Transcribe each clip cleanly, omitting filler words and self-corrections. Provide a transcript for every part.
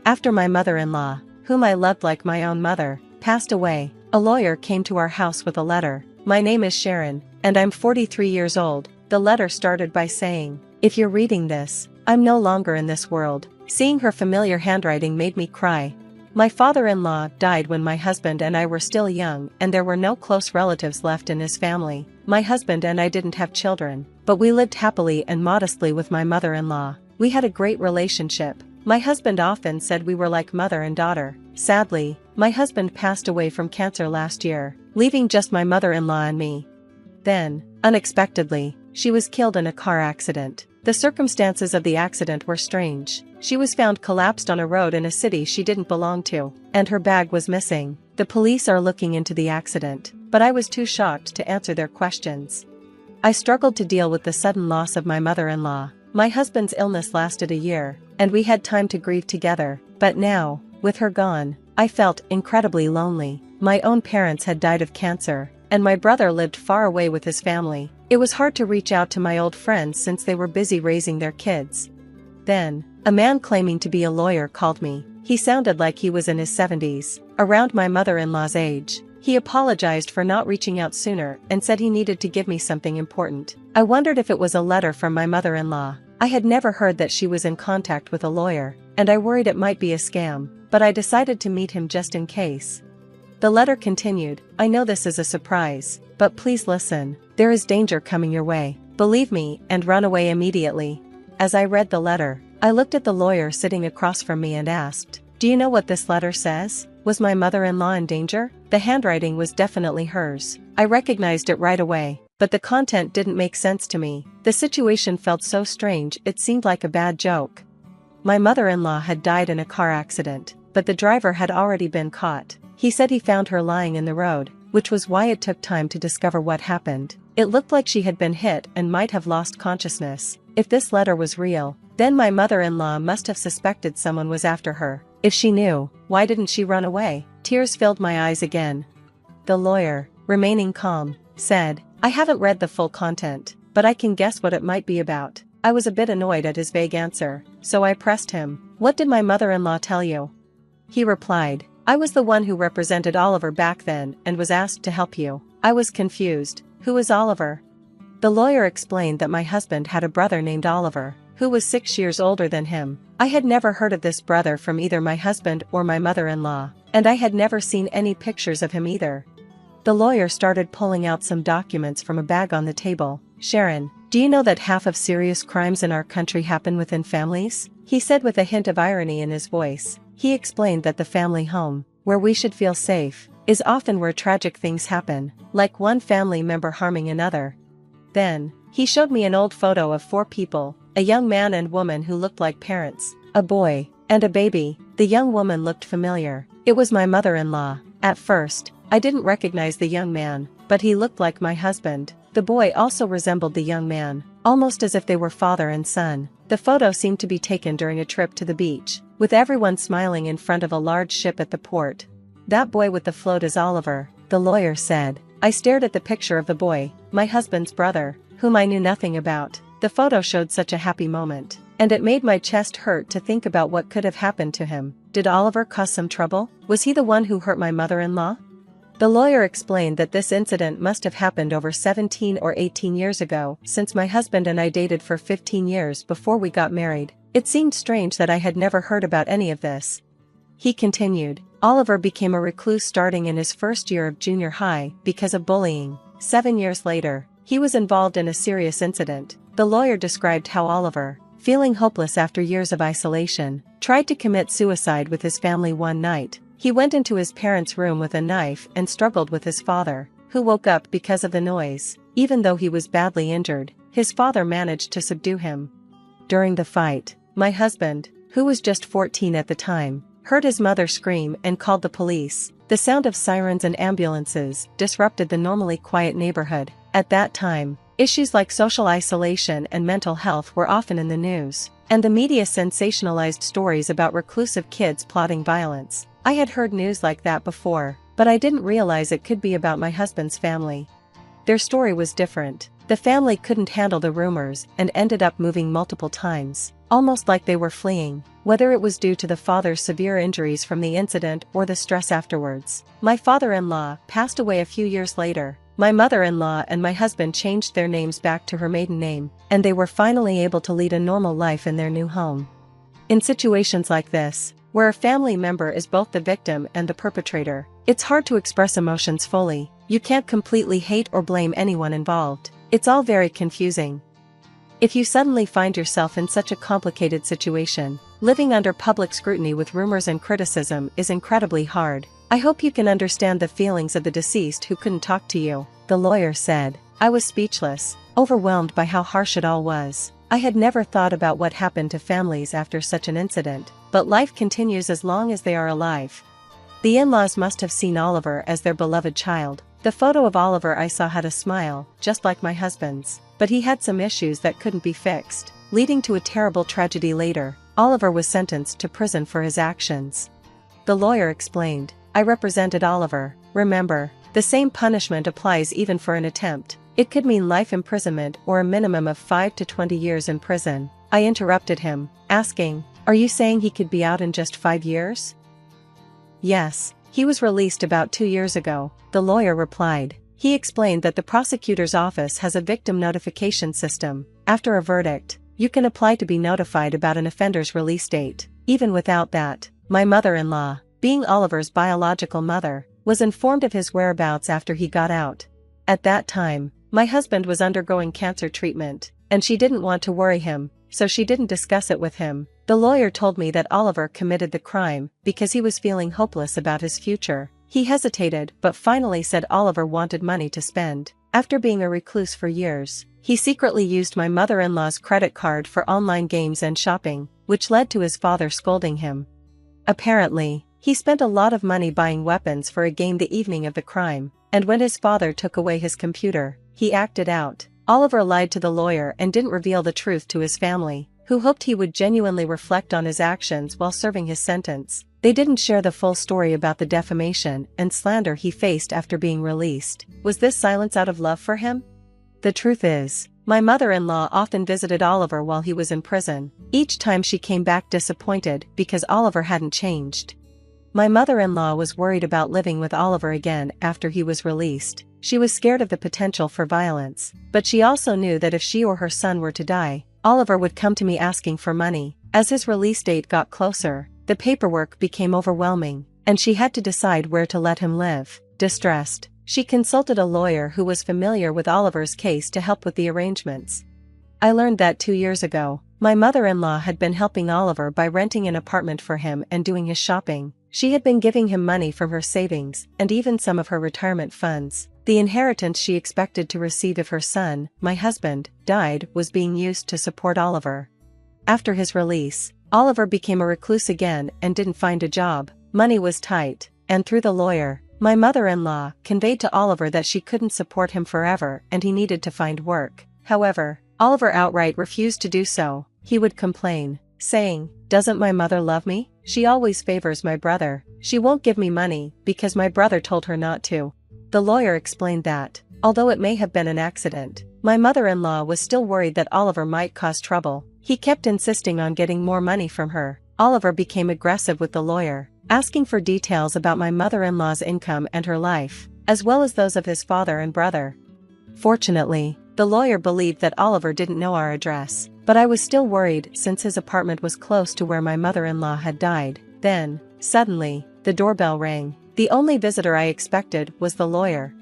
After my mother-in-law, whom I loved like my own mother, passed away, a lawyer came to our house with a letter. My name is Sharon, and I'm 43 years old. The letter started by saying, "If you're reading this, I'm no longer in this world." Seeing her familiar handwriting made me cry. My father-in-law died when my husband and I were still young, and there were no close relatives left in his family. My husband and I didn't have children, but we lived happily and modestly with my mother-in-law. We had a great relationship. My husband often said we were like mother and daughter. Sadly, my husband passed away from cancer last year, leaving just my mother-in-law and me. Then, unexpectedly, she was killed in a car accident. The circumstances of the accident were strange. She was found collapsed on a road in a city she didn't belong to, and her bag was missing. The police are looking into the accident, but I was too shocked to answer their questions. I struggled to deal with the sudden loss of my mother-in-law. My husband's illness lasted a year, and we had time to grieve together, but now, with her gone, I felt incredibly lonely. My own parents had died of cancer, and my brother lived far away with his family. It was hard to reach out to my old friends since they were busy raising their kids. Then, a man claiming to be a lawyer called me. He sounded like he was in his 70s, around my mother-in-law's age. He apologized for not reaching out sooner and said he needed to give me something important. I wondered if it was a letter from my mother-in-law. I had never heard that she was in contact with a lawyer, and I worried it might be a scam, but I decided to meet him just in case. The letter continued, "I know this is a surprise, but please listen. There is danger coming your way. Believe me and run away immediately." As I read the letter, I looked at the lawyer sitting across from me and asked, "Do you know what this letter says? Was my mother-in-law in danger?" The handwriting was definitely hers. I recognized it right away, but the content didn't make sense to me. The situation felt so strange it seemed like a bad joke. My mother-in-law had died in a car accident, but the driver had already been caught. He said he found her lying in the road, which was why it took time to discover what happened. It looked like she had been hit and might have lost consciousness. If this letter was real, then my mother-in-law must have suspected someone was after her. If she knew, why didn't she run away? Tears filled my eyes again. The lawyer, remaining calm, said, "I haven't read the full content, but I can guess what it might be about." I was a bit annoyed at his vague answer, so I pressed him, "What did my mother-in-law tell you?" He replied, "I was the one who represented Oliver back then and was asked to help you." I was confused. Who is Oliver? The lawyer explained that my husband had a brother named Oliver, who was 6 years older than him. I had never heard of this brother from either my husband or my mother-in-law, and I had never seen any pictures of him either. The lawyer started pulling out some documents from a bag on the table. "Sharon, do you know that half of serious crimes in our country happen within families?" he said with a hint of irony in his voice. He explained that the family home, where we should feel safe, is often where tragic things happen, like one family member harming another. Then, he showed me an old photo of 4 people, a young man and woman who looked like parents, a boy, and a baby. The young woman looked familiar. It was my mother-in-law. At first, I didn't recognize the young man, but he looked like my husband. The boy also resembled the young man, almost as if they were father and son. The photo seemed to be taken during a trip to the beach, with everyone smiling in front of a large ship at the port. "That boy with the float is Oliver," the lawyer said. I stared at the picture of the boy, my husband's brother, whom I knew nothing about. The photo showed such a happy moment, and it made my chest hurt to think about what could have happened to him. Did Oliver cause some trouble? Was he the one who hurt my mother-in-law? The lawyer explained that this incident must have happened over 17 or 18 years ago, since my husband and I dated for 15 years before we got married. It seemed strange that I had never heard about any of this. He continued, "Oliver became a recluse starting in his first year of junior high because of bullying. 7 years later, he was involved in a serious incident." The lawyer described how Oliver, feeling hopeless after years of isolation, tried to commit suicide with his family one night. He went into his parents' room with a knife and struggled with his father, who woke up because of the noise. Even though he was badly injured, his father managed to subdue him. During the fight, my husband, who was just 14 at the time, heard his mother scream and called the police. The sound of sirens and ambulances disrupted the normally quiet neighborhood. At that time, issues like social isolation and mental health were often in the news, and the media sensationalized stories about reclusive kids plotting violence. I had heard news like that before, but I didn't realize it could be about my husband's family. Their story was different. The family couldn't handle the rumors and ended up moving multiple times. almost like they were fleeing, whether it was due to the father's severe injuries from the incident or the stress afterwards. My father-in-law passed away a few years later. My mother-in-law and my husband changed their names back to her maiden name, and they were finally able to lead a normal life in their new home. In situations like this, where a family member is both the victim and the perpetrator, it's hard to express emotions fully. You can't completely hate or blame anyone involved. It's all very confusing. If you suddenly find yourself in such a complicated situation, living under public scrutiny with rumors and criticism is incredibly hard. I hope you can understand the feelings of the deceased who couldn't talk to you, the lawyer said. I was speechless, overwhelmed by how harsh it all was. I had never thought about what happened to families after such an incident, but life continues as long as they are alive. The in-laws must have seen Oliver as their beloved child. The photo of Oliver I saw had a smile, just like my husband's, but he had some issues that couldn't be fixed, leading to a terrible tragedy later. Oliver was sentenced to prison for his actions. The lawyer explained. I represented Oliver. Remember, the same punishment applies even for an attempt. It could mean life imprisonment or a minimum of 5 to 20 years in prison. I interrupted him, asking, "Are you saying he could be out in just 5 years?" "Yes, he was released about 2 years ago," the lawyer replied. He explained that the prosecutor's office has a victim notification system. After a verdict, you can apply to be notified about an offender's release date. Even without that, my mother-in-law, being Oliver's biological mother, was informed of his whereabouts after he got out. At that time, my husband was undergoing cancer treatment, and she didn't want to worry him, so she didn't discuss it with him. The lawyer told me that Oliver committed the crime because he was feeling hopeless about his future. He hesitated but finally said Oliver wanted money to spend. After being a recluse for years, he secretly used my mother-in-law's credit card for online games and shopping, which led to his father scolding him. Apparently, he spent a lot of money buying weapons for a game the evening of the crime, and when his father took away his computer, he acted out. Oliver lied to the lawyer and didn't reveal the truth to his family, who hoped he would genuinely reflect on his actions while serving his sentence. They didn't share the full story about the defamation and slander he faced after being released. Was this silence out of love for him? The truth is, my mother-in-law often visited Oliver while he was in prison. Each time she came back disappointed because Oliver hadn't changed. My mother-in-law was worried about living with Oliver again after he was released. She was scared of the potential for violence, but she also knew that if she or her son were to die, Oliver would come to me asking for money. As his release date got closer, the paperwork became overwhelming, and she had to decide where to let him live. Distressed, she consulted a lawyer who was familiar with Oliver's case to help with the arrangements. I learned that 2 years ago, my mother-in-law had been helping Oliver by renting an apartment for him and doing his shopping. She had been giving him money from her savings and even some of her retirement funds. The inheritance she expected to receive if her son, my husband, died was being used to support Oliver. After his release, Oliver became a recluse again and didn't find a job. Money was tight, and through the lawyer, my mother-in-law conveyed to Oliver that she couldn't support him forever and he needed to find work. However, Oliver outright refused to do so. He would complain, saying, "Doesn't my mother love me? She always favors my brother. She won't give me money because my brother told her not to." The lawyer explained that, although it may have been an accident, my mother-in-law was still worried that Oliver might cause trouble. He kept insisting on getting more money from her. Oliver became aggressive with the lawyer, asking for details about my mother-in-law's income and her life, as well as those of his father and brother. Fortunately, the lawyer believed that Oliver didn't know our address, but I was still worried since his apartment was close to where my mother-in-law had died. Then, suddenly, the doorbell rang. The only visitor I expected was the lawyer.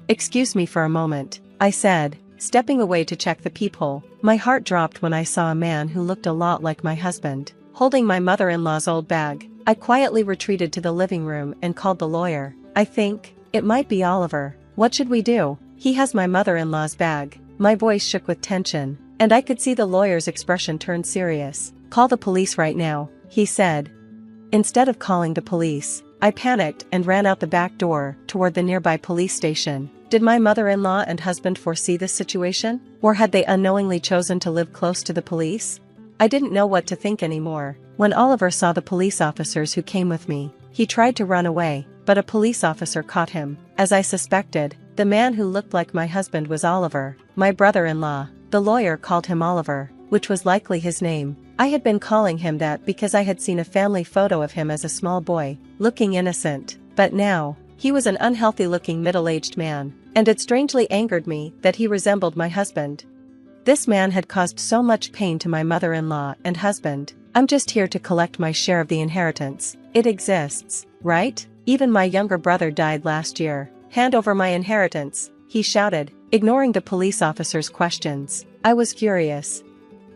"Excuse me for a moment," I said, stepping away to check the peephole. My heart dropped when I saw a man who looked a lot like my husband, holding my mother-in-law's old bag. I quietly retreated to the living room and called the lawyer. "I think it might be Oliver. What should we do? He has my mother-in-law's bag." My voice shook with tension, and I could see the lawyer's expression turn serious. "Call the police right now," he said. Instead of calling the police, I panicked and ran out the back door toward the nearby police station. Did my mother-in-law and husband foresee this situation? Or had they unknowingly chosen to live close to the police? I didn't know what to think anymore. When Oliver saw the police officers who came with me, he tried to run away, but a police officer caught him. As I suspected, the man who looked like my husband was Oliver, my brother-in-law. The lawyer called him Oliver, which was likely his name. I had been calling him that because I had seen a family photo of him as a small boy, looking innocent, but now, he was an unhealthy-looking middle-aged man, and it strangely angered me that he resembled my husband. This man had caused so much pain to my mother-in-law and husband. I'm just here to collect my share of the inheritance. It exists, right? Even my younger brother died last year. Hand over my inheritance, he shouted, ignoring the police officer's questions. I was furious.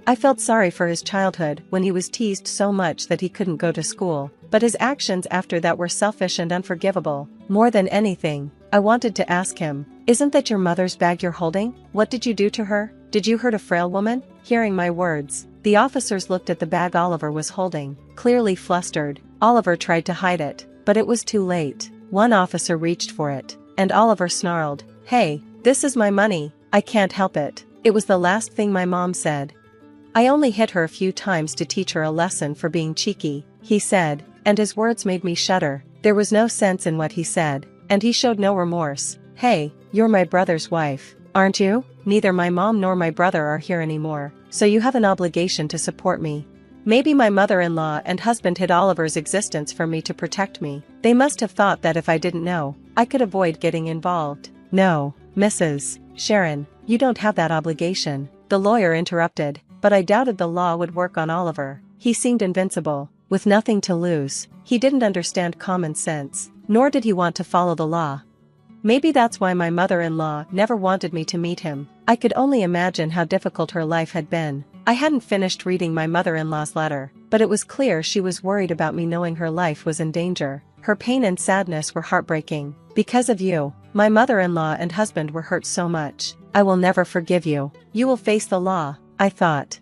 I felt sorry for his childhood when he was teased so much that he couldn't go to school, but his actions after that were selfish and unforgivable. More than anything, I wanted to ask him, isn't that your mother's bag you're holding? What did you do to her? Did you hurt a frail woman? Hearing my words, the officers looked at the bag Oliver was holding, clearly flustered. Oliver tried to hide it, but it was too late. One officer reached for it, and Oliver snarled, "Hey, this is my money, I can't help it." It was the last thing my mom said. "I only hit her a few times to teach her a lesson for being cheeky," he said, and his words made me shudder. There was no sense in what he said, and he showed no remorse. "Hey, you're my brother's wife, aren't you? Neither my mom nor my brother are here anymore, so you have an obligation to support me." Maybe my mother-in-law and husband hid Oliver's existence from me to protect me. They must have thought that if I didn't know, I could avoid getting involved. "No, Mrs. Sharon, you don't have that obligation," the lawyer interrupted, but I doubted the law would work on Oliver. He seemed invincible, with nothing to lose. He didn't understand common sense, nor did he want to follow the law. Maybe that's why my mother-in-law never wanted me to meet him. I could only imagine how difficult her life had been. I hadn't finished reading my mother-in-law's letter, but it was clear she was worried about me knowing her life was in danger. Her pain and sadness were heartbreaking. "Because of you, my mother-in-law and husband were hurt so much. I will never forgive you. You will face the law," I thought.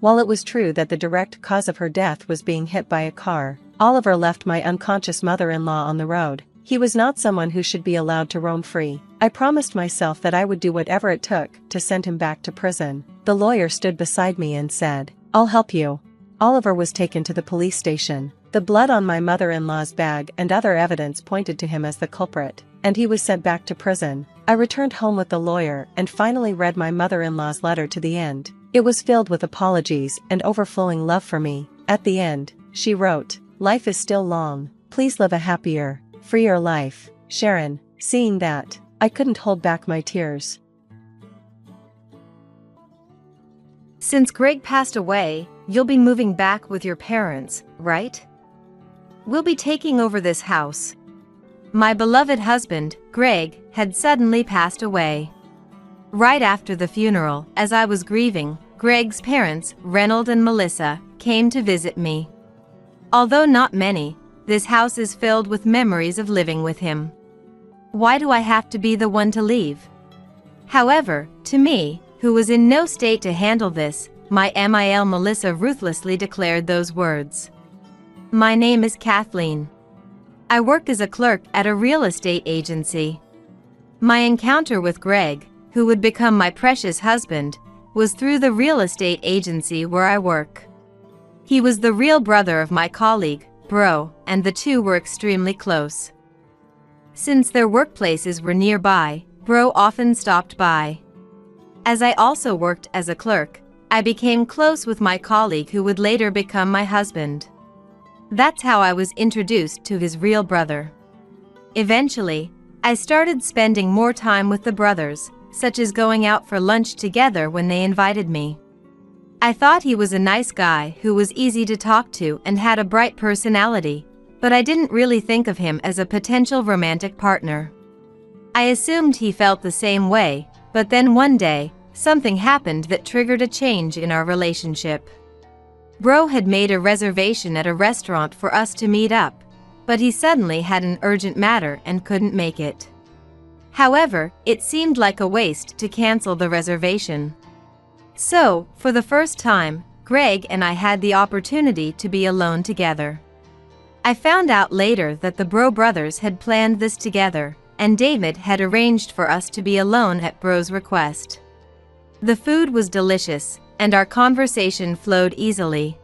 While it was true that the direct cause of her death was being hit by a car, Oliver left my unconscious mother-in-law on the road. He was not someone who should be allowed to roam free. I promised myself that I would do whatever it took to send him back to prison. The lawyer stood beside me and said, "I'll help you." Oliver was taken to the police station. The blood on my mother-in-law's bag and other evidence pointed to him as the culprit, and he was sent back to prison. I returned home with the lawyer and finally read my mother-in-law's letter to the end. It was filled with apologies and overflowing love for me. At the end, she wrote, "Life is still long. Please live a happier, freer life, Sharon." Seeing that, I couldn't hold back my tears. Since Greg passed away, you'll be moving back with your parents, right? We'll be taking over this house. My beloved husband, Greg, had suddenly passed away. Right after the funeral, as I was grieving, Greg's parents, Reynold and Melissa, came to visit me. Although not many, this house is filled with memories of living with him. Why do I have to be the one to leave? However, to me, who was in no state to handle this, my Melissa ruthlessly declared those words. "My name is Kathleen. I work as a clerk at a real estate agency. My encounter with Greg, who would become my precious husband, was through the real estate agency where I work. He was the real brother of my colleague, Bro, and the two were extremely close. Since their workplaces were nearby, Bro often stopped by. As I also worked as a clerk, I became close with my colleague who would later become my husband. That's how I was introduced to his real brother. Eventually, I started spending more time with the brothers, such as going out for lunch together when they invited me. I thought he was a nice guy who was easy to talk to and had a bright personality, but I didn't really think of him as a potential romantic partner. I assumed he felt the same way, but then one day, something happened that triggered a change in our relationship. Bro had made a reservation at a restaurant for us to meet up, but he suddenly had an urgent matter and couldn't make it. However, it seemed like a waste to cancel the reservation. So, for the first time, Greg and I had the opportunity to be alone together. I found out later that the Bro brothers had planned this together, and David had arranged for us to be alone at Bro's request. The food was delicious, and our conversation flowed easily.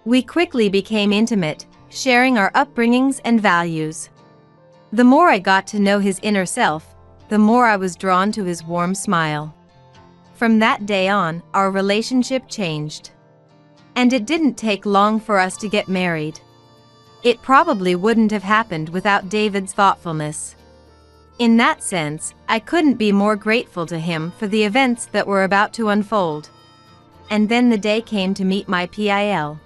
We quickly became intimate, sharing our upbringings and values. The more I got to know his inner self, the more I was drawn to his warm smile. From that day on, our relationship changed. And it didn't take long for us to get married. It probably wouldn't have happened without David's thoughtfulness. In that sense, I couldn't be more grateful to him for the events that were about to unfold. And then the day came to meet my PIL.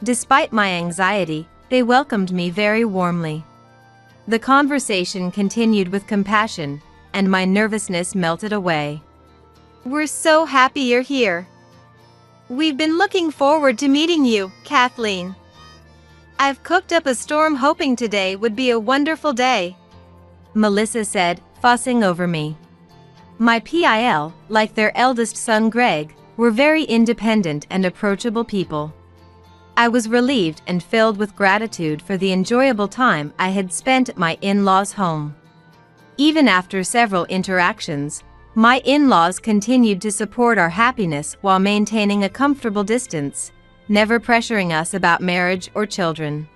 Despite my anxiety, they welcomed me very warmly. The conversation continued with compassion, and my nervousness melted away. We're so happy you're here. We've been looking forward to meeting you, Kathleen. I've cooked up a storm hoping today would be a wonderful day, Melissa said, fussing over me. My PIL, like their eldest son Greg, were very independent and approachable people. I was relieved and filled with gratitude for the enjoyable time I had spent at my in-laws' home. Even after several interactions, my in-laws continued to support our happiness while maintaining a comfortable distance, never pressuring us about marriage or children.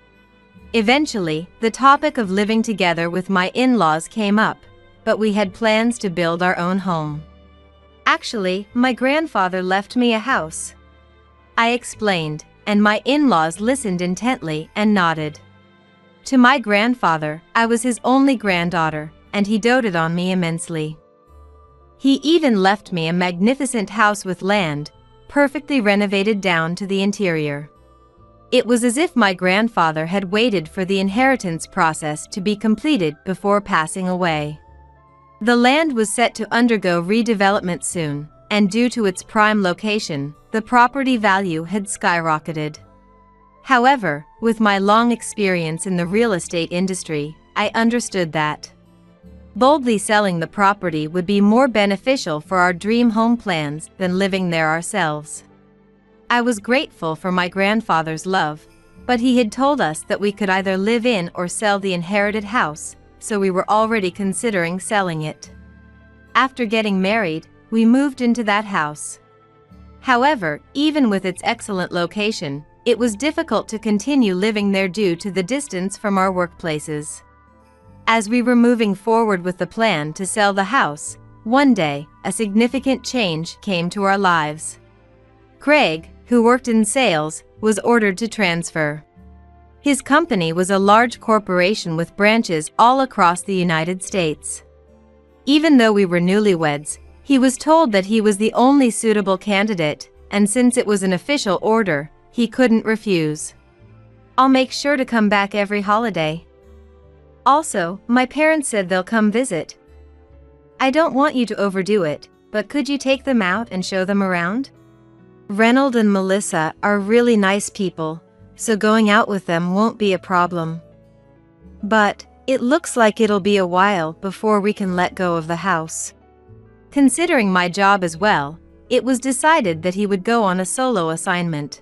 Eventually, the topic of living together with my in-laws came up, but we had plans to build our own home. Actually, my grandfather left me a house, I explained, and my in-laws listened intently and nodded. To my grandfather, I was his only granddaughter, and he doted on me immensely. He even left me a magnificent house with land, perfectly renovated down to the interior. It was as if my grandfather had waited for the inheritance process to be completed before passing away. The land was set to undergo redevelopment soon, and due to its prime location, the property value had skyrocketed. However, with my long experience in the real estate industry, I understood that boldly selling the property would be more beneficial for our dream home plans than living there ourselves. I was grateful for my grandfather's love, but he had told us that we could either live in or sell the inherited house, so we were already considering selling it. After getting married, we moved into that house. However, even with its excellent location, it was difficult to continue living there due to the distance from our workplaces. As we were moving forward with the plan to sell the house, one day, a significant change came to our lives. Craig, who worked in sales, was ordered to transfer. His company was a large corporation with branches all across the United States. Even though we were newlyweds, he was told that he was the only suitable candidate, and since it was an official order, he couldn't refuse. I'll make sure to come back every holiday. Also, my parents said they'll come visit. I don't want you to overdo it, but could you take them out and show them around? Reynold and Melissa are really nice people, so going out with them won't be a problem. But it looks like it'll be a while before we can let go of the house. Considering my job as well, it was decided that he would go on a solo assignment.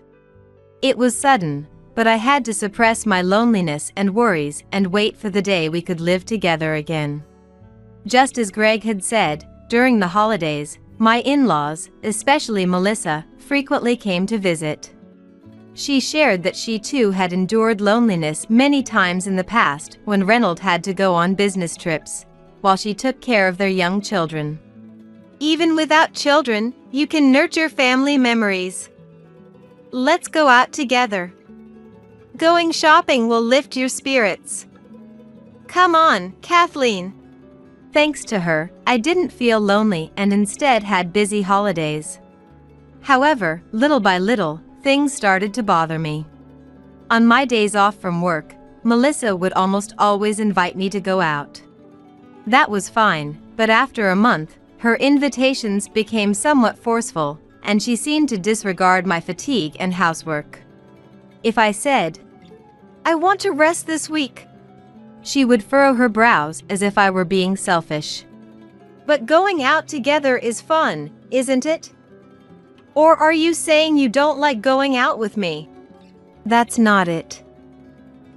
It was sudden, but I had to suppress my loneliness and worries and wait for the day we could live together again. Just as Greg had said, during the holidays, my in-laws, especially Melissa, frequently came to visit. She shared that she too had endured loneliness many times in the past when Reynold had to go on business trips, while she took care of their young children. Even without children, you can nurture family memories. Let's go out together. Going shopping will lift your spirits. Come on, Kathleen. Thanks to her, I didn't feel lonely and instead had busy holidays. However, little by little, things started to bother me. On my days off from work, Melissa would almost always invite me to go out. That was fine, but after a month, her invitations became somewhat forceful, and she seemed to disregard my fatigue and housework. If I said, "I want to rest this week," she would furrow her brows as if I were being selfish. But going out together is fun, isn't it? Or are you saying you don't like going out with me? That's not it.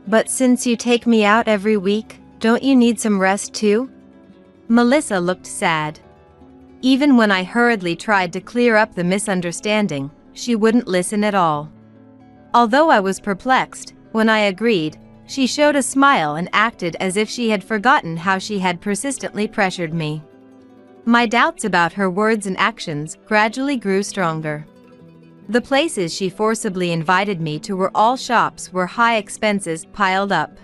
But since you take me out every week, don't you need some rest too? Melissa looked sad. Even when I hurriedly tried to clear up the misunderstanding, she wouldn't listen at all. Although I was perplexed, when I agreed, she showed a smile and acted as if she had forgotten how she had persistently pressured me. My doubts about her words and actions gradually grew stronger. The places she forcibly invited me to were all shops where high expenses piled up.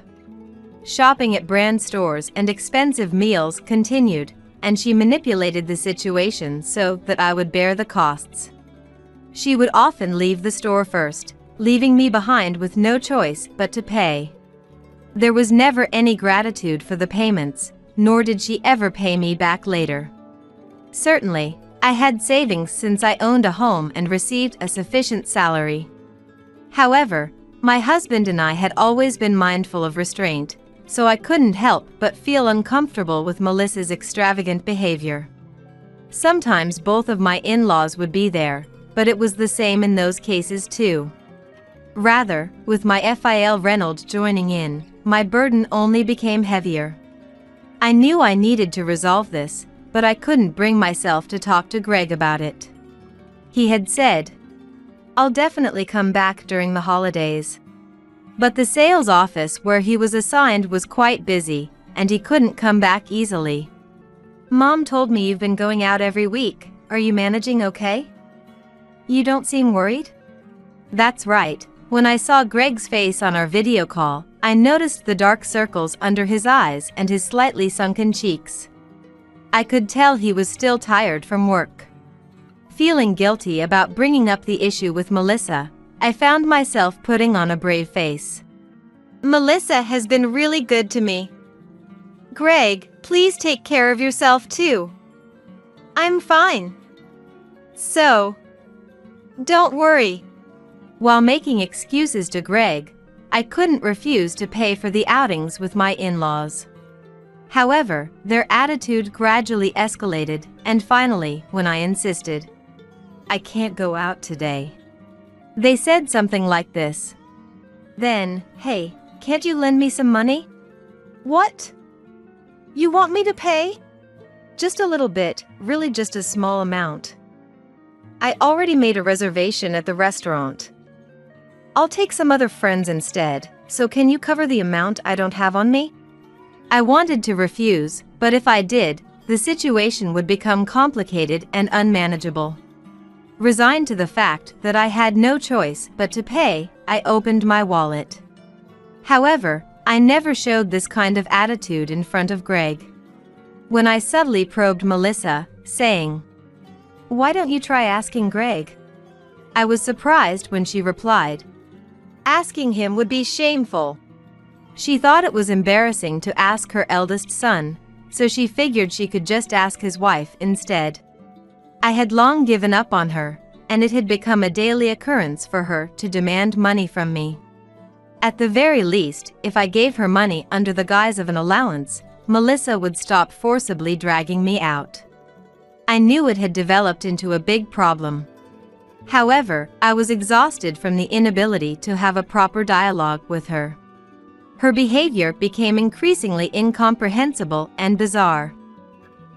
Shopping at brand stores and expensive meals continued, and she manipulated the situation so that I would bear the costs. She would often leave the store first, leaving me behind with no choice but to pay. There was never any gratitude for the payments, nor did she ever pay me back later. Certainly, I had savings since I owned a home and received a sufficient salary. However, my husband and I had always been mindful of restraint, so I couldn't help but feel uncomfortable with Melissa's extravagant behavior. Sometimes both of my in-laws would be there, but it was the same in those cases too. Rather, with my FIL Reynolds joining in, my burden only became heavier. I knew I needed to resolve this, but I couldn't bring myself to talk to Greg about it. He had said, "I'll definitely come back during the holidays." But the sales office where he was assigned was quite busy, and he couldn't come back easily. "Mom told me you've been going out every week. Are you managing okay? You don't seem worried?" That's right. When I saw Greg's face on our video call, I noticed the dark circles under his eyes and his slightly sunken cheeks. I could tell he was still tired from work. Feeling guilty about bringing up the issue with Melissa, I found myself putting on a brave face. Melissa has been really good to me. Greg, please take care of yourself too. I'm fine. So, don't worry. While making excuses to Greg, I couldn't refuse to pay for the outings with my in-laws. However, their attitude gradually escalated, and finally, when I insisted, "I can't go out today," they said something like this. Then, "Hey, can't you lend me some money?" What? You want me to pay? Just a little bit, really just a small amount. I already made a reservation at the restaurant. I'll take some other friends instead, so can you cover the amount I don't have on me? I wanted to refuse, but if I did, the situation would become complicated and unmanageable. Resigned to the fact that I had no choice but to pay, I opened my wallet. However, I never showed this kind of attitude in front of Greg. When I subtly probed Melissa, saying, "Why don't you try asking Greg?" I was surprised when she replied, "Asking him would be shameful." She thought it was embarrassing to ask her eldest son, so she figured she could just ask his wife instead. I had long given up on her, and it had become a daily occurrence for her to demand money from me. At the very least, if I gave her money under the guise of an allowance, Melissa would stop forcibly dragging me out. I knew it had developed into a big problem. However, I was exhausted from the inability to have a proper dialogue with her. Her behavior became increasingly incomprehensible and bizarre.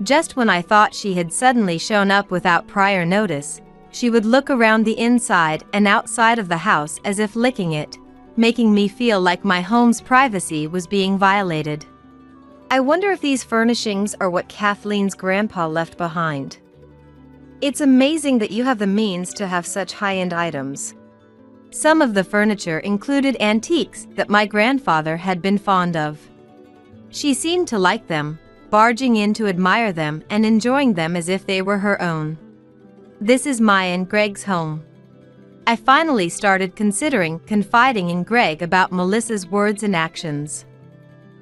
Just when I thought she had suddenly shown up without prior notice, she would look around the inside and outside of the house as if licking it, making me feel like my home's privacy was being violated. I wonder if these furnishings are what Kathleen's grandpa left behind. It's amazing that you have the means to have such high-end items. Some of the furniture included antiques that my grandfather had been fond of. She seemed to like them, barging in to admire them and enjoying them as if they were her own. This is my and Greg's home. I finally started considering confiding in Greg about Melissa's words and actions.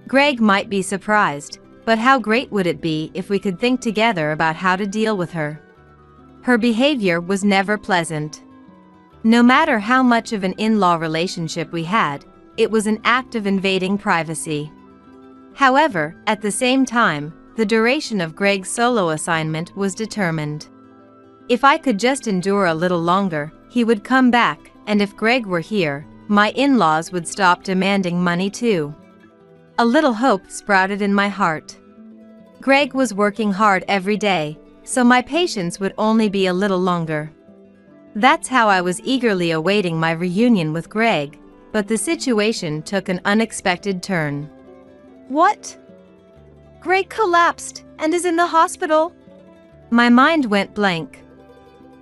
Greg might be surprised, but how great would it be if we could think together about how to deal with her? Her behavior was never pleasant. No matter how much of an in-law relationship we had, it was an act of invading privacy. However, at the same time, the duration of Greg's solo assignment was determined. If I could just endure a little longer, he would come back, and if Greg were here, my in-laws would stop demanding money too. A little hope sprouted in my heart. Greg was working hard every day, so my patience would only be a little longer. That's how I was eagerly awaiting my reunion with Greg, but the situation took an unexpected turn. What? Greg collapsed and is in the hospital? My mind went blank.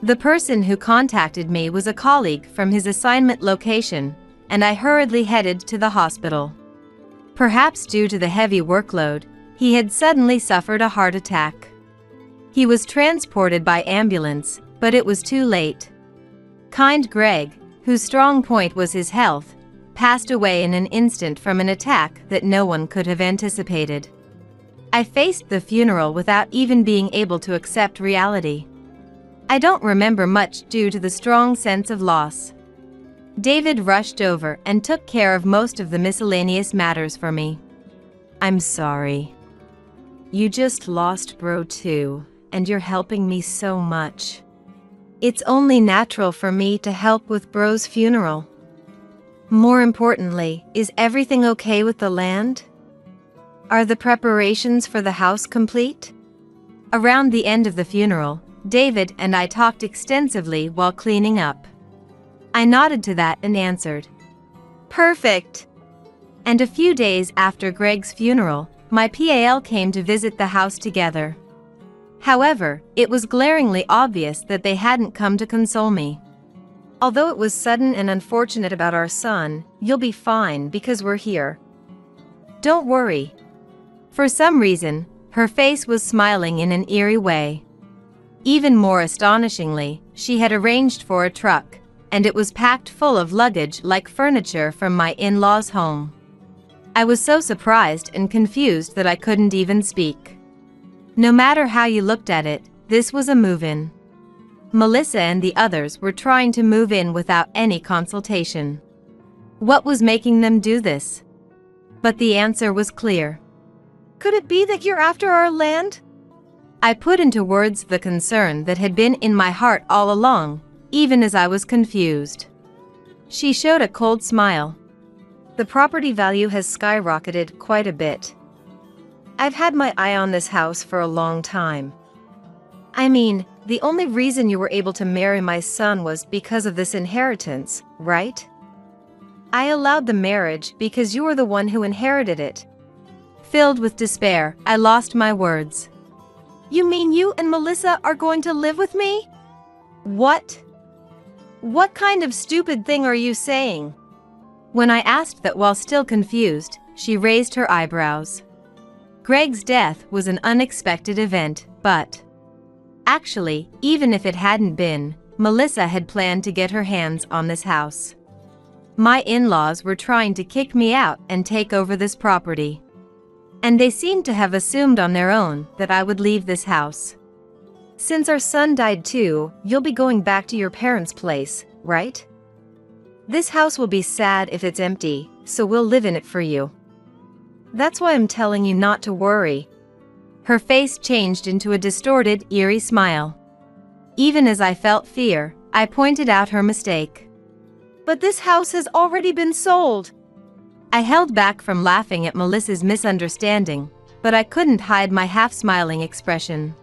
The person who contacted me was a colleague from his assignment location, and I hurriedly headed to the hospital. Perhaps due to the heavy workload, he had suddenly suffered a heart attack. He was transported by ambulance, but it was too late. Kind Greg, whose strong point was his health, passed away in an instant from an attack that no one could have anticipated. I faced the funeral without even being able to accept reality. I don't remember much due to the strong sense of loss. David rushed over and took care of most of the miscellaneous matters for me. I'm sorry. You just lost bro too, and you're helping me so much. It's only natural for me to help with bro's funeral. More importantly, is everything okay with the land? Are the preparations for the house complete? Around the end of the funeral, David and I talked extensively while cleaning up. I nodded to that and answered, Perfect. And a few days after Greg's funeral, my PAL came to visit the house together. However, it was glaringly obvious that they hadn't come to console me. Although it was sudden and unfortunate about our son, you'll be fine because we're here. Don't worry. For some reason, her face was smiling in an eerie way. Even more astonishingly, she had arranged for a truck, and it was packed full of luggage like furniture from my in-laws' home. I was so surprised and confused that I couldn't even speak. No matter how you looked at it, this was a move-in. Melissa and the others were trying to move in without any consultation. What was making them do this? But the answer was clear. Could it be that you're after our land? I put into words the concern that had been in my heart all along, even as I was confused. She showed a cold smile. The property value has skyrocketed quite a bit. I've had my eye on this house for a long time. I mean, the only reason you were able to marry my son was because of this inheritance, right? I allowed the marriage because you were the one who inherited it. Filled with despair, I lost my words. You mean you and Melissa are going to live with me? What? What kind of stupid thing are you saying? When I asked that while still confused, she raised her eyebrows. Greg's death was an unexpected event, but actually, even if it hadn't been, Melissa had planned to get her hands on this house. My in-laws were trying to kick me out and take over this property. And they seemed to have assumed on their own that I would leave this house. Since our son died too, you'll be going back to your parents' place, right? This house will be sad if it's empty, so we'll live in it for you. That's why I'm telling you not to worry. Her face changed into a distorted, eerie smile. Even as I felt fear, I pointed out her mistake. But this house has already been sold. I held back from laughing at Melissa's misunderstanding, but I couldn't hide my half-smiling expression.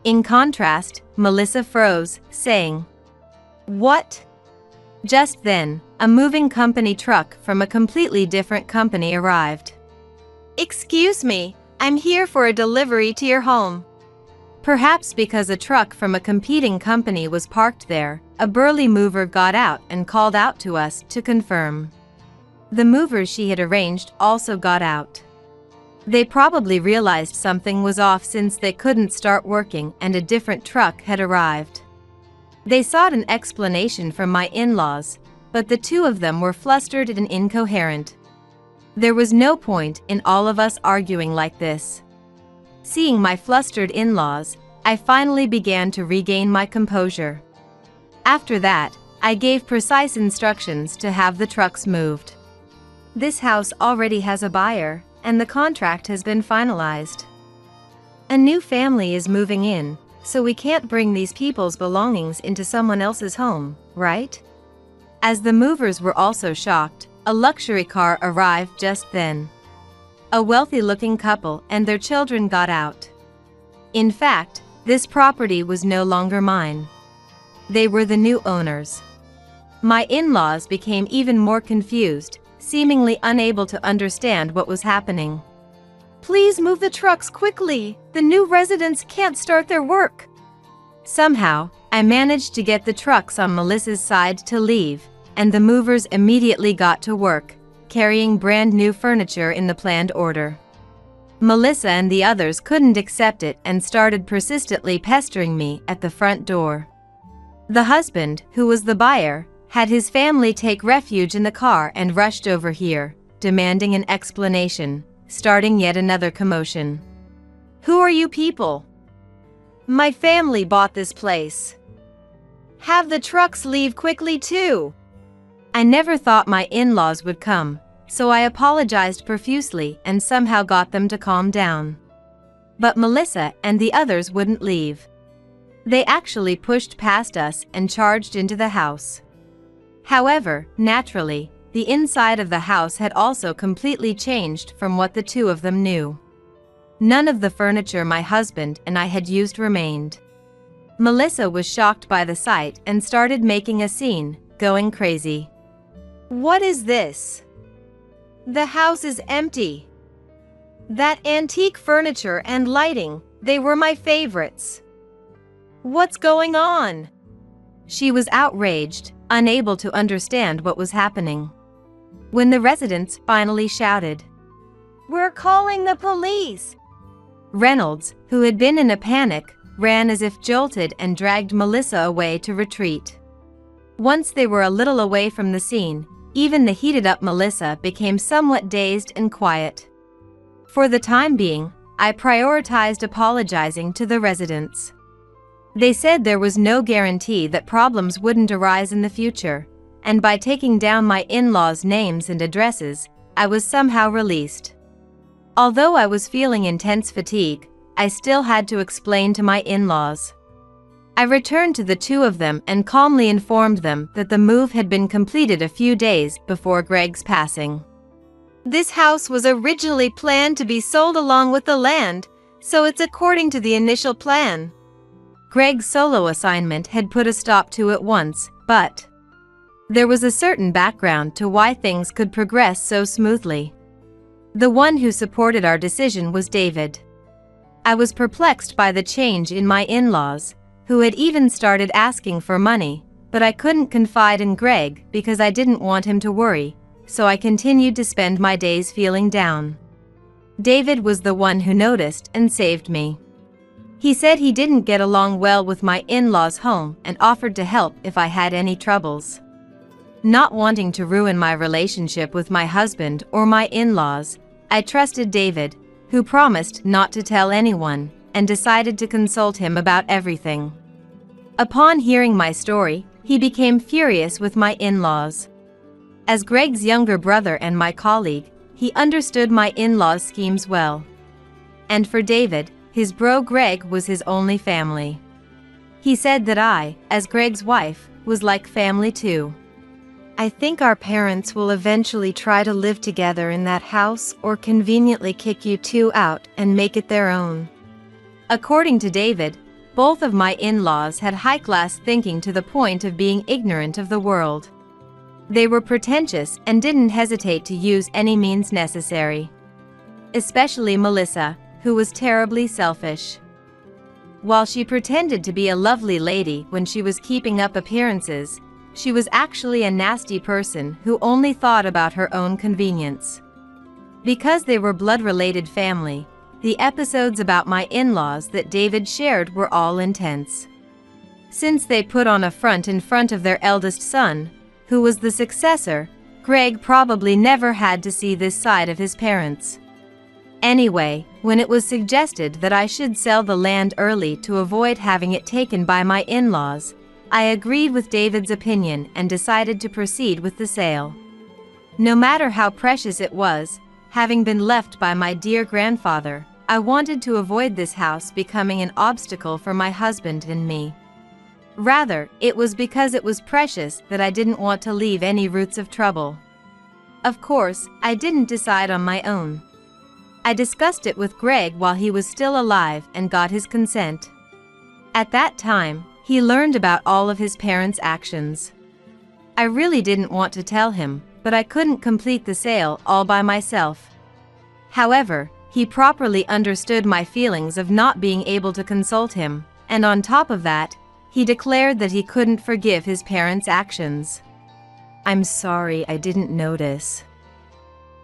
In contrast, Melissa froze, saying, What? Just then, a moving company truck from a completely different company arrived. Excuse me, I'm here for a delivery to your home. Perhaps because a truck from a competing company was parked there, a burly mover got out and called out to us to confirm. The movers she had arranged also got out. They probably realized something was off since they couldn't start working and a different truck had arrived. They sought an explanation from my in-laws, but the two of them were flustered and incoherent. There was no point in all of us arguing like this. Seeing my flustered in-laws, I finally began to regain my composure. After that, I gave precise instructions to have the trucks moved. This house already has a buyer, and the contract has been finalized. A new family is moving in, so we can't bring these people's belongings into someone else's home, right? As the movers were also shocked, a luxury car arrived just then. A wealthy-looking couple and their children got out. In fact, this property was no longer mine. They were the new owners. My in-laws became even more confused, seemingly unable to understand what was happening. Please move the trucks quickly. The new residents can't start their work. Somehow, I managed to get the trucks on Melissa's side to leave, and the movers immediately got to work, carrying brand new furniture in the planned order. Melissa and the others couldn't accept it and started persistently pestering me at the front door. The husband, who was the buyer, had his family take refuge in the car and rushed over here, demanding an explanation, starting yet another commotion. "Who are you people? My family bought this place. Have the trucks leave quickly too." I never thought my in-laws would come, so I apologized profusely and somehow got them to calm down. But Melissa and the others wouldn't leave. They actually pushed past us and charged into the house. However, naturally, the inside of the house had also completely changed from what the two of them knew. None of the furniture my husband and I had used remained. Melissa was shocked by the sight and started making a scene, going crazy. "What is this? The house is empty. That antique furniture and lighting, they were my favorites. What's going on?" She was outraged, unable to understand what was happening. When the residents finally shouted, "We're calling the police!" Reynolds, who had been in a panic, ran as if jolted and dragged Melissa away to retreat. Once they were a little away from the scene, even the heated-up Melissa became somewhat dazed and quiet. For the time being, I prioritized apologizing to the residents. They said there was no guarantee that problems wouldn't arise in the future, and by taking down my in-laws' names and addresses, I was somehow released. Although I was feeling intense fatigue, I still had to explain to my in-laws. I returned to the two of them and calmly informed them that the move had been completed a few days before Greg's passing. "This house was originally planned to be sold along with the land, so it's according to the initial plan." Greg's solo assignment had put a stop to it once, but there was a certain background to why things could progress so smoothly. The one who supported our decision was David. I was perplexed by the change in my in-laws, who had even started asking for money, but I couldn't confide in Greg because I didn't want him to worry, so I continued to spend my days feeling down. David was the one who noticed and saved me. He said he didn't get along well with my in-laws' home and offered to help if I had any troubles. Not wanting to ruin my relationship with my husband or my in-laws, I trusted David, who promised not to tell anyone, and decided to consult him about everything. Upon hearing my story, he became furious with my in-laws. As Greg's younger brother and my colleague, he understood my in-laws' schemes well. And for David, his bro Greg was his only family. He said that I, as Greg's wife, was like family too. "I think our parents will eventually try to live together in that house or conveniently kick you two out and make it their own." According to David, both of my in-laws had high-class thinking to the point of being ignorant of the world. They were pretentious and didn't hesitate to use any means necessary. Especially Melissa, who was terribly selfish. While she pretended to be a lovely lady when she was keeping up appearances, she was actually a nasty person who only thought about her own convenience. Because they were blood-related family, the episodes about my in-laws that David shared were all intense. Since they put on a front in front of their eldest son, who was the successor, Greg probably never had to see this side of his parents. Anyway, when it was suggested that I should sell the land early to avoid having it taken by my in-laws, I agreed with David's opinion and decided to proceed with the sale. No matter how precious it was, having been left by my dear grandfather, I wanted to avoid this house becoming an obstacle for my husband and me. Rather, it was because it was precious that I didn't want to leave any roots of trouble. Of course, I didn't decide on my own. I discussed it with Greg while he was still alive and got his consent. At that time, he learned about all of his parents' actions. I really didn't want to tell him, but I couldn't complete the sale all by myself. However, he properly understood my feelings of not being able to consult him, and on top of that, he declared that he couldn't forgive his parents' actions. "I'm sorry I didn't notice.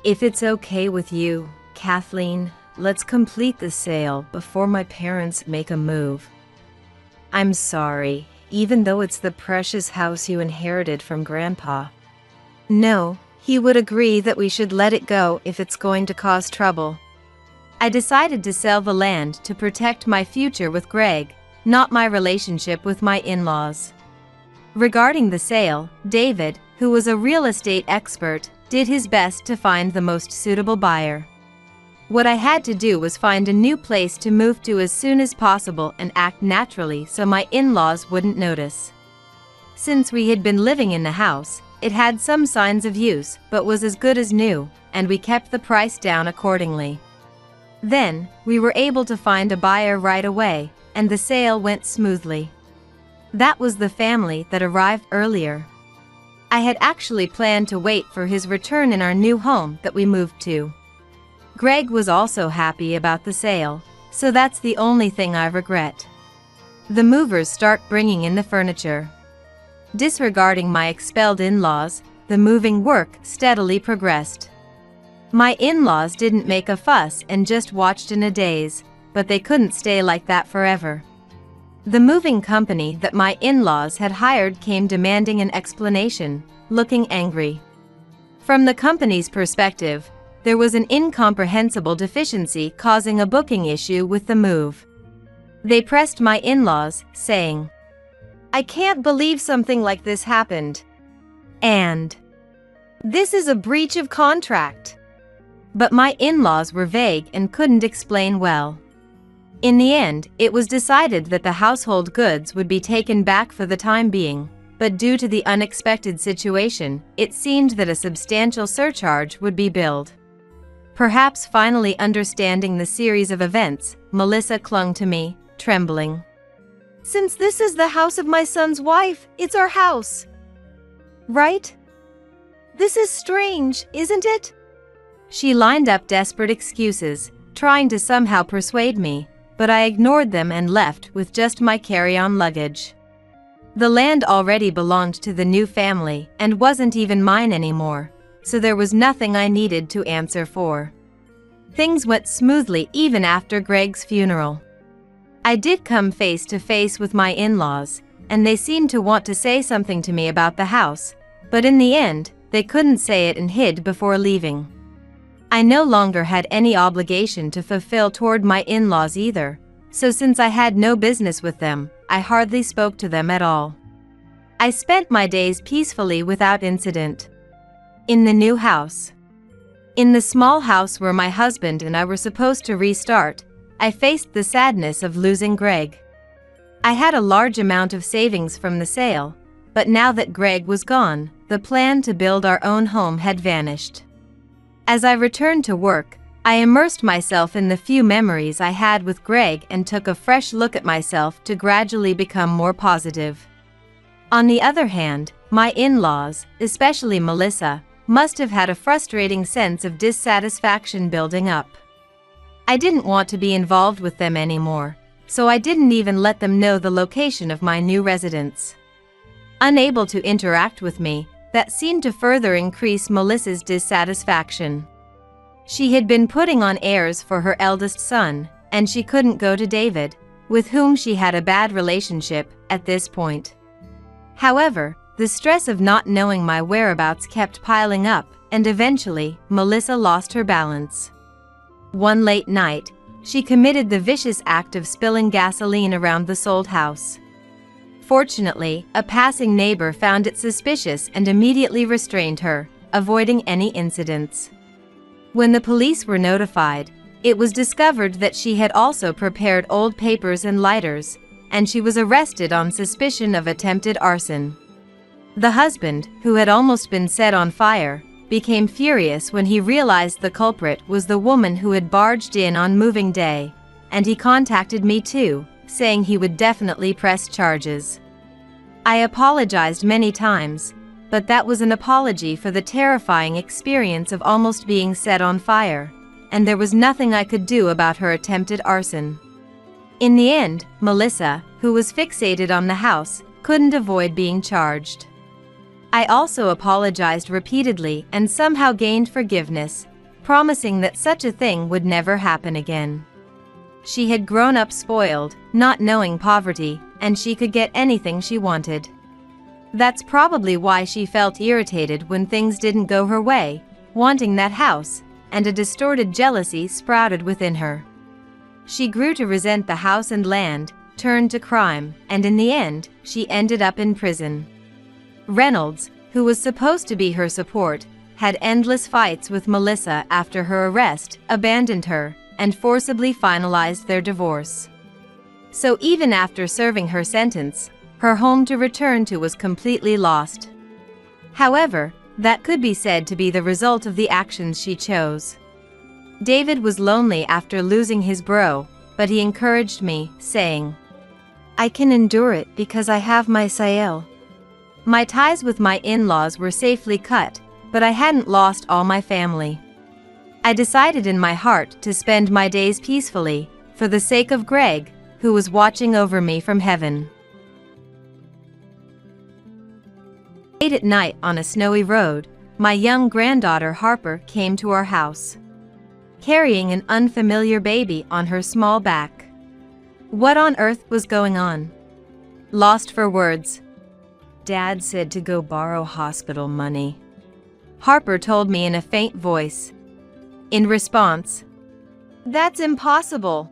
If it's okay with you, Kathleen, let's complete the sale before my parents make a move." "I'm sorry, even though it's the precious house you inherited from Grandpa." No, he would agree that we should let it go if it's going to cause trouble. I decided to sell the land to protect my future with Greg, not my relationship with my in-laws. Regarding the sale, David, who was a real estate expert, did his best to find the most suitable buyer. What I had to do was find a new place to move to as soon as possible and act naturally so my in-laws wouldn't notice. Since we had been living in the house, it had some signs of use but was as good as new, and we kept the price down accordingly. Then, we were able to find a buyer right away, and the sale went smoothly. That was the family that arrived earlier. I had actually planned to wait for his return in our new home that we moved to. Greg was also happy about the sale, so that's the only thing I regret. The movers start bringing in the furniture. Disregarding my expelled in-laws, the moving work steadily progressed. My in-laws didn't make a fuss and just watched in a daze, but they couldn't stay like that forever. The moving company that my in-laws had hired came demanding an explanation, looking angry. From the company's perspective, there was an incomprehensible deficiency causing a booking issue with the move. They pressed my in-laws, saying, "I can't believe something like this happened. and This is a breach of contract." But my in-laws were vague and couldn't explain well. In the end, it was decided that the household goods would be taken back for the time being, but due to the unexpected situation, it seemed that a substantial surcharge would be billed. Perhaps finally understanding the series of events, Melissa clung to me, trembling. "Since this is the house of my son's wife, it's our house. Right? This is strange, isn't it?" She lined up desperate excuses, trying to somehow persuade me, but I ignored them and left with just my carry-on luggage. The land already belonged to the new family and wasn't even mine anymore, so there was nothing I needed to answer for. Things went smoothly even after Greg's funeral. I did come face to face with my in-laws, and they seemed to want to say something to me about the house, but in the end, they couldn't say it and hid before leaving. I no longer had any obligation to fulfill toward my in-laws either, so since I had no business with them, I hardly spoke to them at all. I spent my days peacefully without incident. In the new house. In the small house where my husband and I were supposed to restart, I faced the sadness of losing Greg. I had a large amount of savings from the sale, but now that Greg was gone, the plan to build our own home had vanished. As I returned to work, I immersed myself in the few memories I had with Greg and took a fresh look at myself to gradually become more positive. On the other hand, my in-laws, especially Melissa, must have had a frustrating sense of dissatisfaction building up. I didn't want to be involved with them anymore, so I didn't even let them know the location of my new residence. Unable to interact with me, that seemed to further increase Melissa's dissatisfaction. She had been putting on airs for her eldest son, and she couldn't go to David, with whom she had a bad relationship, at this point. However, the stress of not knowing my whereabouts kept piling up, and eventually, Melissa lost her balance. One late night, she committed the vicious act of spilling gasoline around the sold house. Fortunately, a passing neighbor found it suspicious and immediately restrained her, avoiding any incidents. When the police were notified, it was discovered that she had also prepared old papers and lighters, and she was arrested on suspicion of attempted arson. The husband, who had almost been set on fire, became furious when he realized the culprit was the woman who had barged in on moving day, and he contacted me too, saying he would definitely press charges. I apologized many times, but that was an apology for the terrifying experience of almost being set on fire, and there was nothing I could do about her attempted arson. In the end, Melissa, who was fixated on the house, couldn't avoid being charged. I also apologized repeatedly and somehow gained forgiveness, promising that such a thing would never happen again. She had grown up spoiled, not knowing poverty, and she could get anything she wanted. That's probably why she felt irritated when things didn't go her way, wanting that house, and a distorted jealousy sprouted within her. She grew to resent the house and land, turned to crime, and in the end, she ended up in prison. Reynolds, who was supposed to be her support, had endless fights with Melissa after her arrest, abandoned her, and forcibly finalized their divorce. So even after serving her sentence, her home to return to was completely lost. However, that could be said to be the result of the actions she chose. David was lonely after losing his bro, but he encouraged me, saying, "I can endure it because I have my Sael." My ties with my in-laws were safely cut, but I hadn't lost all my family. I decided in my heart to spend my days peacefully, for the sake of Greg, who was watching over me from heaven. Late at night on a snowy road, my young granddaughter Harper came to our house, carrying an unfamiliar baby on her small back. What on earth was going on? Lost for words. Dad said to go borrow hospital money, Harper told me in a faint voice. In response, "That's impossible,"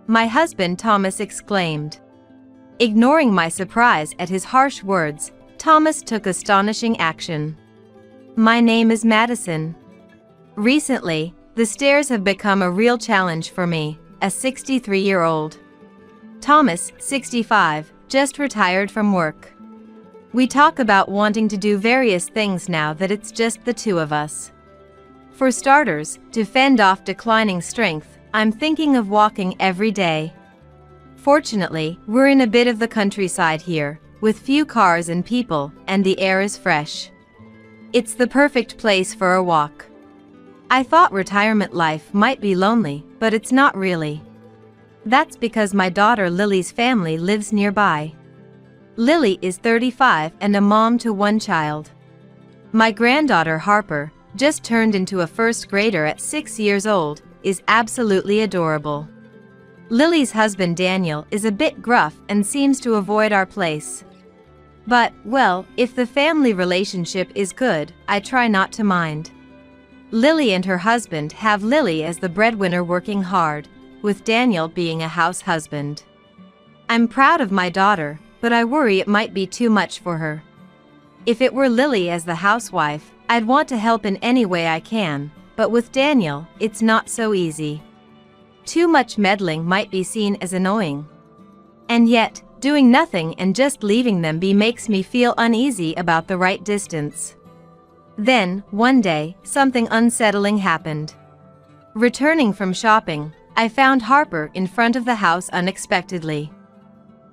my husband Thomas exclaimed. Ignoring my surprise at his harsh words, Thomas took astonishing action. "My name is Madison. Recently, the stairs have become a real challenge for me, a 63-year-old. Thomas, 65, just retired from work. We talk about wanting to do various things now that it's just the two of us. For starters, to fend off declining strength, I'm thinking of walking every day. Fortunately, we're in a bit of the countryside here, with few cars and people, and the air is fresh. It's the perfect place for a walk. I thought retirement life might be lonely, but it's not really. That's because my daughter Lily's family lives nearby. Lily is 35 and a mom to one child. My granddaughter Harper, just turned into a first grader at 6 years old, is absolutely adorable. Lily's husband Daniel is a bit gruff and seems to avoid our place. But, well, if the family relationship is good, I try not to mind. Lily and her husband have Lily as the breadwinner working hard, with Daniel being a house husband. I'm proud of my daughter, but I worry it might be too much for her. If it were Lily as the housewife, I'd want to help in any way I can, but with Daniel, it's not so easy. Too much meddling might be seen as annoying. And yet, doing nothing and just leaving them be makes me feel uneasy about the right distance. Then, one day, something unsettling happened. Returning from shopping, I found Harper in front of the house unexpectedly.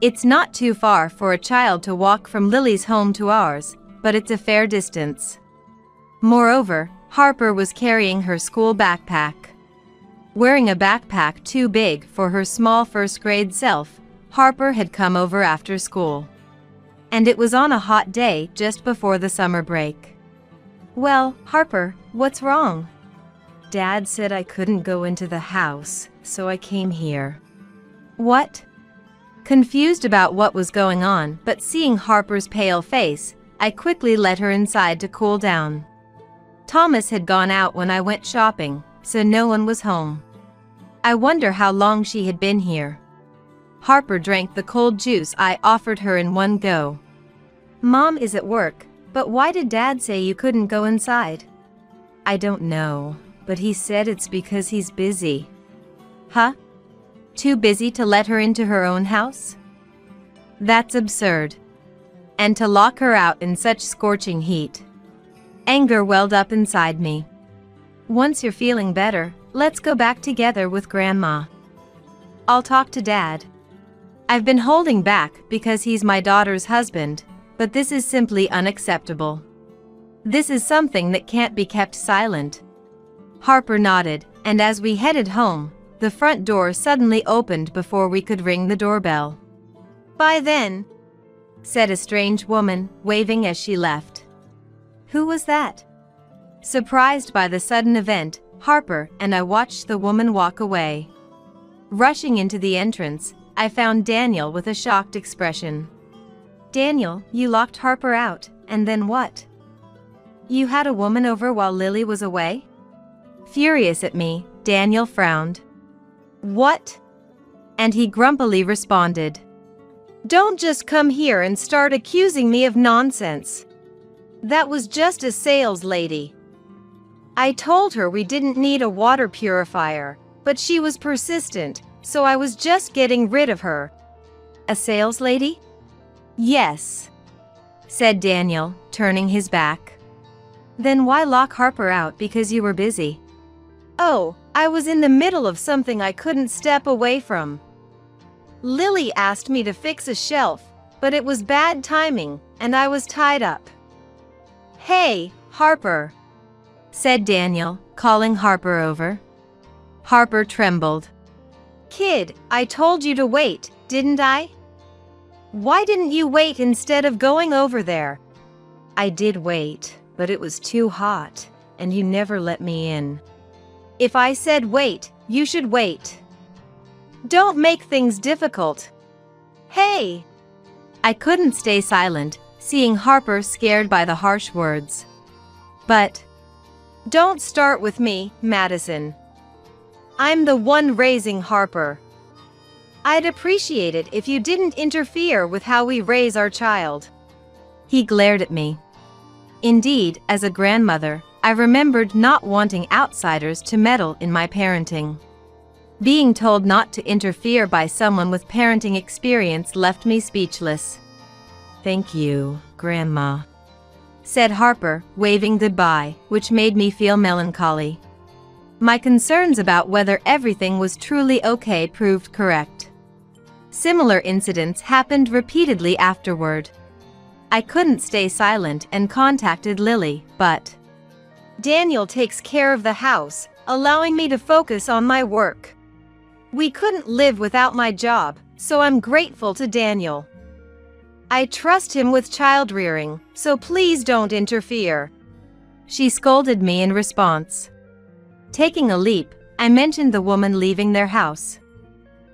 It's not too far for a child to walk from Lily's home to ours, but it's a fair distance. Moreover, Harper was carrying her school backpack. Wearing a backpack too big for her small first-grade self, Harper had come over after school. And it was on a hot day just before the summer break. "Well, Harper, what's wrong?" "Dad said I couldn't go into the house, so I came here." "What?" Confused about what was going on, but seeing Harper's pale face, I quickly let her inside to cool down. Thomas had gone out when I went shopping, so no one was home. I wonder how long she had been here. Harper drank the cold juice I offered her in one go. "Mom is at work, but why did Dad say you couldn't go inside?" "I don't know, but he said it's because he's busy." "Huh? Too busy to let her into her own house? That's absurd. And to lock her out in such scorching heat." Anger welled up inside me. "Once you're feeling better, let's go back together with Grandma. I'll talk to Dad. I've been holding back because he's my daughter's husband, but this is simply unacceptable. This is something that can't be kept silent." Harper nodded, and as we headed home, the front door suddenly opened before we could ring the doorbell. "Bye then," said a strange woman, waving as she left. Who was that? Surprised by the sudden event, Harper and I watched the woman walk away. Rushing into the entrance, I found Daniel with a shocked expression. "Daniel, you locked Harper out, and then what? You had a woman over while Lily was away?" Furious at me, Daniel frowned. "What?" And he grumpily responded, "Don't just come here and start accusing me of nonsense. That was just a sales lady. I told her we didn't need a water purifier, but she was persistent, so I was just getting rid of her." "A sales lady?" "Yes," said Daniel, turning his back. "Then why lock Harper out because you were busy?" "Oh, I was in the middle of something I couldn't step away from. Lily asked me to fix a shelf, but it was bad timing, and I was tied up." "Hey, Harper," said Daniel, calling Harper over. Harper trembled. "Kid, I told you to wait, didn't I? Why didn't you wait instead of going over there?" "I did wait, but it was too hot, and you never let me in." "If I said wait, you should wait. Don't make things difficult. Hey!" I couldn't stay silent, seeing Harper scared by the harsh words. "But don't start with me, Madison. I'm the one raising Harper. I'd appreciate it if you didn't interfere with how we raise our child." He glared at me. Indeed, as a grandmother, I remembered not wanting outsiders to meddle in my parenting. Being told not to interfere by someone with parenting experience left me speechless. "Thank you, Grandma," said Harper, waving goodbye, which made me feel melancholy. My concerns about whether everything was truly okay proved correct. Similar incidents happened repeatedly afterward. I couldn't stay silent and contacted Lily, but Daniel takes care of the house, allowing me to focus on my work. We couldn't live without my job, so I'm grateful to Daniel. I trust him with child rearing, so please don't interfere." She scolded me in response. Taking a leap, I mentioned the woman leaving their house.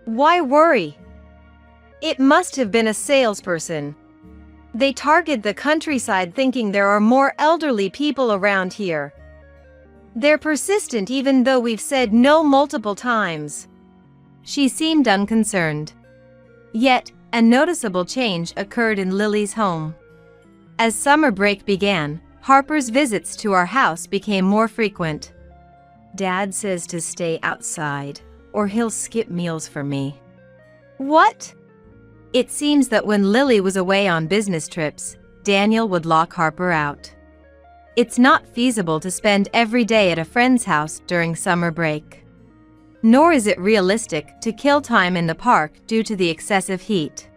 "Why worry? It must have been a salesperson. They target the countryside thinking there are more elderly people around here. They're persistent even though we've said no multiple times." She seemed unconcerned. Yet, a noticeable change occurred in Lily's home. As summer break began, Harper's visits to our house became more frequent. "Dad says to stay outside, or he'll skip meals for me." "What?" It seems that when Lily was away on business trips, Daniel would lock Harper out. It's not feasible to spend every day at a friend's house during summer break. Nor is it realistic to kill time in the park due to the excessive heat.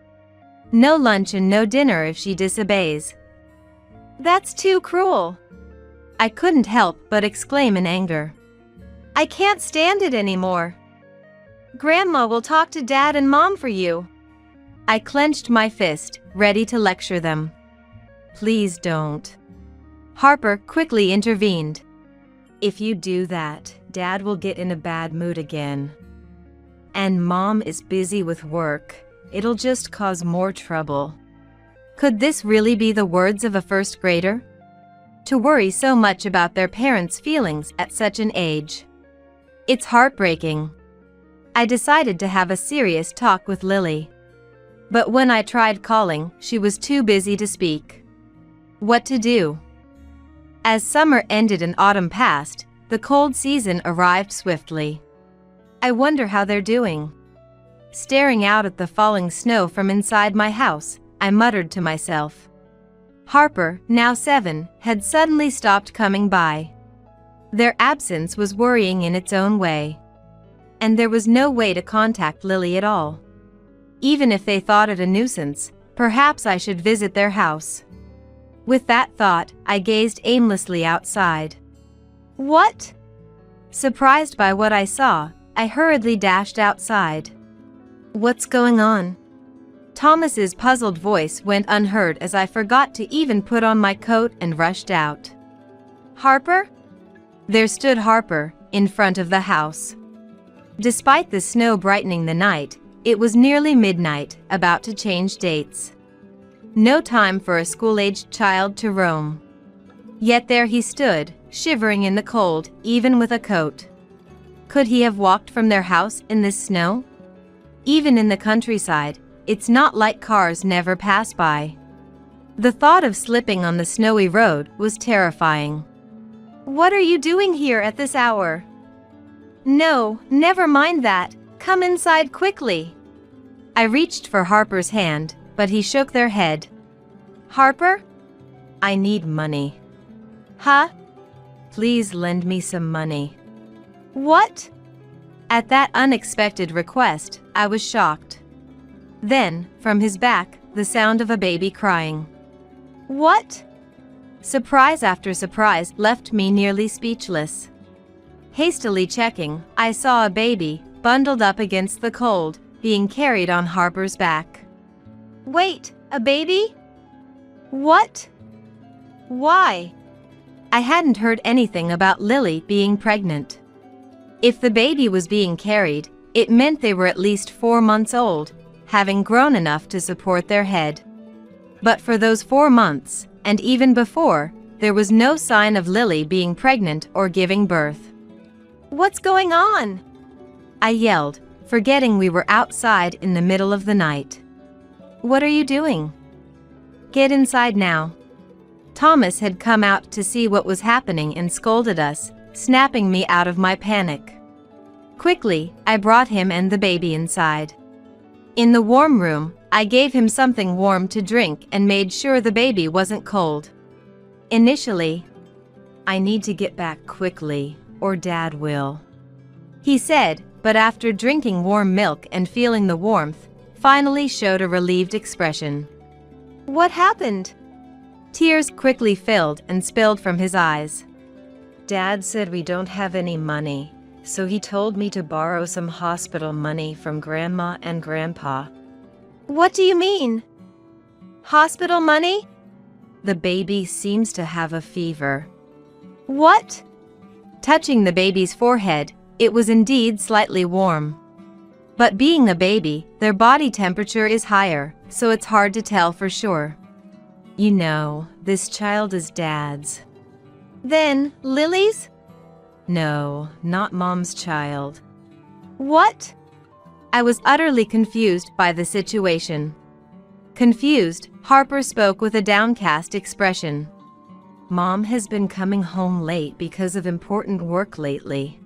No lunch and no dinner if she disobeys. "That's too cruel." I couldn't help but exclaim in anger. "I can't stand it anymore. Grandma will talk to Dad and Mom for you." I clenched my fist, ready to lecture them. "Please don't." Harper quickly intervened. "If you do that, Dad will get in a bad mood again. And Mom is busy with work. It'll just cause more trouble." Could this really be the words of a first grader? To worry so much about their parents' feelings at such an age. It's heartbreaking. I decided to have a serious talk with Lily. But when I tried calling, she was too busy to speak. What to do? As summer ended and autumn passed, the cold season arrived swiftly. I wonder how they're doing. Staring out at the falling snow from inside my house, I muttered to myself. Harper, now 7, had suddenly stopped coming by. Their absence was worrying in its own way. And there was no way to contact Lily at all. Even if they thought it a nuisance, perhaps I should visit their house. With that thought, I gazed aimlessly outside. "What?" Surprised by what I saw, I hurriedly dashed outside. "What's going on?" Thomas's puzzled voice went unheard as I forgot to even put on my coat and rushed out. "Harper?" There stood Harper, in front of the house. Despite the snow brightening the night, it was nearly midnight, about to change dates. No time for a school-aged child to roam. Yet there he stood, shivering in the cold, even with a coat. Could he have walked from their house in this snow? Even in the countryside, it's not like cars never pass by. The thought of slipping on the snowy road was terrifying. "What are you doing here at this hour?" "No, never mind that. Come inside quickly." I reached for Harper's hand, but he shook their head. "Harper?" "I need money." "Huh? "Please lend me some money." What?" At that unexpected request, I was shocked. Then, from his back, the sound of a baby crying. "What?" Surprise after surprise left me nearly speechless. Hastily checking, I saw a baby, bundled up against the cold, being carried on Harper's back. "Wait, a baby? What? Why?" I hadn't heard anything about Lily being pregnant. If the baby was being carried, it meant they were at least 4 months old, having grown enough to support their head. But for those 4 months, and even before, there was no sign of Lily being pregnant or giving birth. "What's going on?" I yelled, forgetting we were outside in the middle of the night. "What are you doing?" "Get inside now." Thomas had come out to see what was happening and scolded us, snapping me out of my panic. Quickly, I brought him and the baby inside. In the warm room, I gave him something warm to drink and made sure the baby wasn't cold. Initially, "I need to get back quickly, or Dad will," he said, but after drinking warm milk and feeling the warmth, finally showed a relieved expression. "What happened?" Tears quickly filled and spilled from his eyes. "Dad said we don't have any money, so he told me to borrow some hospital money from Grandma and Grandpa." "What do you mean? Hospital money?" "The baby seems to have a fever." "What?" Touching the baby's forehead, it was indeed slightly warm. But being a baby, their body temperature is higher, so it's hard to tell for sure. "You know, this child is Dad's." "Then, Lily's?" "No, not Mom's child." "What?" I was utterly confused by the situation. Confused, Harper spoke with a downcast expression. "Mom has been coming home late because of important work lately.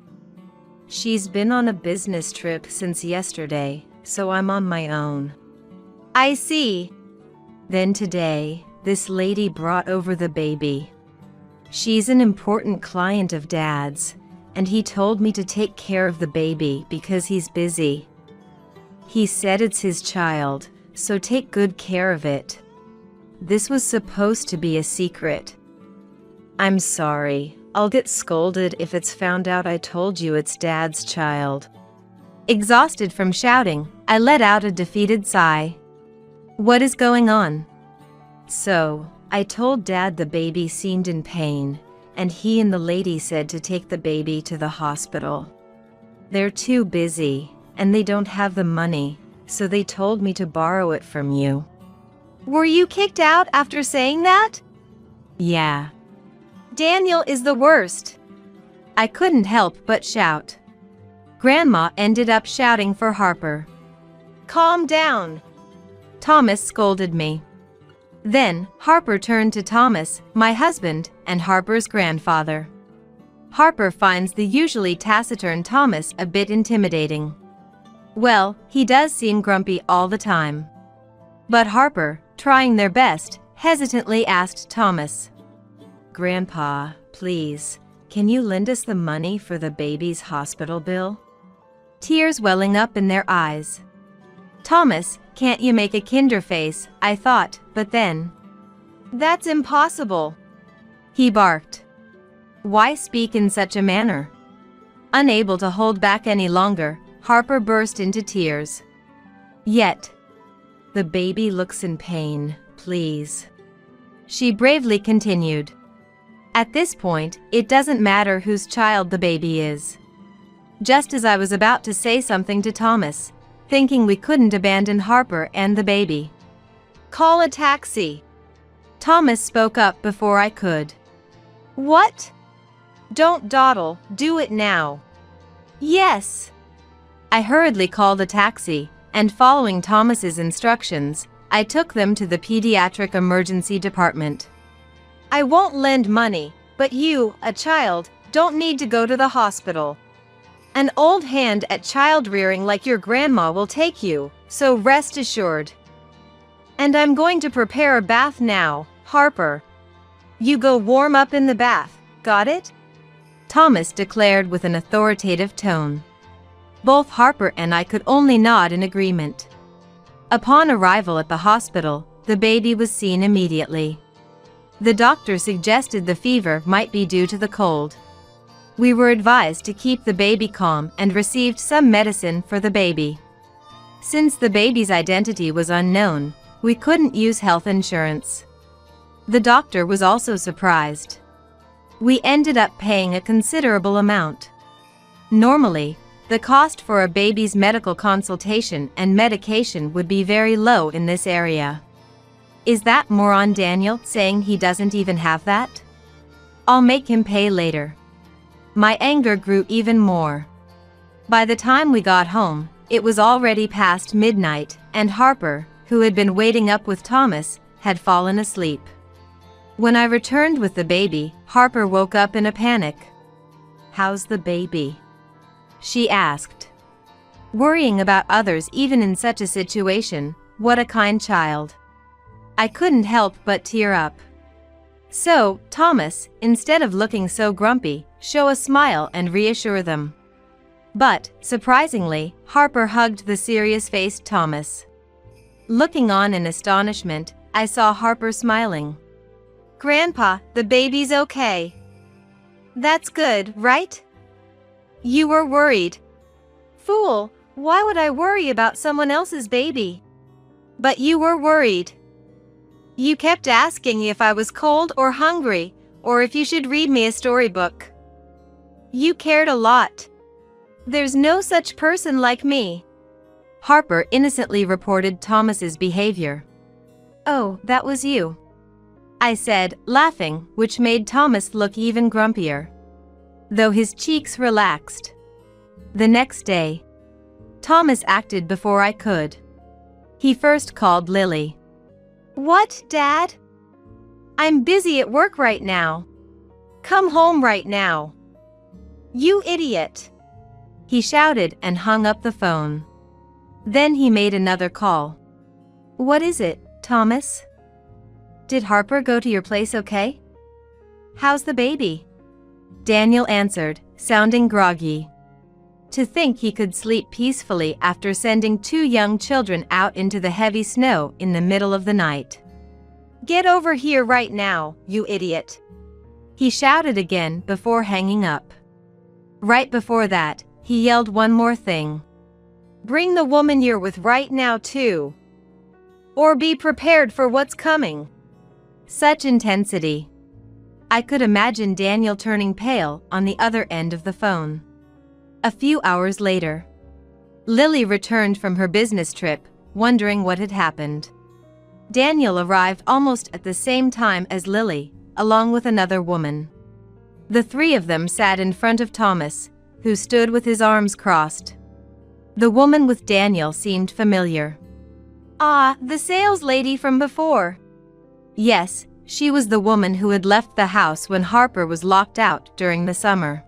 She's been on a business trip since yesterday, so I'm on my own." "I see." Then today, this lady brought over the baby. She's an important client of Dad's, and he told me to take care of the baby because he's busy. He said it's his child, so take good care of it. This was supposed to be a secret. I'm sorry, I'll get scolded if it's found out I told you it's Dad's child." Exhausted from shouting, I let out a defeated sigh. "What is going on?" "So, I told Dad the baby seemed in pain, and he and the lady said to take the baby to the hospital. They're too busy, and they don't have the money, so they told me to borrow it from you." "Were you kicked out after saying that?" "Yeah." "Daniel is the worst." I couldn't help but shout. Grandma ended up shouting for Harper. "Calm down." Thomas scolded me. Then, Harper turned to Thomas, my husband, and Harper's grandfather. Harper finds the usually taciturn Thomas a bit intimidating. Well, he does seem grumpy all the time. But Harper, trying their best, hesitantly asked Thomas, "Grandpa, please, can you lend us the money for the baby's hospital bill?" Tears welling up in their eyes. "Thomas, can't you make a kinder face?" I thought, but then, "That's impossible," he barked. "Why speak in such a manner? Unable to hold back any longer, Harper burst into tears. Yet, the baby looks in pain, please. She bravely continued. At this point, it doesn't matter whose child the baby is. Just as I was about to say something to Thomas, thinking we couldn't abandon Harper and the baby. Call a taxi. Thomas spoke up before I could. What? Don't dawdle, do it now. Yes. I hurriedly called a taxi, and following Thomas's instructions, I took them to the pediatric emergency department. I won't lend money, but you, a child, don't need to go to the hospital. An old hand at child rearing like your grandma will take you, so rest assured. And I'm going to prepare a bath now, Harper. You go warm up in the bath, got it? Thomas declared with an authoritative tone. Both Harper and I could only nod in agreement. Upon arrival at the hospital, the baby was seen immediately. The doctor suggested the fever might be due to the cold. We were advised to keep the baby calm and received some medicine for the baby. Since the baby's identity was unknown, we couldn't use health insurance. The doctor was also surprised. We ended up paying a considerable amount. Normally, the cost for a baby's medical consultation and medication would be very low in this area. Is that moron Daniel saying he doesn't even have that? I'll make him pay later. My anger grew even more. By the time we got home, it was already past midnight, and Harper, who had been waiting up with Thomas, had fallen asleep. When I returned with the baby, Harper woke up in a panic. "How's the baby?" she asked. Worrying about others even in such a situation, what a kind child. I couldn't help but tear up. So, Thomas, instead of looking so grumpy, show a smile and reassure them. But, surprisingly, Harper hugged the serious-faced Thomas. Looking on in astonishment, I saw Harper smiling. Grandpa, the baby's okay. That's good, right? You were worried. Fool, why would I worry about someone else's baby? But you were worried. You kept asking if I was cold or hungry, or if you should read me a storybook. You cared a lot. There's no such person like me. Harper innocently reported Thomas's behavior. "Oh, that was you," I said, laughing, which made Thomas look even grumpier, though his cheeks relaxed. The next day, Thomas acted before I could. He first called Lily. What, Dad? I'm busy at work right now. Come home right now. You idiot. He shouted and hung up the phone. Then he made another call. What is it, Thomas? Did Harper go to your place okay? How's the baby? Daniel answered, sounding groggy. To think he could sleep peacefully after sending 2 young children out into the heavy snow in the middle of the night. Get over here right now, you idiot. He shouted again before hanging up. Right before that, he yelled one more thing. Bring the woman you're with right now too. Or be prepared for what's coming. Such intensity. I could imagine Daniel turning pale on the other end of the phone. A few hours later, Lily returned from her business trip, wondering what had happened. Daniel arrived almost at the same time as Lily, along with another woman. The 3 of them sat in front of Thomas, who stood with his arms crossed. The woman with Daniel seemed familiar. Ah, the sales lady from before. Yes, she was the woman who had left the house when Harper was locked out during the summer.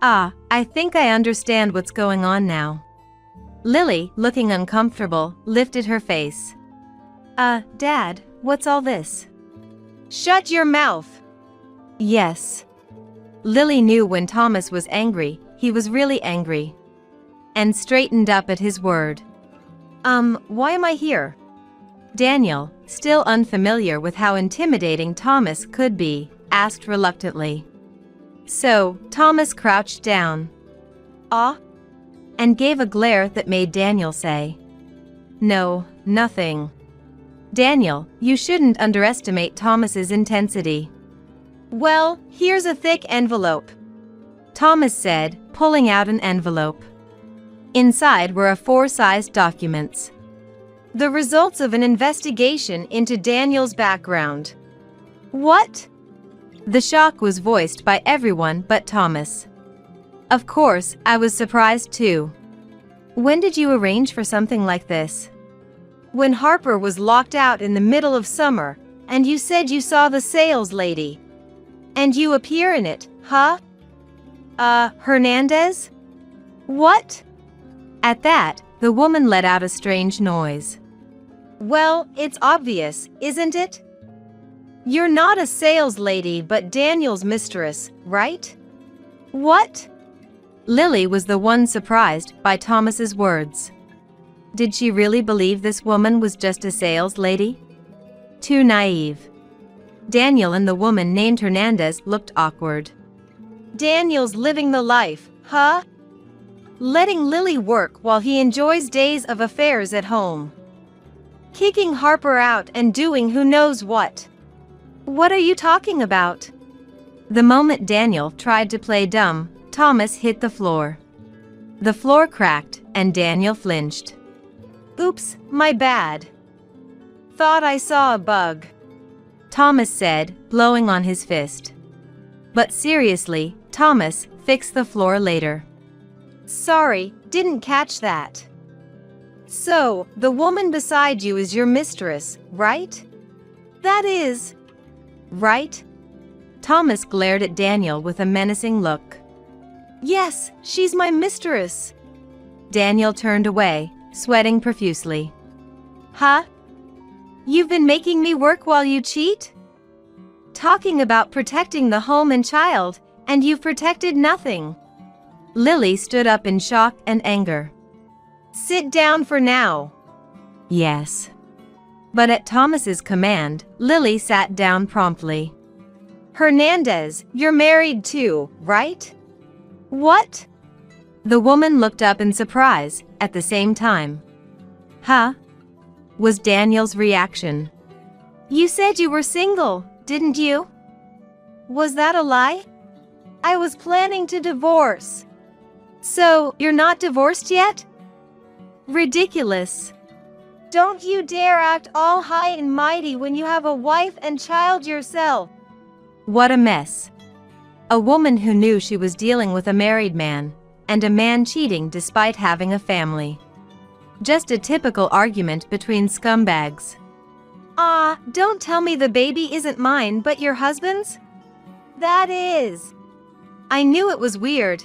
Ah, I think I understand what's going on now. Lily, looking uncomfortable, lifted her face. Dad, what's all this? Shut your mouth. Yes. Lily knew when Thomas was angry, he was really angry. And straightened up at his word. Why am I here? Daniel, still unfamiliar with how intimidating Thomas could be, asked reluctantly. So, Thomas crouched down. Ah? and gave a glare that made Daniel say, "No, nothing." Daniel, you shouldn't underestimate Thomas's intensity. Well, here's a thick envelope, Thomas said, pulling out an envelope. Inside were 4-sized documents. the results of an investigation into Daniel's background. What? The shock was voiced by everyone but Thomas. Of course, I was surprised too. When did you arrange for something like this? When Harper was locked out in the middle of summer, and you said you saw the sales lady. And you appear in it, huh? Hernandez? What? At that, the woman let out a strange noise. Well, it's obvious, isn't it? You're not a sales lady but Daniel's mistress, right? What? Lily was the one surprised by Thomas's words. Did she really believe this woman was just a sales lady? Too naive. Daniel and the woman named Hernandez looked awkward. Daniel's living the life, huh? Letting Lily work while he enjoys days of affairs at home. Kicking Harper out and doing who knows what. What are you talking about? The moment Daniel tried to play dumb, Thomas hit the floor. The floor cracked, and Daniel flinched. Oops, my bad. Thought I saw a bug, Thomas said, blowing on his fist. But seriously, Thomas, fix the floor later. Sorry, didn't catch that. So, the woman beside you is your mistress, right? That is, right? Thomas glared at Daniel with a menacing look. Yes, she's my mistress. Daniel turned away, sweating profusely. Huh? You've been making me work while you cheat? Talking about protecting the home and child, and you've protected nothing. Lily stood up in shock and anger. Sit down for now. Yes. But at Thomas's command, Lily sat down promptly. Hernandez, you're married too, right? What? The woman looked up in surprise, at the same time. Huh? Was Daniel's reaction. You said you were single, didn't you? Was that a lie? I was planning to divorce. So, you're not divorced yet? Ridiculous. Don't you dare act all high and mighty when you have a wife and child yourself. What a mess. A woman who knew she was dealing with a married man, and a man cheating despite having a family. Just a typical argument between scumbags. Don't tell me the baby isn't mine but your husband's? That is. I knew it was weird.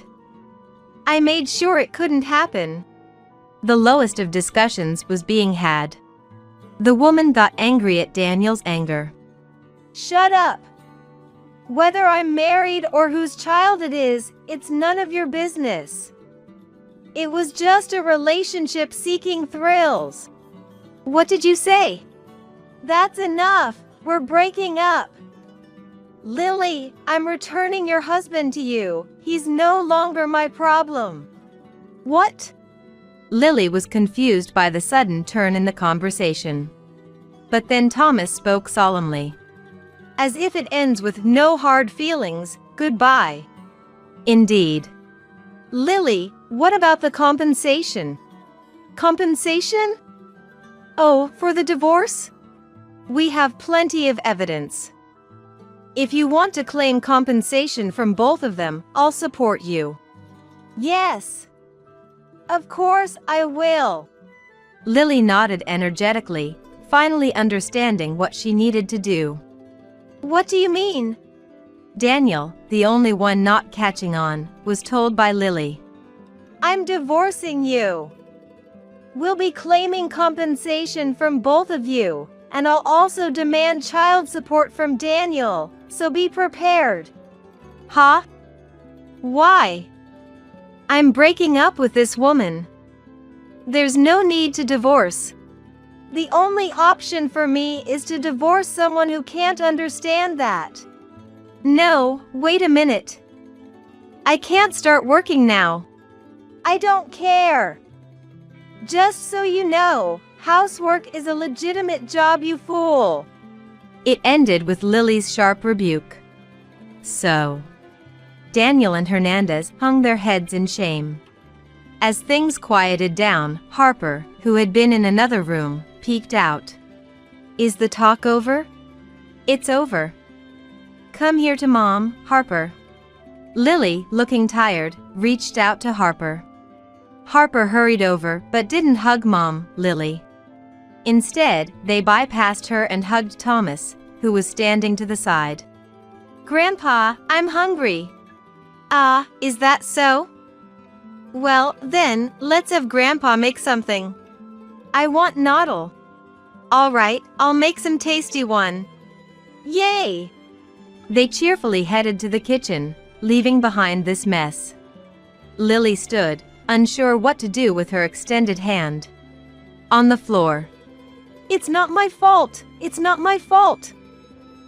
I made sure it couldn't happen. The lowest of discussions was being had. The woman got angry at Daniel's anger. Shut up. Whether I'm married or whose child it is, it's none of your business. It was just a relationship seeking thrills. What did you say? That's enough. We're breaking up. Lily, I'm returning your husband to you. He's no longer my problem. What? Lily was confused by the sudden turn in the conversation. But then Thomas spoke solemnly. As if it ends with no hard feelings, goodbye. Indeed. Lily, what about the compensation? Compensation? Oh, for the divorce? We have plenty of evidence. If you want to claim compensation from both of them, I'll support you. Yes. Of course I will. Lily nodded energetically, finally understanding what she needed to do. What do you mean? Daniel, the only one not catching on, was told by Lily. I'm divorcing you. We'll be claiming compensation from both of you, and I'll also demand child support from Daniel, so be prepared. Huh? Why? I'm breaking up with this woman. There's no need to divorce. The only option for me is to divorce someone who can't understand that. No, wait a minute. I can't start working now. I don't care. Just so you know, housework is a legitimate job, you fool. It ended with Lily's sharp rebuke. So, Daniel and Hernandez hung their heads in shame. As things quieted down, Harper, who had been in another room, peeked out. Is the talk over? It's over. Come here to Mom, Harper. Lily, looking tired, reached out to Harper. Harper hurried over but didn't hug Mom, Lily. Instead, they bypassed her and hugged Thomas, who was standing to the side. Grandpa, I'm hungry. Ah, is that so? Well, then, let's have Grandpa make something. I want noodle. All right, I'll make some tasty one. Yay! They cheerfully headed to the kitchen, leaving behind this mess. Lily stood, unsure what to do with her extended hand. On the floor. It's not my fault! It's not my fault!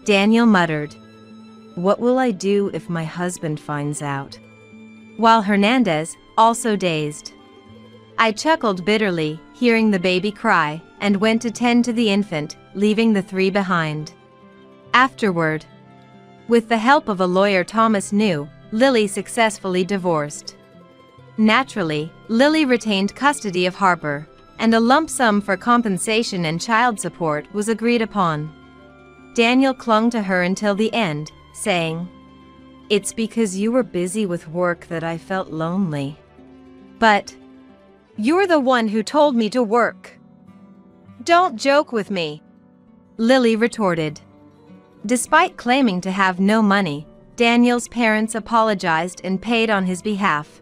Daniel muttered. What will I do if my husband finds out? While Hernandez, also dazed. I chuckled bitterly, hearing the baby cry, and went to tend to the infant, leaving the three behind. Afterward, with the help of a lawyer Thomas knew, Lily successfully divorced. Naturally, Lily retained custody of Harper, and a lump sum for compensation and child support was agreed upon. Daniel clung to her until the end, saying, "It's because you were busy with work that I felt lonely." But, you're the one who told me to work. Don't joke with me, Lily retorted. Despite claiming to have no money, Daniel's parents apologized and paid on his behalf.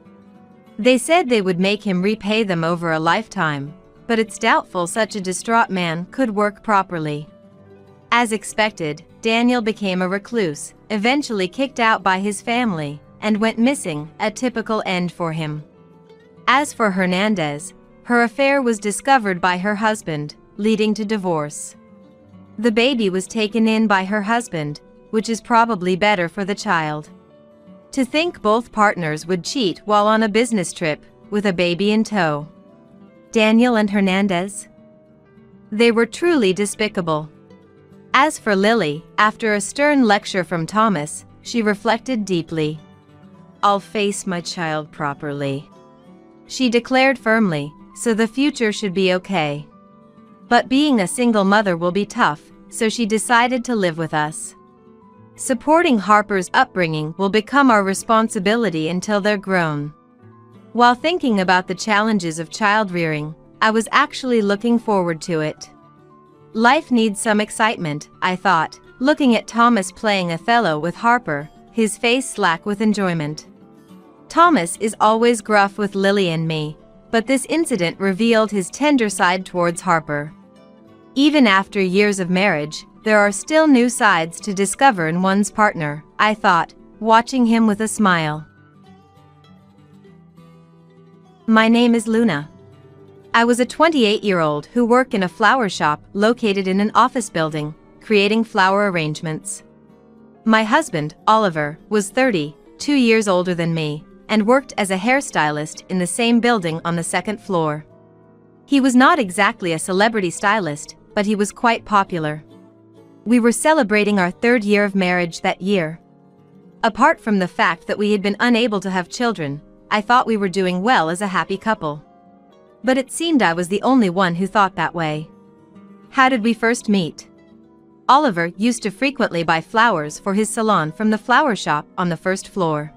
They said they would make him repay them over a lifetime, but it's doubtful such a distraught man could work properly. As expected, Daniel became a recluse, eventually kicked out by his family, and went missing, a typical end for him. As for Hernandez, her affair was discovered by her husband, leading to divorce. The baby was taken in by her husband, which is probably better for the child. To think both partners would cheat while on a business trip, with a baby in tow. Daniel and Hernandez? They were truly despicable. As for Lily, after a stern lecture from Thomas, she reflected deeply. I'll face my child properly, she declared firmly, so the future should be okay. But being a single mother will be tough, so she decided to live with us. Supporting Harper's upbringing will become our responsibility until they're grown. While thinking about the challenges of child rearing, I was actually looking forward to it. Life needs some excitement, I thought, looking at Thomas playing Othello with Harper, his face slack with enjoyment. Thomas is always gruff with Lily and me, but this incident revealed his tender side towards Harper. Even after years of marriage, there are still new sides to discover in one's partner, I thought, watching him with a smile. My name is Luna. I was a 28-year-old who worked in a flower shop located in an office building, creating flower arrangements. My husband, Oliver, was 2 years older than me, and worked as a hairstylist in the same building on the second floor. He was not exactly a celebrity stylist, but he was quite popular. We were celebrating our 3rd year of marriage that year. Apart from the fact that we had been unable to have children, I thought we were doing well as a happy couple. But it seemed I was the only one who thought that way. How did we first meet? Oliver used to frequently buy flowers for his salon from the flower shop on the 1st floor.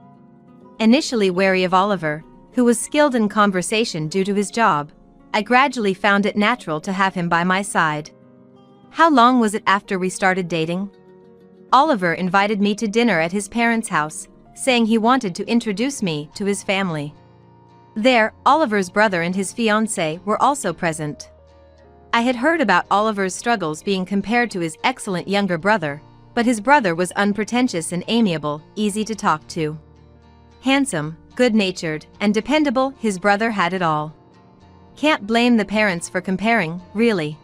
Initially wary of Oliver, who was skilled in conversation due to his job, I gradually found it natural to have him by my side. How long was it after we started dating? Oliver invited me to dinner at his parents' house, saying he wanted to introduce me to his family. There, Oliver's brother and his fiancée were also present. I had heard about Oliver's struggles being compared to his excellent younger brother, but his brother was unpretentious and amiable, easy to talk to. Handsome, good-natured, and dependable, his brother had it all. Can't blame the parents for comparing, really.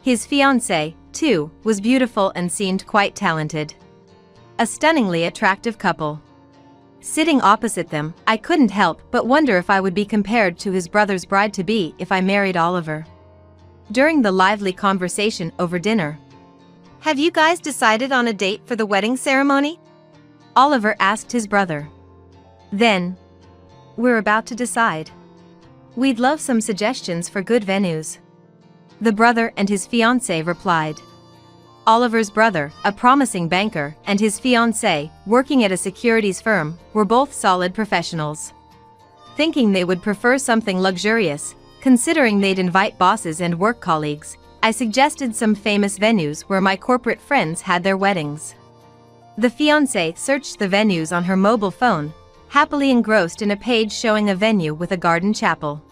His fiancée, too, was beautiful and seemed quite talented. A stunningly attractive couple. Sitting opposite them, I couldn't help but wonder if I would be compared to his brother's bride-to-be if I married Oliver. During the lively conversation over dinner, Have you guys decided on a date for the wedding ceremony? Oliver asked his brother. Then, we're about to decide. We'd love some suggestions for good venues. The brother and his fiancée replied. Oliver's brother, a promising banker, and his fiancée, working at a securities firm, were both solid professionals. Thinking they would prefer something luxurious, considering they'd invite bosses and work colleagues, I suggested some famous venues where my corporate friends had their weddings. The fiancée searched the venues on her mobile phone, happily engrossed in a page showing a venue with a garden chapel.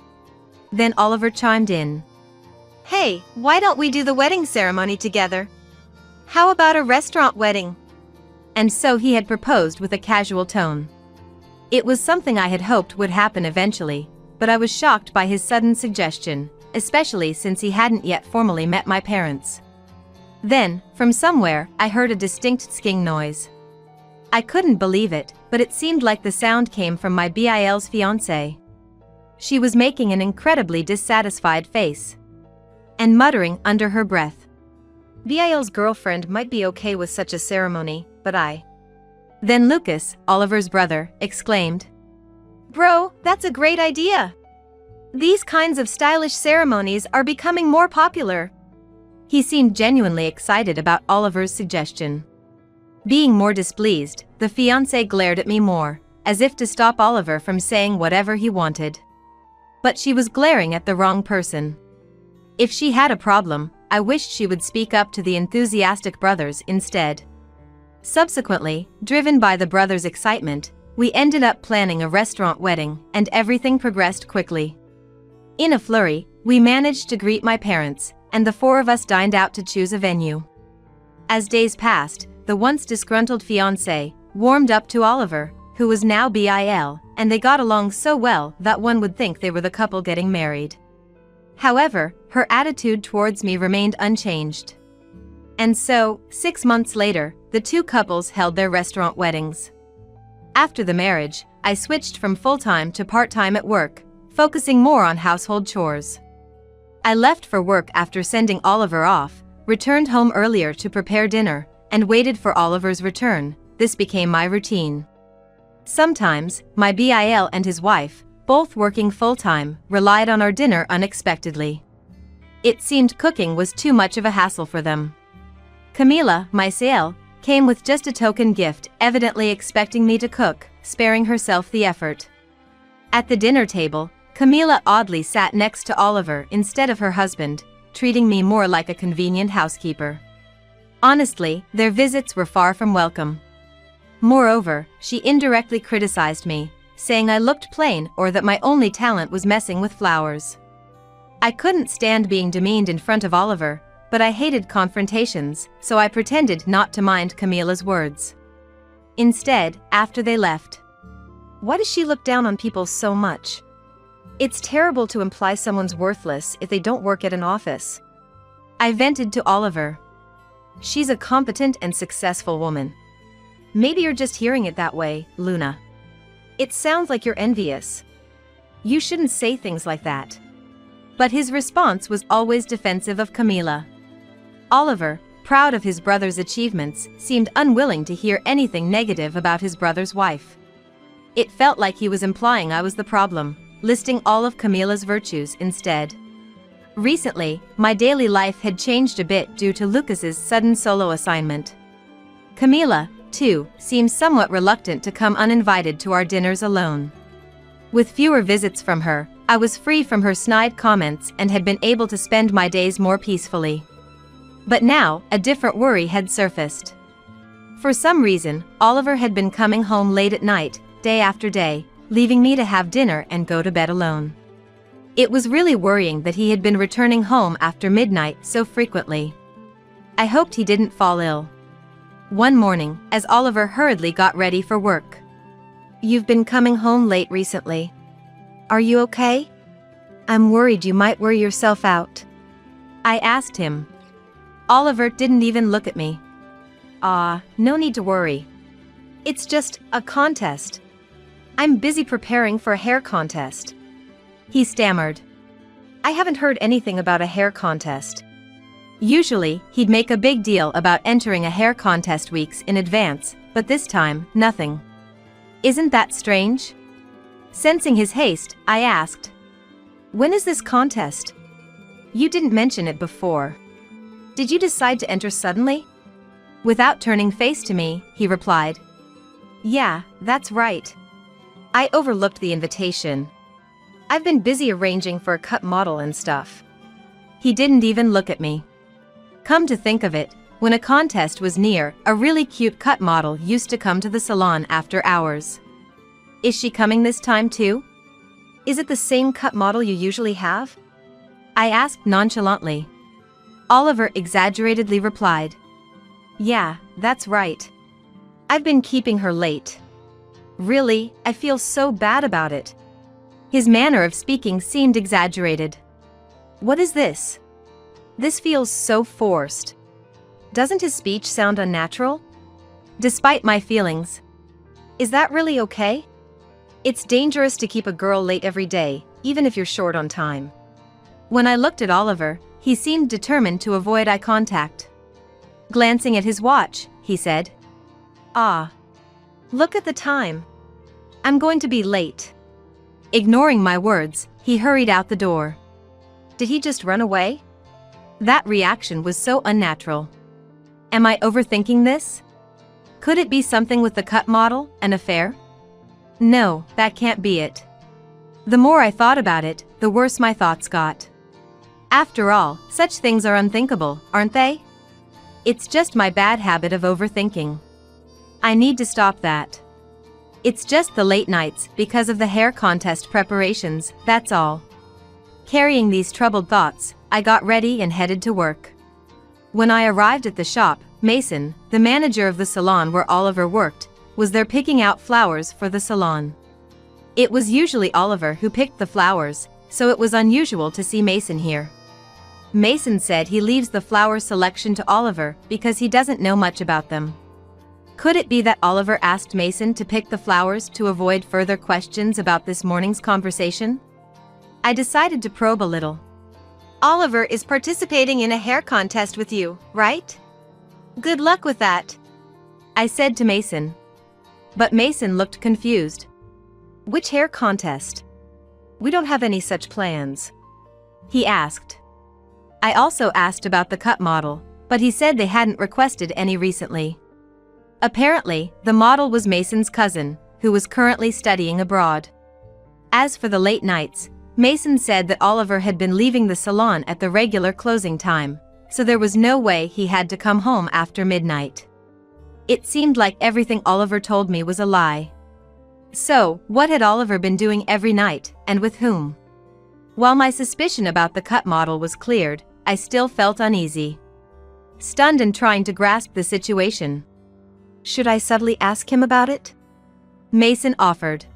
Then Oliver chimed in. Hey, why don't we do the wedding ceremony together? How about a restaurant wedding? And so he had proposed with a casual tone. It was something I had hoped would happen eventually, but I was shocked by his sudden suggestion, especially since he hadn't yet formally met my parents. Then, from somewhere, I heard a distinct sking noise. I couldn't believe it, but it seemed like the sound came from my BIL's fiancée. She was making an incredibly dissatisfied face and muttering under her breath. BIL's girlfriend might be okay with such a ceremony, but I. Then Lucas, Oliver's brother, exclaimed. Bro, that's a great idea! These kinds of stylish ceremonies are becoming more popular. He seemed genuinely excited about Oliver's suggestion. Being more displeased, the fiancée glared at me more, as if to stop Oliver from saying whatever he wanted. But she was glaring at the wrong person. If she had a problem, I wished she would speak up to the enthusiastic brothers instead. Subsequently, driven by the brothers' excitement, we ended up planning a restaurant wedding, and everything progressed quickly. In a flurry, we managed to greet my parents, and the four of us dined out to choose a venue. As days passed, the once disgruntled fiancée warmed up to Oliver, who was now BIL, and they got along so well that one would think they were the couple getting married. However, her attitude towards me remained unchanged. And so, 6 months later, the two couples held their restaurant weddings. After the marriage, I switched from full-time to part-time at work, focusing more on household chores. I left for work after sending Oliver off, returned home earlier to prepare dinner, and waited for Oliver's return. This became my routine. Sometimes, my BIL and his wife, both working full-time, relied on our dinner unexpectedly. It seemed cooking was too much of a hassle for them. Camila, my CL, came with just a token gift, evidently expecting me to cook, sparing herself the effort. At the dinner table, Camila oddly sat next to Oliver instead of her husband, treating me more like a convenient housekeeper. Honestly, their visits were far from welcome. Moreover, she indirectly criticized me, saying I looked plain or that my only talent was messing with flowers. I couldn't stand being demeaned in front of Oliver, but I hated confrontations, so I pretended not to mind Camila's words. Instead, after they left, Why does she look down on people so much? It's terrible to imply someone's worthless if they don't work at an office. I vented to Oliver. She's a competent and successful woman. Maybe you're just hearing it that way, Luna. It sounds like you're envious. You shouldn't say things like that. But his response was always defensive of Camila. Oliver, proud of his brother's achievements, seemed unwilling to hear anything negative about his brother's wife. It felt like he was implying I was the problem, listing all of Camila's virtues instead. Recently, my daily life had changed a bit due to Lucas's sudden solo assignment. Camila, too, seems somewhat reluctant to come uninvited to our dinners alone. With fewer visits from her, I was free from her snide comments and had been able to spend my days more peacefully. But now, a different worry had surfaced. For some reason, Oliver had been coming home late at night, day after day, leaving me to have dinner and go to bed alone. It was really worrying that he had been returning home after midnight so frequently. I hoped he didn't fall ill. One morning, as Oliver hurriedly got ready for work. You've been coming home late recently. Are you okay? I'm worried you might wear yourself out. I asked him. Oliver didn't even look at me. No need to worry. It's just a contest. I'm busy preparing for a hair contest. He stammered. I haven't heard anything about a hair contest. Usually, he'd make a big deal about entering a hair contest weeks in advance, but this time, nothing. Isn't that strange? Sensing his haste, I asked. When is this contest? You didn't mention it before. Did you decide to enter suddenly? Without turning face to me, he replied. Yeah, that's right. I overlooked the invitation. I've been busy arranging for a cut model and stuff. He didn't even look at me. Come to think of it, when a contest was near, a really cute cut model used to come to the salon after hours. Is she coming this time too? Is it the same cut model you usually have? I asked nonchalantly. Oliver exaggeratedly replied. Yeah, that's right. I've been keeping her late. Really, I feel so bad about it. His manner of speaking seemed exaggerated. What is this? This feels so forced. Doesn't his speech sound unnatural? Despite my feelings. Is that really okay? It's dangerous to keep a girl late every day, even if you're short on time. When I looked at Oliver, he seemed determined to avoid eye contact. Glancing at his watch, he said. Ah. Look at the time. I'm going to be late. Ignoring my words, he hurried out the door. Did he just run away? That reaction was so unnatural. Am I overthinking this? Could it be something with the cut model, an affair? No, that can't be it. The more I thought about it, the worse my thoughts got. After all, such things are unthinkable, aren't they? It's just my bad habit of overthinking. I need to stop that. It's just the late nights because of the hair contest preparations, that's all. Carrying these troubled thoughts, I got ready and headed to work. When I arrived at the shop, Mason, the manager of the salon where Oliver worked, was there picking out flowers for the salon. It was usually Oliver who picked the flowers, so it was unusual to see Mason here. Mason said he leaves the flower selection to Oliver because he doesn't know much about them. Could it be that Oliver asked Mason to pick the flowers to avoid further questions about this morning's conversation? I decided to probe a little. Oliver is participating in a hair contest with you, right? Good luck with that, I said to Mason. But Mason looked confused. Which hair contest? We don't have any such plans, he asked. I also asked about the cut model, but he said they hadn't requested any recently. Apparently, the model was Mason's cousin, who was currently studying abroad. As for the late nights, Mason said that Oliver had been leaving the salon at the regular closing time, so there was no way he had to come home after midnight. It seemed like everything Oliver told me was a lie. So, what had Oliver been doing every night, and with whom? While my suspicion about the cut model was cleared, I still felt uneasy. Stunned and trying to grasp the situation. Should I subtly ask him about it? Mason offered.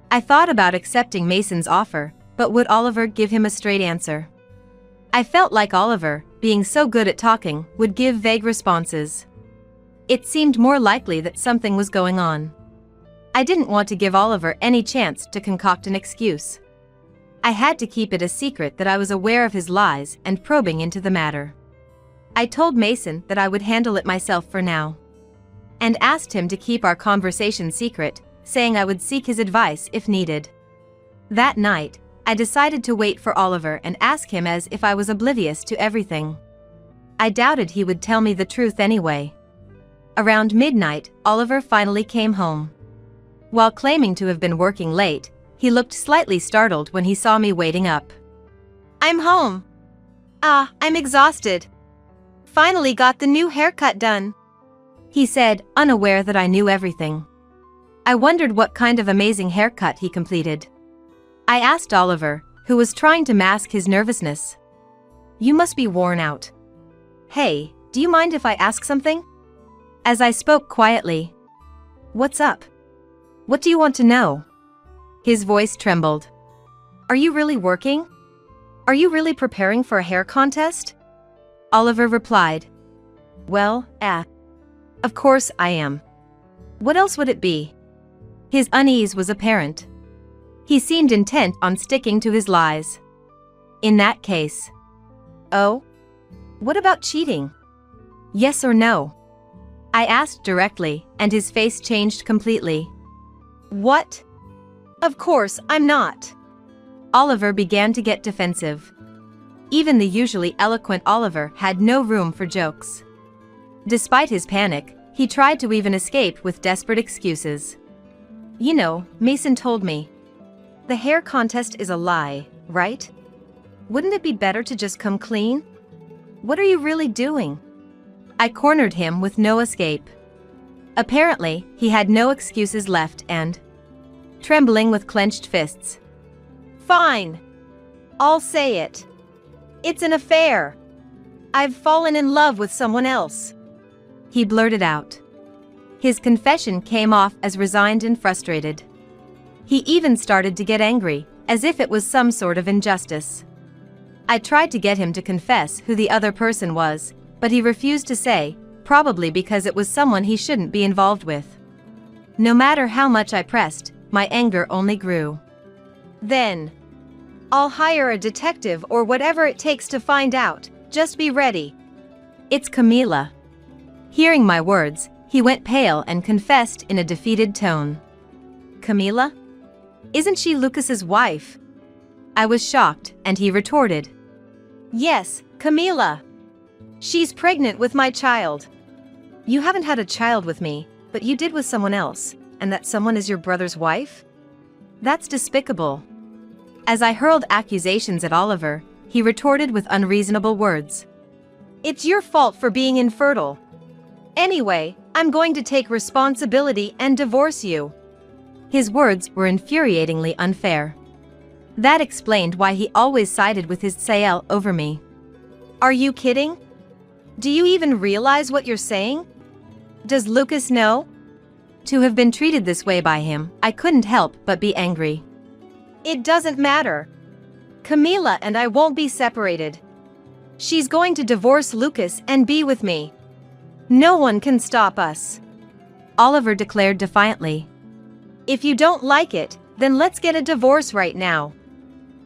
I thought about accepting Mason's offer, but would Oliver give him a straight answer? I felt like Oliver, being so good at talking, would give vague responses. It seemed more likely that something was going on. I didn't want to give Oliver any chance to concoct an excuse. I had to keep it a secret that I was aware of his lies and probing into the matter. I told Mason that I would handle it myself for now, and asked him to keep our conversation secret, saying I would seek his advice if needed. That night, I decided to wait for Oliver and ask him as if I was oblivious to everything. I doubted he would tell me the truth anyway. Around midnight, Oliver finally came home. While claiming to have been working late, he looked slightly startled when he saw me waiting up. I'm home. I'm exhausted. Finally got the new haircut done, he said, unaware that I knew everything. I wondered what kind of amazing haircut he completed. I asked Oliver, who was trying to mask his nervousness. You must be worn out. Hey, do you mind if I ask something? As I spoke quietly. What's up? What do you want to know? His voice trembled. Are you really working? Are you really preparing for a hair contest? Oliver replied. Well, of course I am. What else would it be? His unease was apparent. He seemed intent on sticking to his lies. In that case. Oh? What about cheating? Yes or no? I asked directly, and his face changed completely. What? Of course, I'm not. Oliver began to get defensive. Even the usually eloquent Oliver had no room for jokes. Despite his panic, he tried to weave an escape with desperate excuses. You know, Mason told me. The hair contest is a lie, right? Wouldn't it be better to just come clean? What are you really doing? I cornered him with no escape. Apparently, he had no excuses left and, trembling with clenched fists. Fine. I'll say it. It's an affair. I've fallen in love with someone else. He blurted out. His confession came off as resigned and frustrated. He even started to get angry, as if it was some sort of injustice. I tried to get him to confess who the other person was, but he refused to say, probably because it was someone he shouldn't be involved with. No matter how much I pressed, my anger only grew. Then, I'll hire a detective or whatever it takes to find out. Just be ready. It's Camila. Hearing my words, he went pale and confessed in a defeated tone. Camila? Isn't she Lucas's wife? I was shocked, and he retorted. Yes, Camila. She's pregnant with my child. You haven't had a child with me, but you did with someone else, and that someone is your brother's wife? That's despicable. As I hurled accusations at Oliver, he retorted with unreasonable words. It's your fault for being infertile. Anyway, I'm going to take responsibility and divorce you. His words were infuriatingly unfair. That explained why he always sided with his Sael over me. Are you kidding? Do you even realize what you're saying? Does Lucas know? To have been treated this way by him, I couldn't help but be angry. It doesn't matter. Camila and I won't be separated. She's going to divorce Lucas and be with me. No one can stop us. Oliver declared defiantly. If you don't like it, then let's get a divorce right now.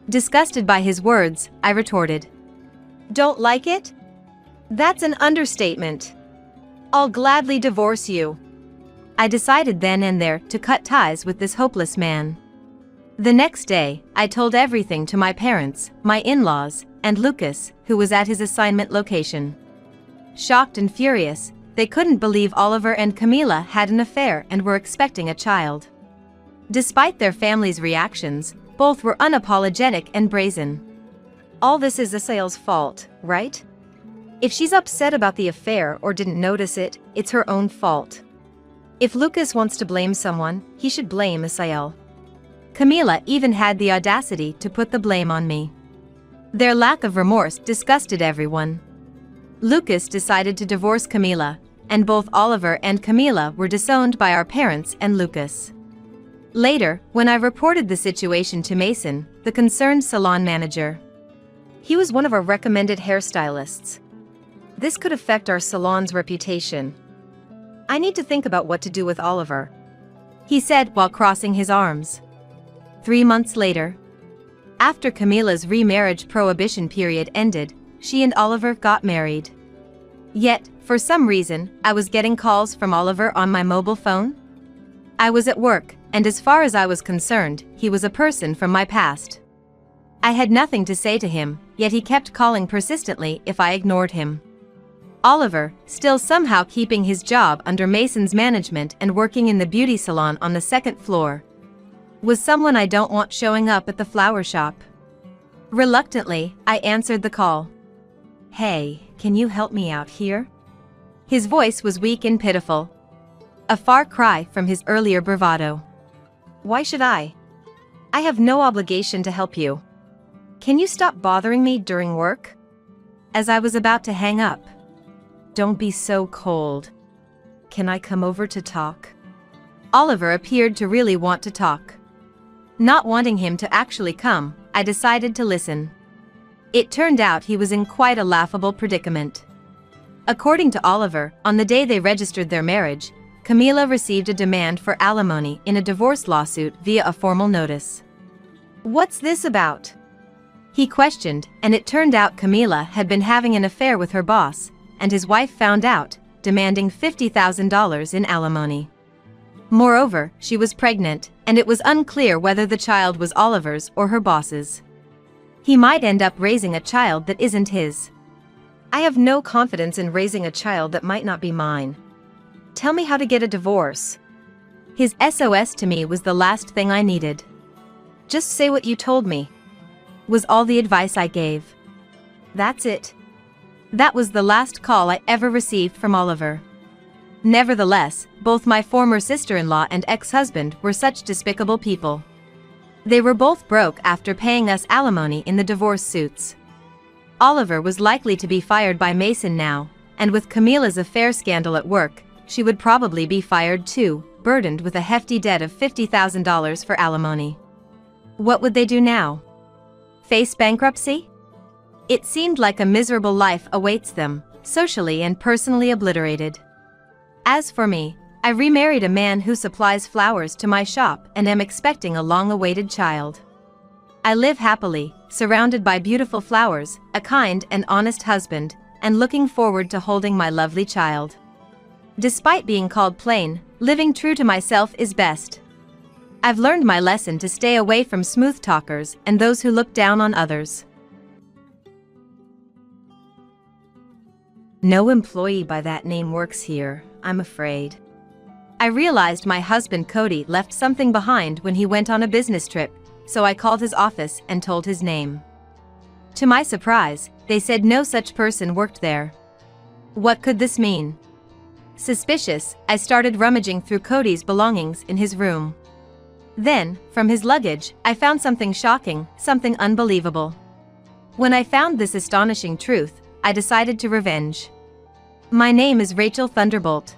Disgusted by his words, I retorted. Don't like it? That's an understatement. I'll gladly divorce you. I decided then and there to cut ties with this hopeless man. The next day, I told everything to my parents, my in-laws, and Lucas, who was at his assignment location. Shocked and furious, they couldn't believe Oliver and Camila had an affair and were expecting a child. Despite their family's reactions, both were unapologetic and brazen. All this is Asael's fault, right? If she's upset about the affair or didn't notice it, it's her own fault. If Lucas wants to blame someone, he should blame Asael. Camila even had the audacity to put the blame on me. Their lack of remorse disgusted everyone. Lucas decided to divorce Camila, and both Oliver and Camila were disowned by our parents and Lucas. Later, when I reported the situation to Mason, the concerned salon manager. He was one of our recommended hairstylists. This could affect our salon's reputation. I need to think about what to do with Oliver, he said while crossing his arms. 3 months later, after Camila's remarriage prohibition period ended, she and Oliver got married. Yet, for some reason, I was getting calls from Oliver on my mobile phone. I was at work, and as far as I was concerned, he was a person from my past. I had nothing to say to him, yet he kept calling persistently if I ignored him. Oliver, still somehow keeping his job under Mason's management and working in the beauty salon on the second floor, was someone I don't want showing up at the flower shop. Reluctantly, I answered the call. Hey, can you help me out here? His voice was weak and pitiful. A far cry from his earlier bravado. Why should I? I have no obligation to help you. Can you stop bothering me during work? As I was about to hang up. Don't be so cold. Can I come over to talk? Oliver appeared to really want to talk. Not wanting him to actually come, I decided to listen. It turned out he was in quite a laughable predicament. According to Oliver, on the day they registered their marriage, Camila received a demand for alimony in a divorce lawsuit via a formal notice. What's this about? He questioned, and it turned out Camila had been having an affair with her boss, and his wife found out, demanding $50,000 in alimony. Moreover, she was pregnant, and it was unclear whether the child was Oliver's or her boss's. He might end up raising a child that isn't his. I have no confidence in raising a child that might not be mine. Tell me how to get a divorce. His SOS to me was the last thing I needed. Just say what you told me, was all the advice I gave. That's it. That was the last call I ever received from Oliver. Nevertheless, both my former sister-in-law and ex-husband were such despicable people. They were both broke after paying us alimony in the divorce suits. Oliver was likely to be fired by Mason now, and with Camila's affair scandal at work, she would probably be fired too, burdened with a hefty debt of $50,000 for alimony. What would they do now? Face bankruptcy? It seemed like a miserable life awaits them, socially and personally obliterated. As for me, I remarried a man who supplies flowers to my shop and am expecting a long-awaited child. I live happily, surrounded by beautiful flowers, a kind and honest husband, and looking forward to holding my lovely child. Despite being called plain, living true to myself is best. I've learned my lesson to stay away from smooth talkers and those who look down on others. No employee by that name works here, I'm afraid. I realized my husband Cody left something behind when he went on a business trip, so I called his office and told his name. To my surprise, they said no such person worked there. What could this mean? Suspicious, I started rummaging through Cody's belongings in his room. Then, from his luggage, I found something shocking, something unbelievable. When I found this astonishing truth, I decided to revenge. My name is Rachel Thunderbolt.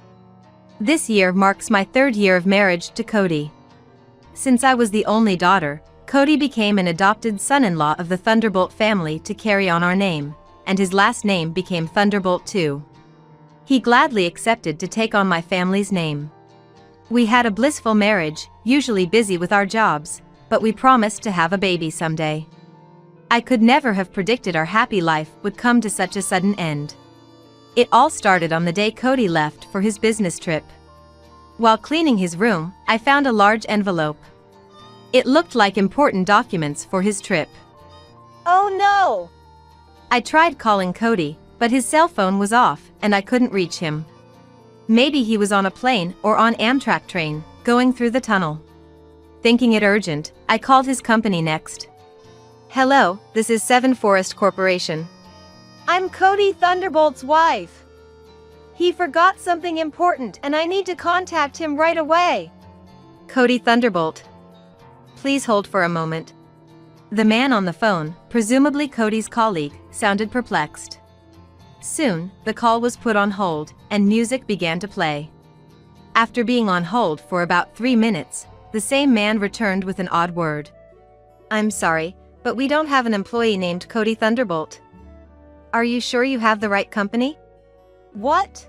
This year marks my 3rd year of marriage to Cody. Since I was the only daughter, Cody became an adopted son-in-law of the Thunderbolt family to carry on our name, and his last name became Thunderbolt too. He gladly accepted to take on my family's name. We had a blissful marriage, usually busy with our jobs, but we promised to have a baby someday. I could never have predicted our happy life would come to such a sudden end. It all started on the day Cody left for his business trip. While cleaning his room, I found a large envelope. It looked like important documents for his trip. Oh no! I tried calling Cody, but his cell phone was off and I couldn't reach him. Maybe he was on a plane or on Amtrak train, going through the tunnel. Thinking it urgent, I called his company next. Hello, this is Seven Forest Corporation. I'm Cody Thunderbolt's wife. He forgot something important and I need to contact him right away. Cody Thunderbolt. Please hold for a moment. The man on the phone, presumably Cody's colleague, sounded perplexed. Soon, the call was put on hold, and music began to play. After being on hold for about 3 minutes, the same man returned with an odd word. I'm sorry, but we don't have an employee named Cody Thunderbolt. Are you sure you have the right company? What?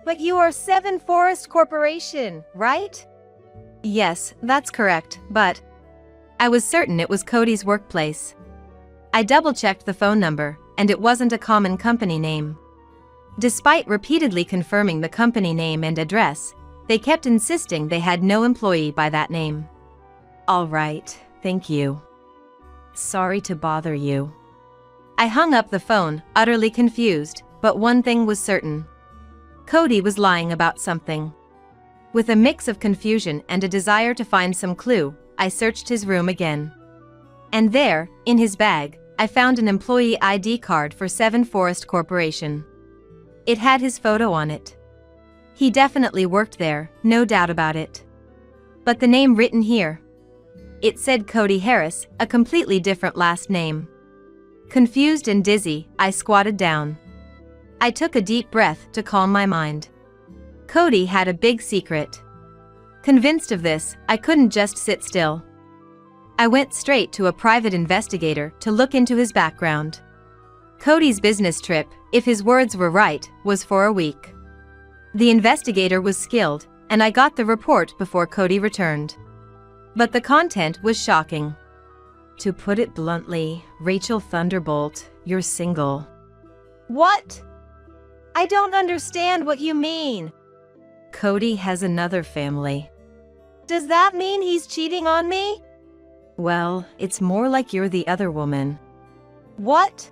But you are Seven Forest Corporation, right? Yes, that's correct, but I was certain it was Cody's workplace. I double-checked the phone number, and it wasn't a common company name. Despite repeatedly confirming the company name and address, they kept insisting they had no employee by that name. All right, thank you. Sorry to bother you. I hung up the phone, utterly confused, but one thing was certain. Cody was lying about something. With a mix of confusion and a desire to find some clue, I searched his room again. And there, in his bag, I found an employee ID card for Seven Forest Corporation. It had his photo on it. He definitely worked there, no doubt about it. But the name written here. It said Cody Harris, a completely different last name. Confused and dizzy, I squatted down. I took a deep breath to calm my mind. Cody had a big secret. Convinced of this, I couldn't just sit still. I went straight to a private investigator to look into his background. Cody's business trip, if his words were right, was for a week. The investigator was skilled, and I got the report before Cody returned. But the content was shocking. To put it bluntly, Rachel Thunderbolt, you're single. What? I don't understand what you mean. Cody has another family. Does that mean he's cheating on me? Well, it's more like you're the other woman. What?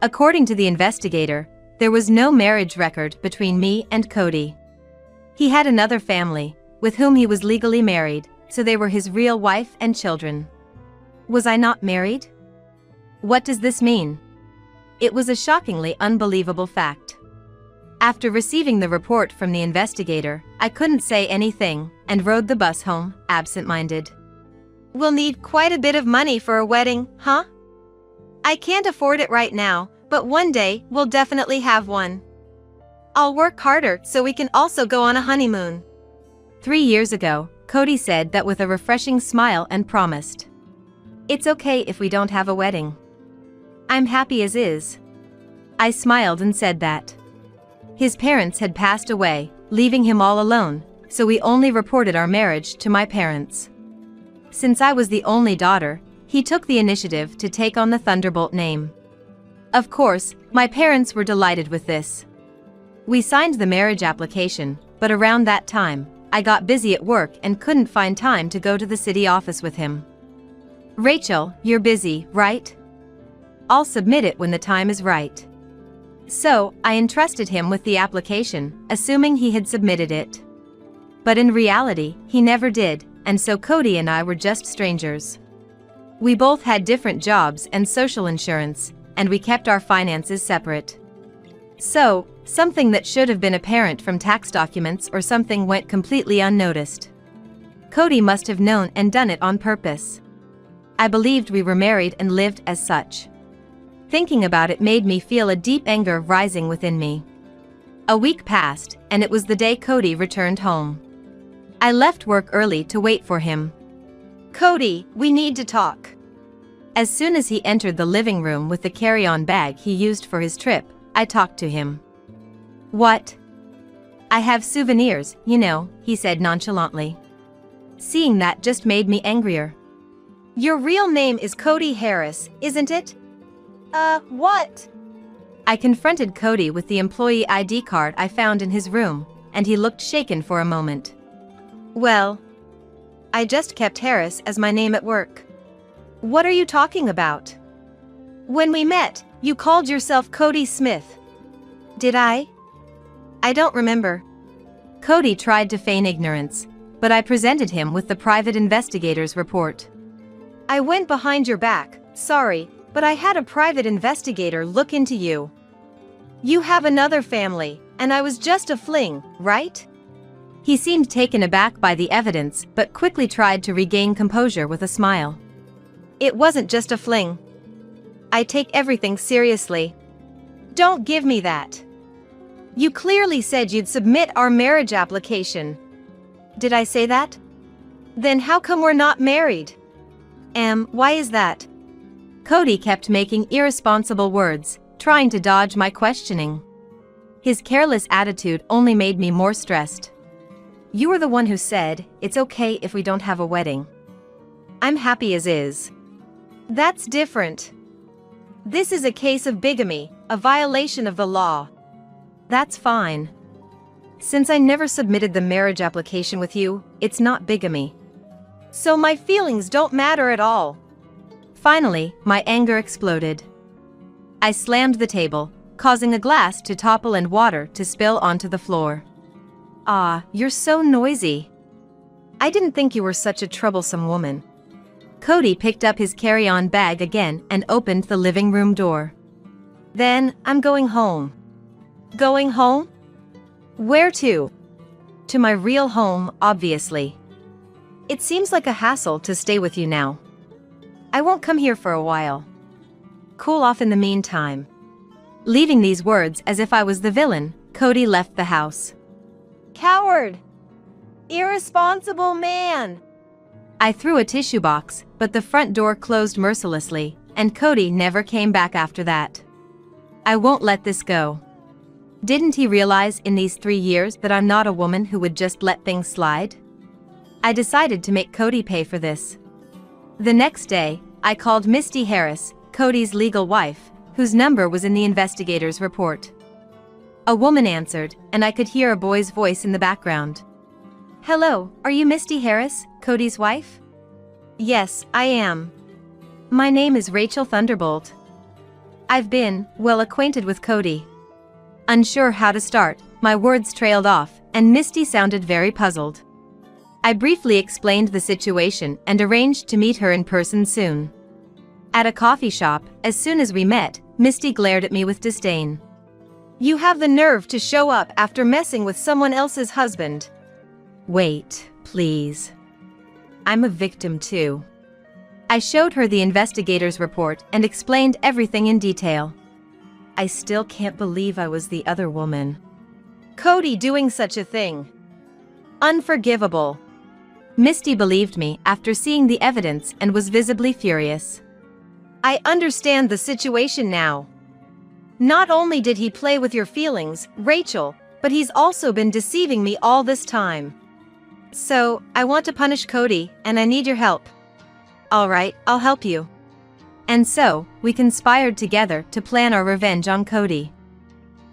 According to the investigator, there was no marriage record between me and Cody. He had another family, with whom he was legally married, so they were his real wife and children. Was I not married? What does this mean? It was a shockingly unbelievable fact. After receiving the report from the investigator, I couldn't say anything and rode the bus home, absent-minded. We'll need quite a bit of money for a wedding, huh? I can't afford it right now, but one day we'll definitely have one. I'll work harder so we can also go on a honeymoon. 3 years ago, Cody said that with a refreshing smile and promised, "It's okay if we don't have a wedding. I'm happy as is." I smiled and said that. His parents had passed away, leaving him all alone, so we only reported our marriage to my parents. Since I was the only daughter, he took the initiative to take on the Thunderbolt name. Of course, my parents were delighted with this. We signed the marriage application, but around that time, I got busy at work and couldn't find time to go to the city office with him. "Rachel, you're busy, right? I'll submit it when the time is right." So, I entrusted him with the application, assuming he had submitted it. But in reality, he never did, and so Cody and I were just strangers. We both had different jobs and social insurance, and we kept our finances separate. So, something that should have been apparent from tax documents or something went completely unnoticed. Cody must have known and done it on purpose. I believed we were married and lived as such. Thinking about it made me feel a deep anger rising within me. A week passed, and it was the day Cody returned home. I left work early to wait for him. Cody, we need to talk. As soon as he entered the living room with the carry-on bag he used for his trip, I talked to him. "What?" "I have souvenirs, you know," he said nonchalantly. Seeing that just made me angrier. Your real name is Cody Harris, isn't it? What? I confronted Cody with the employee ID card I found in his room, and he looked shaken for a moment. Well, I just kept Harris as my name at work. What are you talking about? When we met, you called yourself Cody Smith. Did I? I don't remember. Cody tried to feign ignorance, but I presented him with the private investigator's report. I went behind your back, sorry, but I had a private investigator look into you. You have another family, and I was just a fling, right? He seemed taken aback by the evidence but quickly tried to regain composure with a smile. It wasn't just a fling. I take everything seriously. Don't give me that. You clearly said you'd submit our marriage application. Did I say that? Then how come we're not married? Why is that? Cody kept making irresponsible words, trying to dodge my questioning. His careless attitude only made me more stressed. You were the one who said, "It's okay if we don't have a wedding." I'm happy as is. That's different. This is a case of bigamy, a violation of the law. That's fine. Since I never submitted the marriage application with you, it's not bigamy. So my feelings don't matter at all. Finally, my anger exploded. I slammed the table, causing a glass to topple and water to spill onto the floor. Ah, you're so noisy. I didn't think you were such a troublesome woman. Cody picked up his carry-on bag again and opened the living room door. Then, I'm going home. Going home? Where to? To my real home, obviously. It seems like a hassle to stay with you now. I won't come here for a while. Cool off in the meantime. Leaving these words as if I was the villain, Cody left the house. Coward! Irresponsible man! I threw a tissue box, but the front door closed mercilessly, and Cody never came back after that. I won't let this go. Didn't he realize in these 3 years that I'm not a woman who would just let things slide? I decided to make Cody pay for this. The next day, I called Misty Harris, Cody's legal wife, whose number was in the investigator's report. A woman answered, and I could hear a boy's voice in the background. "Hello, are you Misty Harris, Cody's wife?" Yes, I am. "My name is Rachel Thunderbolt. I've been, well acquainted with Cody." Unsure how to start, my words trailed off, and Misty sounded very puzzled. I briefly explained the situation and arranged to meet her in person soon. At a coffee shop, as soon as we met, Misty glared at me with disdain. "You have the nerve to show up after messing with someone else's husband." "Wait, please. I'm a victim too." I showed her the investigator's report and explained everything in detail. I still can't believe I was the other woman. Cody doing such a thing. Unforgivable. Misty believed me after seeing the evidence and was visibly furious. "I understand the situation now. Not only did he play with your feelings, Rachel, but he's also been deceiving me all this time. So, I want to punish Cody, and I need your help." "Alright, I'll help you." And so, we conspired together to plan our revenge on Cody.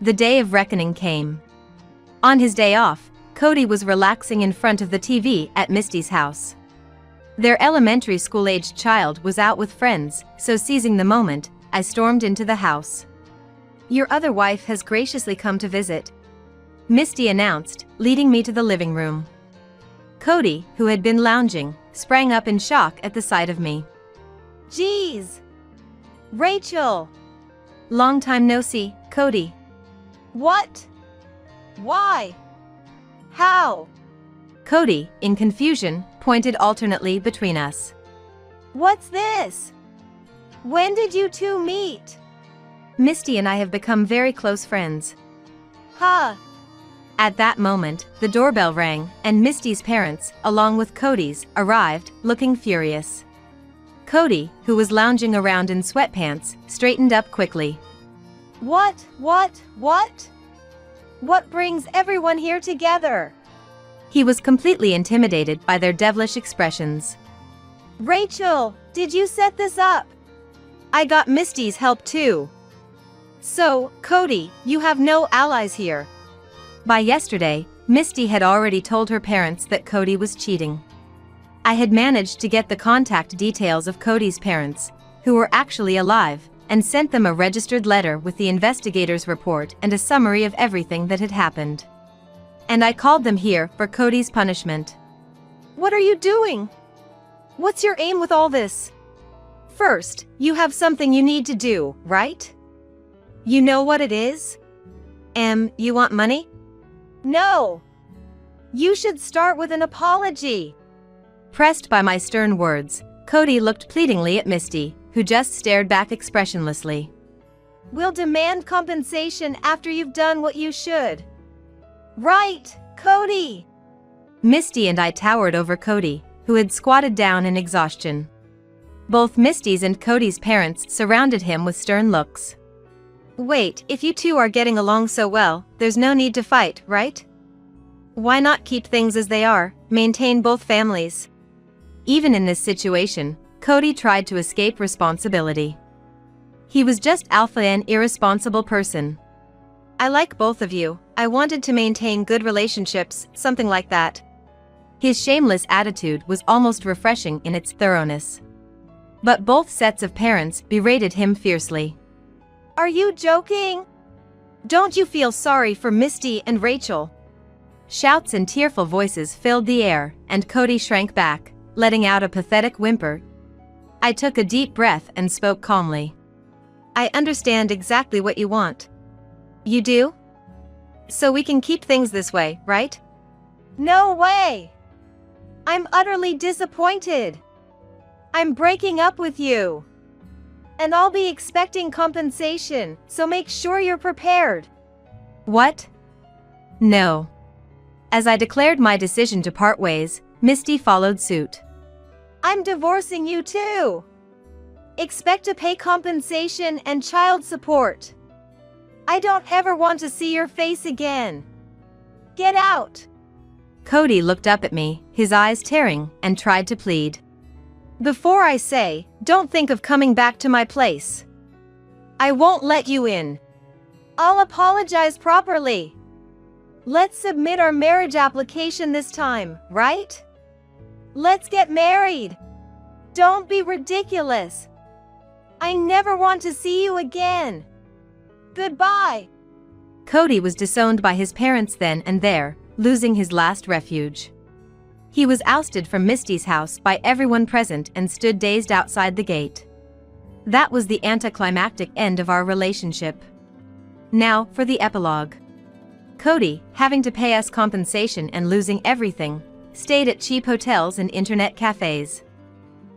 The day of reckoning came. On his day off, Cody was relaxing in front of the TV at Misty's house. Their elementary school-aged child was out with friends, so seizing the moment, I stormed into the house. "Your other wife has graciously come to visit," Misty announced, leading me to the living room. Cody, who had been lounging, sprang up in shock at the sight of me. "Geez! Rachel!" "Long time no see, Cody." "What? Why? How?" Cody, in confusion, pointed alternately between us. "What's this? When did you two meet?" "Misty and I have become very close friends." "Huh." At that moment, the doorbell rang, and Misty's parents, along with Cody's, arrived, looking furious. Cody, who was lounging around in sweatpants, straightened up quickly. What? What brings everyone here together?" He was completely intimidated by their devilish expressions. "Rachel, did you set this up?" "I got Misty's help too." "So, Cody, you have no allies here." By yesterday, Misty had already told her parents that Cody was cheating. I had managed to get the contact details of Cody's parents, who were actually alive, and sent them a registered letter with the investigator's report and a summary of everything that had happened. And I called them here for Cody's punishment. "What are you doing? What's your aim with all this? First, you have something you need to do, right? You know what it is? You want money?" "No. You should start with an apology." Pressed by my stern words, Cody looked pleadingly at Misty, who just stared back expressionlessly. "We'll demand compensation after you've done what you should. Right, Cody?" Misty and I towered over Cody, who had squatted down in exhaustion. Both Misty's and Cody's parents surrounded him with stern looks. "Wait, if you two are getting along so well, there's no need to fight, right? Why not keep things as they are, maintain both families?" Even in this situation, Cody tried to escape responsibility. He was just alpha an irresponsible person. "I like both of you. I wanted to maintain good relationships, something like that." His shameless attitude was almost refreshing in its thoroughness. But both sets of parents berated him fiercely. "Are you joking? Don't you feel sorry for Misty and Rachel?" Shouts and tearful voices filled the air, and Cody shrank back, letting out a pathetic whimper. I took a deep breath and spoke calmly. "I understand exactly what you want." "You do? So we can keep things this way, right?" "No way! I'm utterly disappointed. I'm breaking up with you. And I'll be expecting compensation, so make sure you're prepared." "What? No." As I declared my decision to part ways, Misty followed suit. "I'm divorcing you too. Expect to pay compensation and child support." I don't ever want to see your face again. Get out! Cody looked up at me, his eyes tearing, and tried to plead. Before I say, don't think of coming back to my place. I won't let you in. I'll apologize properly. Let's submit our marriage application this time, right? Let's get married. Don't be ridiculous. I never want to see you again. Goodbye. Cody was disowned by his parents then and there, losing his last refuge. He was ousted from Misty's house by everyone present and stood dazed outside the gate. That was the anticlimactic end of our relationship. Now, for the epilogue. Cody, having to pay us compensation and losing everything, stayed at cheap hotels and internet cafes.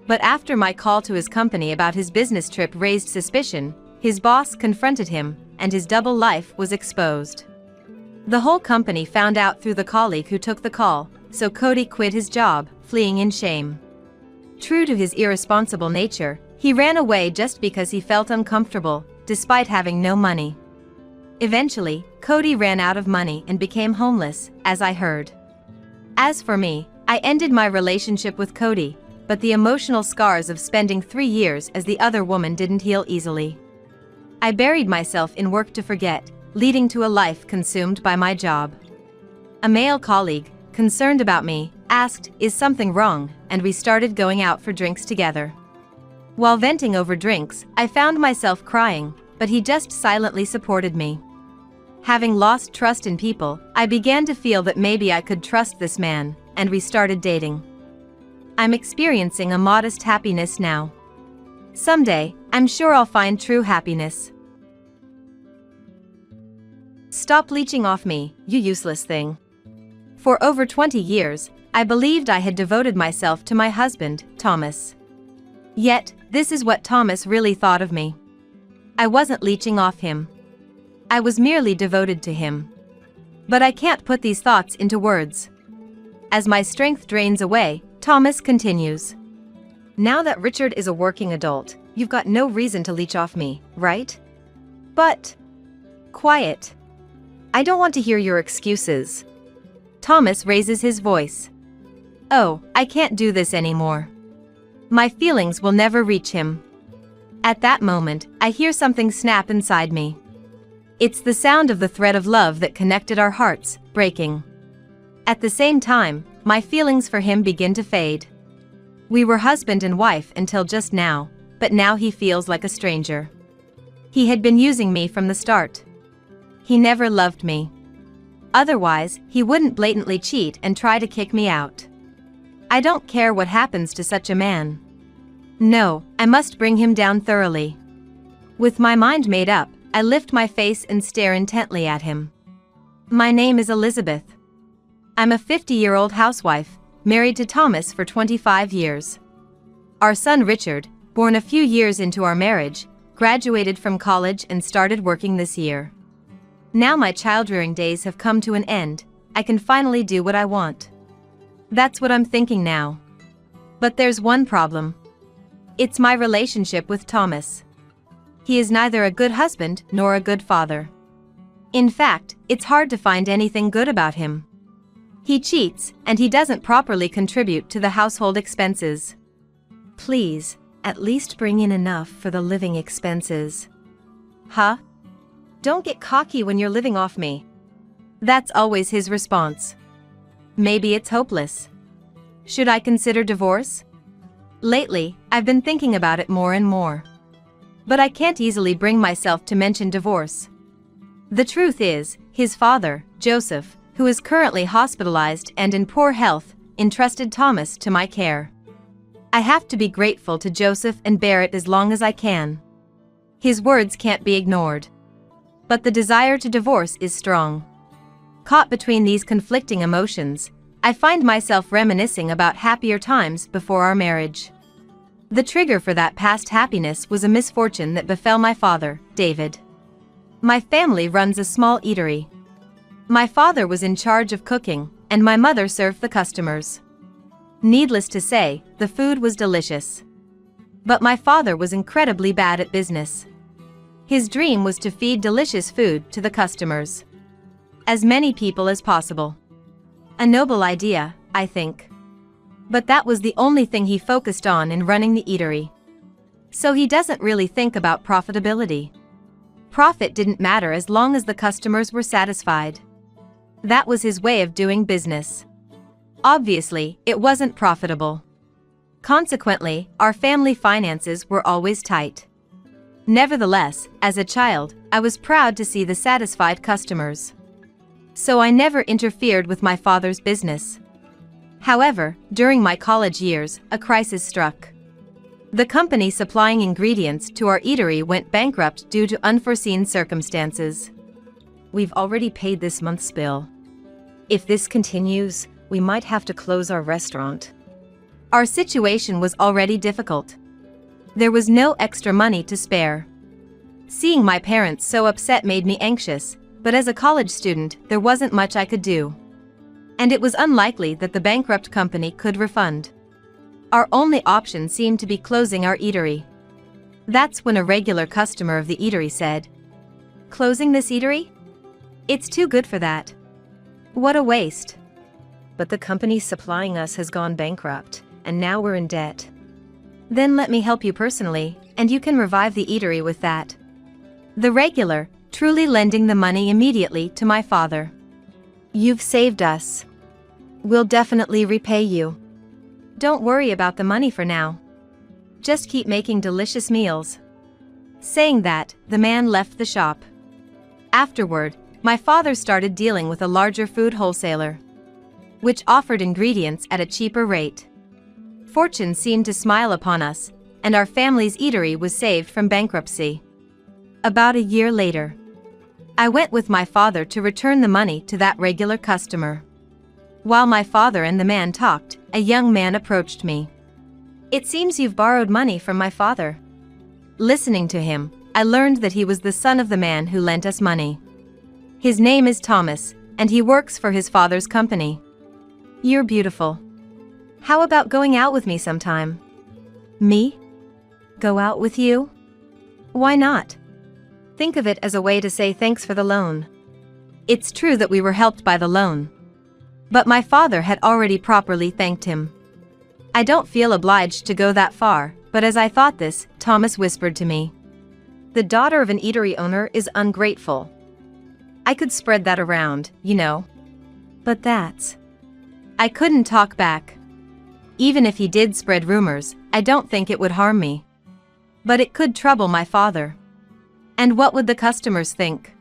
But after my call to his company about his business trip raised suspicion, his boss confronted him, and his double life was exposed. The whole company found out through the colleague who took the call, so Cody quit his job, fleeing in shame. True to his irresponsible nature, he ran away just because he felt uncomfortable, despite having no money. Eventually, Cody ran out of money and became homeless, as I heard. As for me, I ended my relationship with Cody, but the emotional scars of spending 3 years as the other woman didn't heal easily. I buried myself in work to forget, leading to a life consumed by my job. A male colleague, concerned about me, asked, "Is something wrong?" and we started going out for drinks together. While venting over drinks, I found myself crying, but he just silently supported me. Having lost trust in people, I began to feel that maybe I could trust this man, and we started dating. I'm experiencing a modest happiness now. Someday, I'm sure I'll find true happiness. Stop leeching off me, you useless thing. For over 20 years, I believed I had devoted myself to my husband, Thomas. Yet, this is what Thomas really thought of me. I wasn't leeching off him. I was merely devoted to him. But I can't put these thoughts into words. As my strength drains away, Thomas continues. Now that Richard is a working adult, you've got no reason to leech off me, right? But... Quiet. I don't want to hear your excuses. Thomas raises his voice. Oh, I can't do this anymore. My feelings will never reach him. At that moment, I hear something snap inside me. It's the sound of the thread of love that connected our hearts, breaking. At the same time, my feelings for him begin to fade. We were husband and wife until just now, but now he feels like a stranger. He had been using me from the start. He never loved me. Otherwise, he wouldn't blatantly cheat and try to kick me out. I don't care what happens to such a man. No, I must bring him down thoroughly. With my mind made up, I lift my face and stare intently at him. My name is Elizabeth. I'm a 50-year-old housewife, married to Thomas for 25 years. Our son Richard, born a few years into our marriage, graduated from college and started working this year. Now my childrearing days have come to an end, I can finally do what I want. That's what I'm thinking now. But there's one problem. It's my relationship with Thomas. He is neither a good husband nor a good father. In fact, it's hard to find anything good about him. He cheats, and he doesn't properly contribute to the household expenses. Please, at least bring in enough for the living expenses. Huh? Don't get cocky when you're living off me. That's always his response. Maybe it's hopeless. Should I consider divorce? Lately, I've been thinking about it more and more. But I can't easily bring myself to mention divorce. The truth is, his father, Joseph, who is currently hospitalized and in poor health, entrusted Thomas to my care. I have to be grateful to Joseph and bear it as long as I can. His words can't be ignored. But the desire to divorce is strong. Caught between these conflicting emotions, I find myself reminiscing about happier times before our marriage. The trigger for that past happiness was a misfortune that befell my father, David. My family runs a small eatery. My father was in charge of cooking, and my mother served the customers. Needless to say, the food was delicious. But my father was incredibly bad at business. His dream was to feed delicious food to the customers. As many people as possible. A noble idea, I think. But that was the only thing he focused on in running the eatery. So he doesn't really think about profitability. Profit didn't matter as long as the customers were satisfied. That was his way of doing business. Obviously, it wasn't profitable. Consequently, our family finances were always tight. Nevertheless, as a child, I was proud to see the satisfied customers. So I never interfered with my father's business. However, during my college years, a crisis struck. The company supplying ingredients to our eatery went bankrupt due to unforeseen circumstances. We've already paid this month's bill. If this continues, we might have to close our restaurant. Our situation was already difficult. There was no extra money to spare. Seeing my parents so upset made me anxious, but as a college student, there wasn't much I could do. And it was unlikely that the bankrupt company could refund. Our only option seemed to be closing our eatery. That's when a regular customer of the eatery said, "Closing this eatery? It's too good for that. What a waste. But the company supplying us has gone bankrupt, and now we're in debt. Then let me help you personally, and you can revive the eatery with that." The regular, truly lending the money immediately to my father. "You've saved us. We'll definitely repay you. Don't worry about the money for now. Just keep making delicious meals." Saying that, the man left the shop. Afterward, my father started dealing with a larger food wholesaler, which offered ingredients at a cheaper rate. Fortune seemed to smile upon us, and our family's eatery was saved from bankruptcy. About a year later, I went with my father to return the money to that regular customer. While my father and the man talked, a young man approached me. "It seems you've borrowed money from my father." Listening to him, I learned that he was the son of the man who lent us money. His name is Thomas, and he works for his father's company. "You're beautiful. How about going out with me sometime?" "Me? Go out with you? Why not?" Think of it as a way to say thanks for the loan. It's true that we were helped by the loan. But my father had already properly thanked him. I don't feel obliged to go that far, but as I thought this, Thomas whispered to me, "The daughter of an eatery owner is ungrateful." I could spread that around, you know. But that's... I couldn't talk back. Even if he did spread rumors, I don't think it would harm me. But it could trouble my father. And what would the customers think?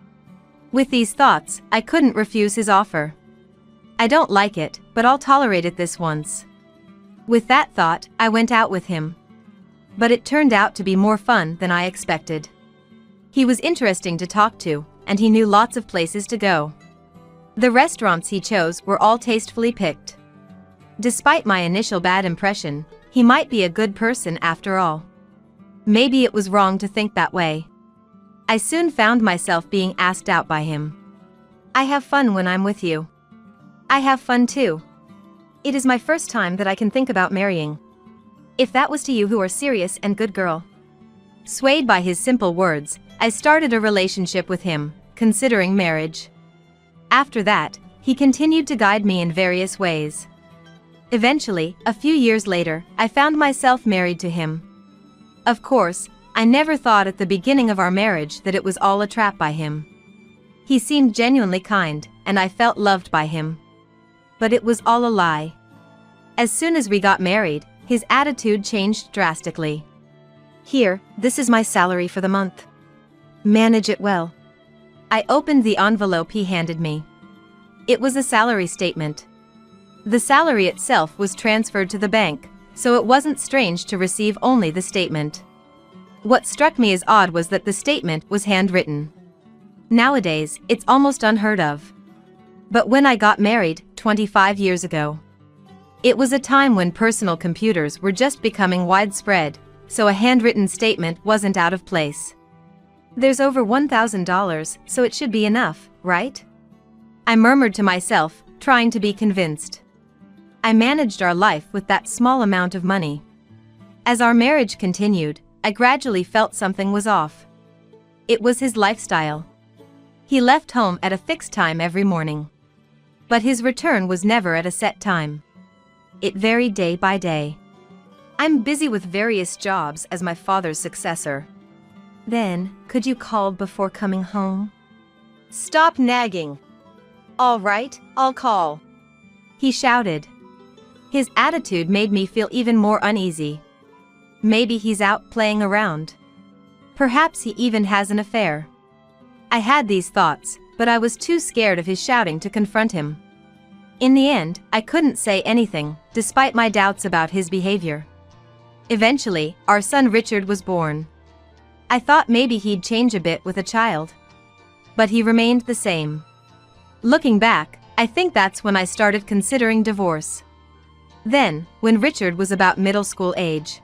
With these thoughts, I couldn't refuse his offer. I don't like it, but I'll tolerate it this once. With that thought, I went out with him. But it turned out to be more fun than I expected. He was interesting to talk to, and he knew lots of places to go. The restaurants he chose were all tastefully picked. Despite my initial bad impression, he might be a good person after all. Maybe it was wrong to think that way. I soon found myself being asked out by him. "I have fun when I'm with you." "I have fun too. It is my first time that I can think about marrying. If that was to you who are serious and good girl." Swayed by his simple words, I started a relationship with him, considering marriage. After that, he continued to guide me in various ways. Eventually, a few years later, I found myself married to him. Of course, I never thought at the beginning of our marriage that it was all a trap by him. He seemed genuinely kind, and I felt loved by him. But it was all a lie. As soon as we got married, his attitude changed drastically. "Here, this is my salary for the month. Manage it well." I opened the envelope he handed me. It was a salary statement. The salary itself was transferred to the bank, so it wasn't strange to receive only the statement. What struck me as odd was that the statement was handwritten. Nowadays, it's almost unheard of. But when I got married, 25 years ago, it was a time when personal computers were just becoming widespread, so a handwritten statement wasn't out of place. "There's over $1,000, so it should be enough, right?" I murmured to myself, trying to be convinced. I managed our life with that small amount of money. As our marriage continued, I gradually felt something was off. It was his lifestyle. He left home at a fixed time every morning. But his return was never at a set time. It varied day by day. I'm busy with various jobs as my father's successor. Then, could you call before coming home? Stop nagging. All right, I'll call. He shouted. His attitude made me feel even more uneasy. Maybe he's out playing around. Perhaps he even has an affair. I had these thoughts, but I was too scared of his shouting to confront him. In the end, I couldn't say anything, despite my doubts about his behavior. Eventually, our son Richard was born. I thought maybe he'd change a bit with a child. But he remained the same. Looking back, I think that's when I started considering divorce. Then, when Richard was about middle school age,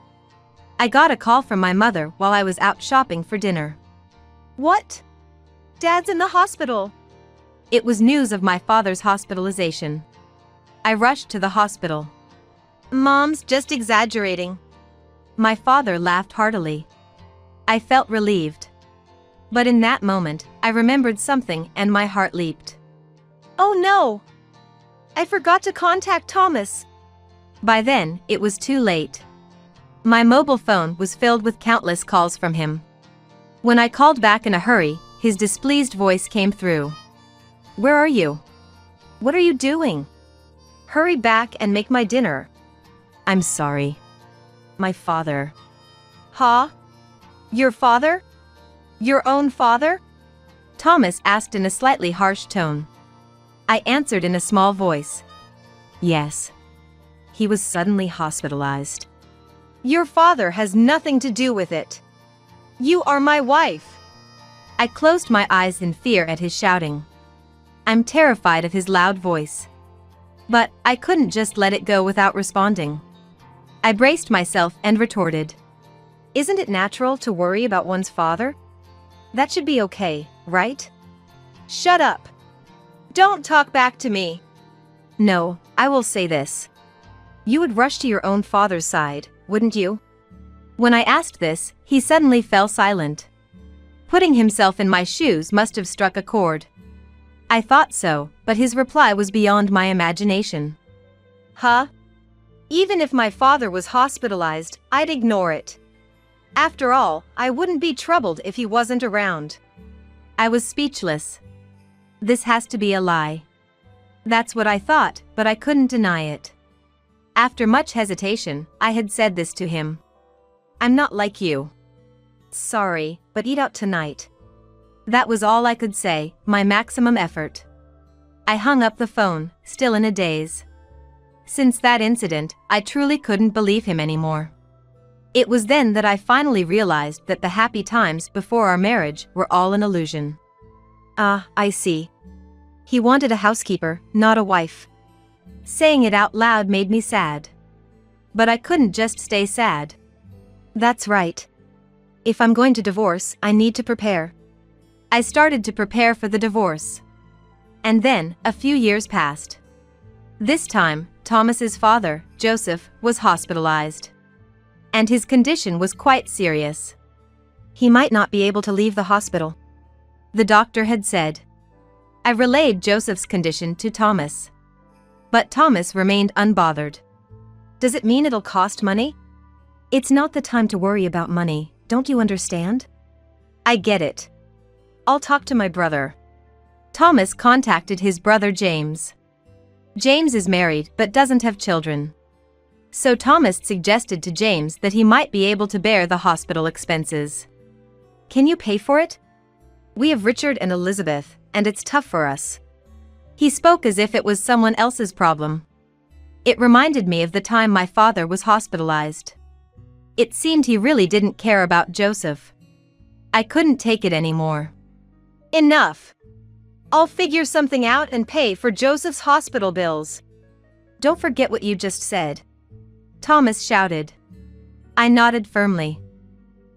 I got a call from my mother while I was out shopping for dinner. What? Dad's in the hospital. It was news of my father's hospitalization. I rushed to the hospital. Mom's just exaggerating. My father laughed heartily. I felt relieved. But in that moment, I remembered something and my heart leaped. Oh no! I forgot to contact Thomas. By then, it was too late. My mobile phone was filled with countless calls from him. When I called back in a hurry, his displeased voice came through. Where are you? What are you doing? Hurry back and make my dinner. I'm sorry. My father. Huh? Your father? Your own father? Thomas asked in a slightly harsh tone. I answered in a small voice. Yes. He was suddenly hospitalized. Your father has nothing to do with it. You are my wife. I closed my eyes in fear at his shouting. I'm terrified of his loud voice. But I couldn't just let it go without responding. I braced myself and retorted. Isn't it natural to worry about one's father? That should be okay, right? Shut up. Don't talk back to me. No, I will say this. You would rush to your own father's side, wouldn't you? When I asked this, he suddenly fell silent. Putting himself in my shoes must have struck a chord. I thought so, but his reply was beyond my imagination. Huh? Even if my father was hospitalized, I'd ignore it. After all, I wouldn't be troubled if he wasn't around. I was speechless. This has to be a lie. That's what I thought, but I couldn't deny it. After much hesitation, I had said this to him. I'm not like you. Sorry, but eat out tonight. That was all I could say, my maximum effort. I hung up the phone, still in a daze. Since that incident, I truly couldn't believe him anymore. It was then that I finally realized that the happy times before our marriage were all an illusion. Ah, I see. He wanted a housekeeper, not a wife. Saying it out loud made me sad. But I couldn't just stay sad. That's right. If I'm going to divorce, I need to prepare. I started to prepare for the divorce. And then, a few years passed. This time, Thomas's father, Joseph, was hospitalized. And his condition was quite serious. He might not be able to leave the hospital, the doctor had said. I relayed Joseph's condition to Thomas. But Thomas remained unbothered. Does it mean it'll cost money? It's not the time to worry about money, don't you understand? I get it. I'll talk to my brother. Thomas contacted his brother James. James is married but doesn't have children. So Thomas suggested to James that he might be able to bear the hospital expenses. Can you pay for it? We have Richard and Elizabeth, and it's tough for us. He spoke as if it was someone else's problem. It reminded me of the time my father was hospitalized. It seemed he really didn't care about Joseph. I couldn't take it anymore. Enough. I'll figure something out and pay for Joseph's hospital bills. Don't forget what you just said. Thomas shouted. I nodded firmly.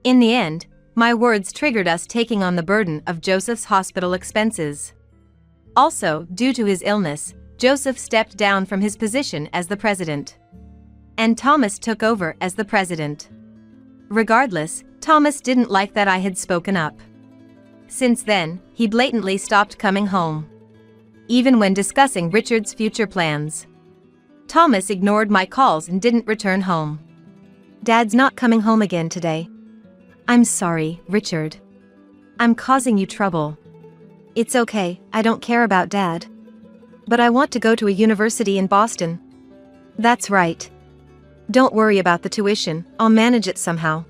In the end, my words triggered us taking on the burden of Joseph's hospital expenses. Also, due to his illness, Joseph stepped down from his position as the president. And Thomas took over as the president. Regardless, Thomas didn't like that I had spoken up. Since then, he blatantly stopped coming home. Even when discussing Richard's future plans. Thomas ignored my calls and didn't return home. Dad's not coming home again today. I'm sorry, Richard. I'm causing you trouble. It's okay, I don't care about Dad. But I want to go to a university in Boston. That's right. Don't worry about the tuition, I'll manage it somehow.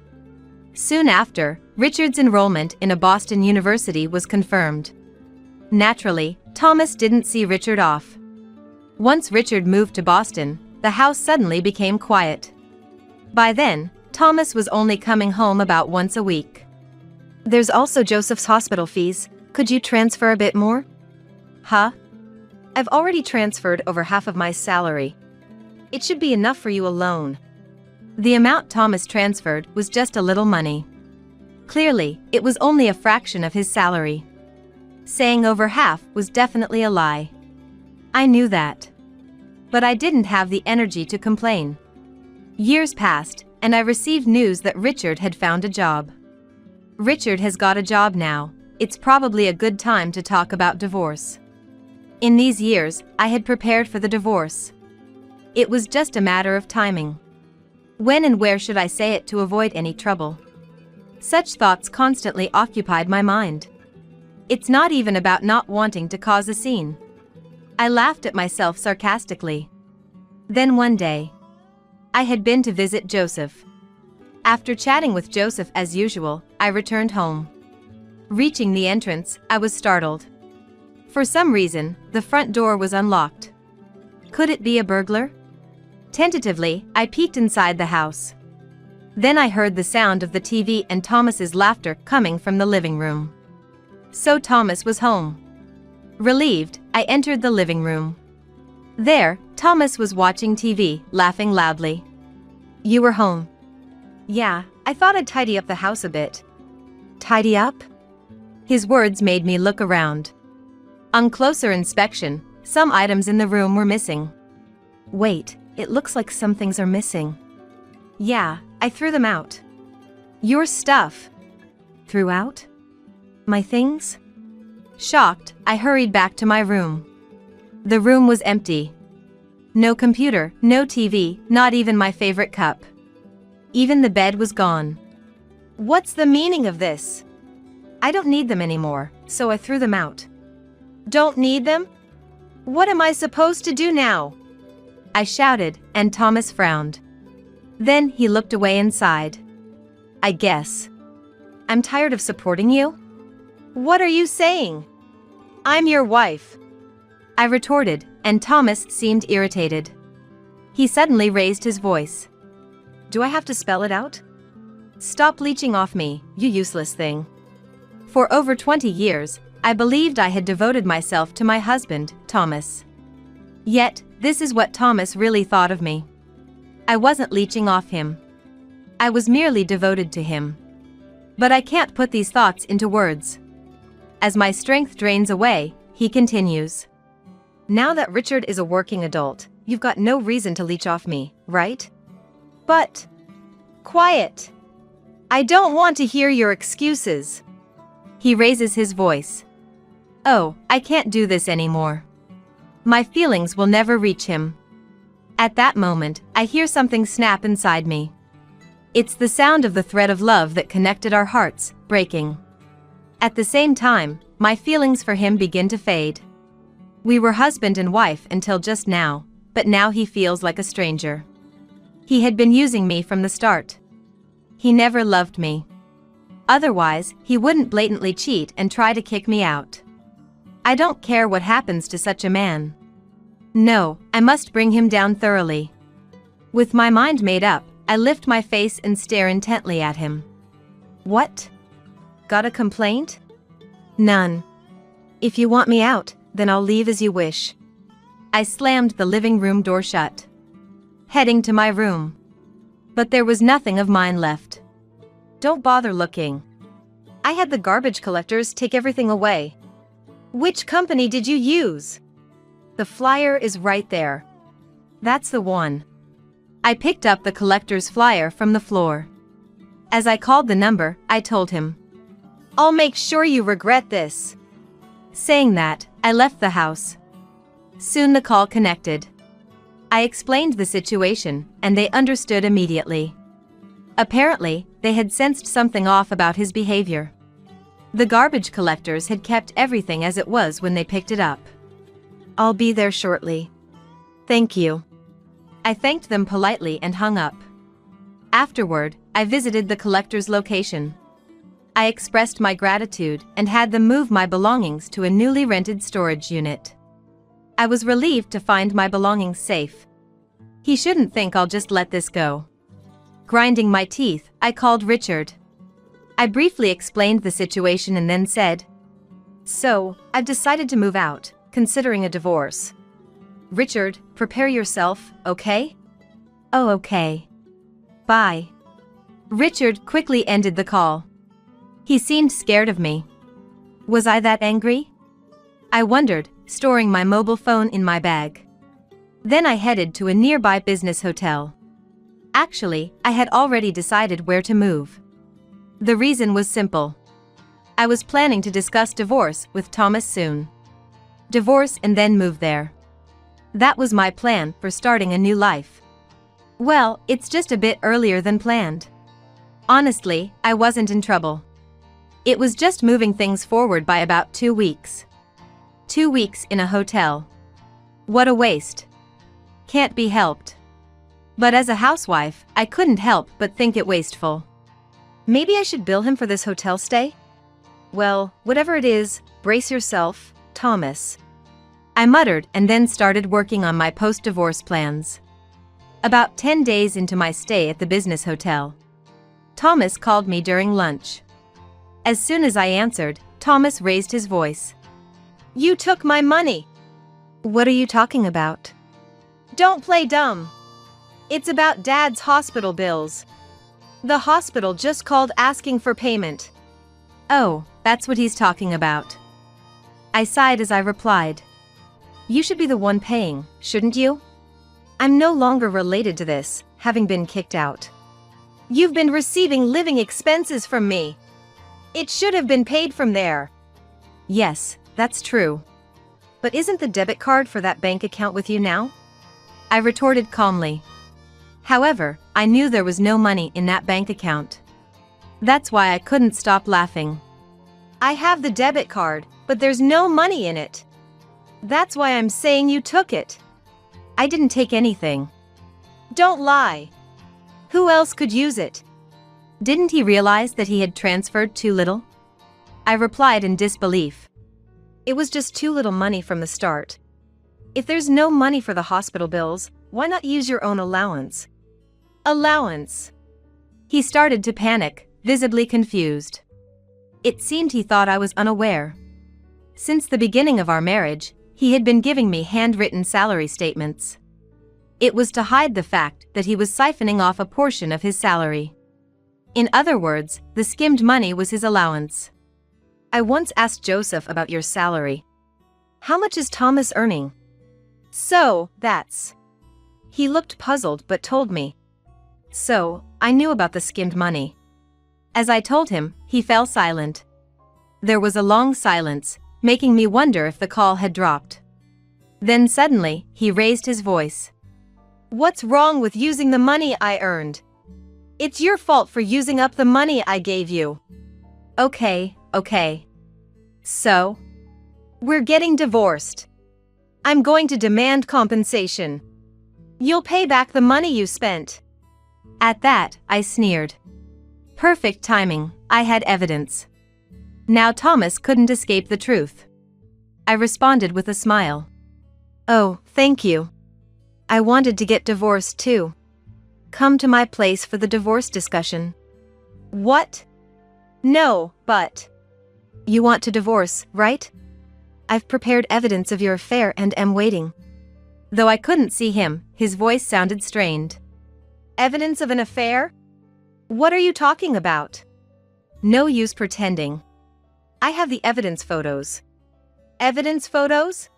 Soon after, Richard's enrollment in a Boston university was confirmed. Naturally, Thomas didn't see Richard off. Once Richard moved to Boston, the house suddenly became quiet. By then, Thomas was only coming home about once a week. There's also Joseph's hospital fees. Could you transfer a bit more? Huh? I've already transferred over half of my salary. It should be enough for you alone. The amount Thomas transferred was just a little money. Clearly, it was only a fraction of his salary. Saying over half was definitely a lie. I knew that. But I didn't have the energy to complain. Years passed, and I received news that Richard had found a job. Richard has got a job now. It's probably a good time to talk about divorce. In these years, I had prepared for the divorce. It was just a matter of timing. When and where should I say it to avoid any trouble? Such thoughts constantly occupied my mind. It's not even about not wanting to cause a scene. I laughed at myself sarcastically. Then one day, I had been to visit Joseph. After chatting with Joseph as usual, I returned home. Reaching the entrance, I was startled. For some reason, the front door was unlocked. Could it be a burglar? Tentatively, I peeked inside the house. Then I heard the sound of the TV and Thomas's laughter coming from the living room. So Thomas was home. Relieved, I entered the living room. There, Thomas was watching TV, laughing loudly. You were home. Yeah, I thought I'd tidy up the house a bit. Tidy up? His words made me look around. On closer inspection, some items in the room were missing. Wait, it looks like some things are missing. Yeah, I threw them out. Your stuff. Threw out? My things? Shocked, I hurried back to my room. The room was empty. No computer, no TV, not even my favorite cup. Even the bed was gone. What's the meaning of this? I don't need them anymore, so I threw them out. Don't need them? What am I supposed to do now? I shouted, and Thomas frowned. Then he looked away and sighed. I guess. I'm tired of supporting you. What are you saying? I'm your wife. I retorted, and Thomas seemed irritated. He suddenly raised his voice. Do I have to spell it out? Stop leeching off me, you useless thing. For over 20 years, I believed I had devoted myself to my husband, Thomas. Yet, this is what Thomas really thought of me. I wasn't leeching off him. I was merely devoted to him. But I can't put these thoughts into words. As my strength drains away, he continues. Now that Richard is a working adult, you've got no reason to leech off me, right? But... Quiet! I don't want to hear your excuses. He raises his voice. Oh, I can't do this anymore. My feelings will never reach him. At that moment, I hear something snap inside me. It's the sound of the thread of love that connected our hearts, breaking. At the same time, my feelings for him begin to fade. We were husband and wife until just now, but now he feels like a stranger. He had been using me from the start. He never loved me. Otherwise, he wouldn't blatantly cheat and try to kick me out. I don't care what happens to such a man. No, I must bring him down thoroughly. With my mind made up, I lift my face and stare intently at him. What? Got a complaint? None. If you want me out, then I'll leave as you wish. I slammed the living room door shut, heading to my room. But there was nothing of mine left. Don't bother looking. I had the garbage collectors take everything away. Which company did you use? The flyer is right there. That's the one. I picked up the collector's flyer from the floor. As I called the number, I told him. I'll make sure you regret this. Saying that, I left the house. Soon the call connected. I explained the situation, and they understood immediately. Apparently, they had sensed something off about his behavior. The garbage collectors had kept everything as it was when they picked it up. I'll be there shortly. Thank you. I thanked them politely and hung up. Afterward, I visited the collector's location. I expressed my gratitude and had them move my belongings to a newly rented storage unit. I was relieved to find my belongings safe. He shouldn't think I'll just let this go. Grinding my teeth, I called Richard. I briefly explained the situation and then said, "So, I've decided to move out, considering a divorce. Richard, prepare yourself, okay?" "Oh, okay. Bye." Richard quickly ended the call. He seemed scared of me. Was I that angry? I wondered, storing my mobile phone in my bag. Then I headed to a nearby business hotel. Actually, I had already decided where to move. The reason was simple. I was planning to discuss divorce with Thomas soon. Divorce and then move there. That was my plan for starting a new life. Well, it's just a bit earlier than planned. Honestly, I wasn't in trouble. It was just moving things forward by about 2 weeks. 2 weeks in a hotel. What a waste. Can't be helped. But as a housewife, I couldn't help but think it wasteful. Maybe I should bill him for this hotel stay? Well, whatever it is, brace yourself, Thomas. I muttered and then started working on my post-divorce plans. About 10 days into my stay at the business hotel, Thomas called me during lunch. As soon as I answered, Thomas raised his voice. You took my money. What are you talking about? Don't play dumb. It's about Dad's hospital bills. The hospital just called asking for payment. Oh, that's what he's talking about. I sighed as I replied. You should be the one paying, shouldn't you? I'm no longer related to this, having been kicked out. You've been receiving living expenses from me. It should have been paid from there. Yes, that's true. But isn't the debit card for that bank account with you now? I retorted calmly. However, I knew there was no money in that bank account. That's why I couldn't stop laughing. I have the debit card, but there's no money in it. That's why I'm saying you took it. I didn't take anything. Don't lie. Who else could use it? Didn't he realize that he had transferred too little? I replied in disbelief. It was just too little money from the start. If there's no money for the hospital bills, why not use your own allowance? Allowance. He started to panic, visibly confused. It seemed he thought I was unaware. Since the beginning of our marriage, he had been giving me handwritten salary statements. It was to hide the fact that he was siphoning off a portion of his salary. In other words, the skimmed money was his allowance. I once asked Joseph about your salary. How much is Thomas earning? So, that's. He looked puzzled but told me. So, I knew about the skimmed money. As I told him, he fell silent. There was a long silence, making me wonder if the call had dropped. Then suddenly, he raised his voice. What's wrong with using the money I earned? It's your fault for using up the money I gave you. Okay. So? We're getting divorced. I'm going to demand compensation. You'll pay back the money you spent. At that, I sneered. Perfect timing, I had evidence. Now Thomas couldn't escape the truth. I responded with a smile. Oh, thank you. I wanted to get divorced too. Come to my place for the divorce discussion. What? No, but. You want to divorce, right? I've prepared evidence of your affair and am waiting. Though I couldn't see him, his voice sounded strained. Evidence of an affair? What are you talking about? No use pretending. I have the evidence photos. Evidence photos?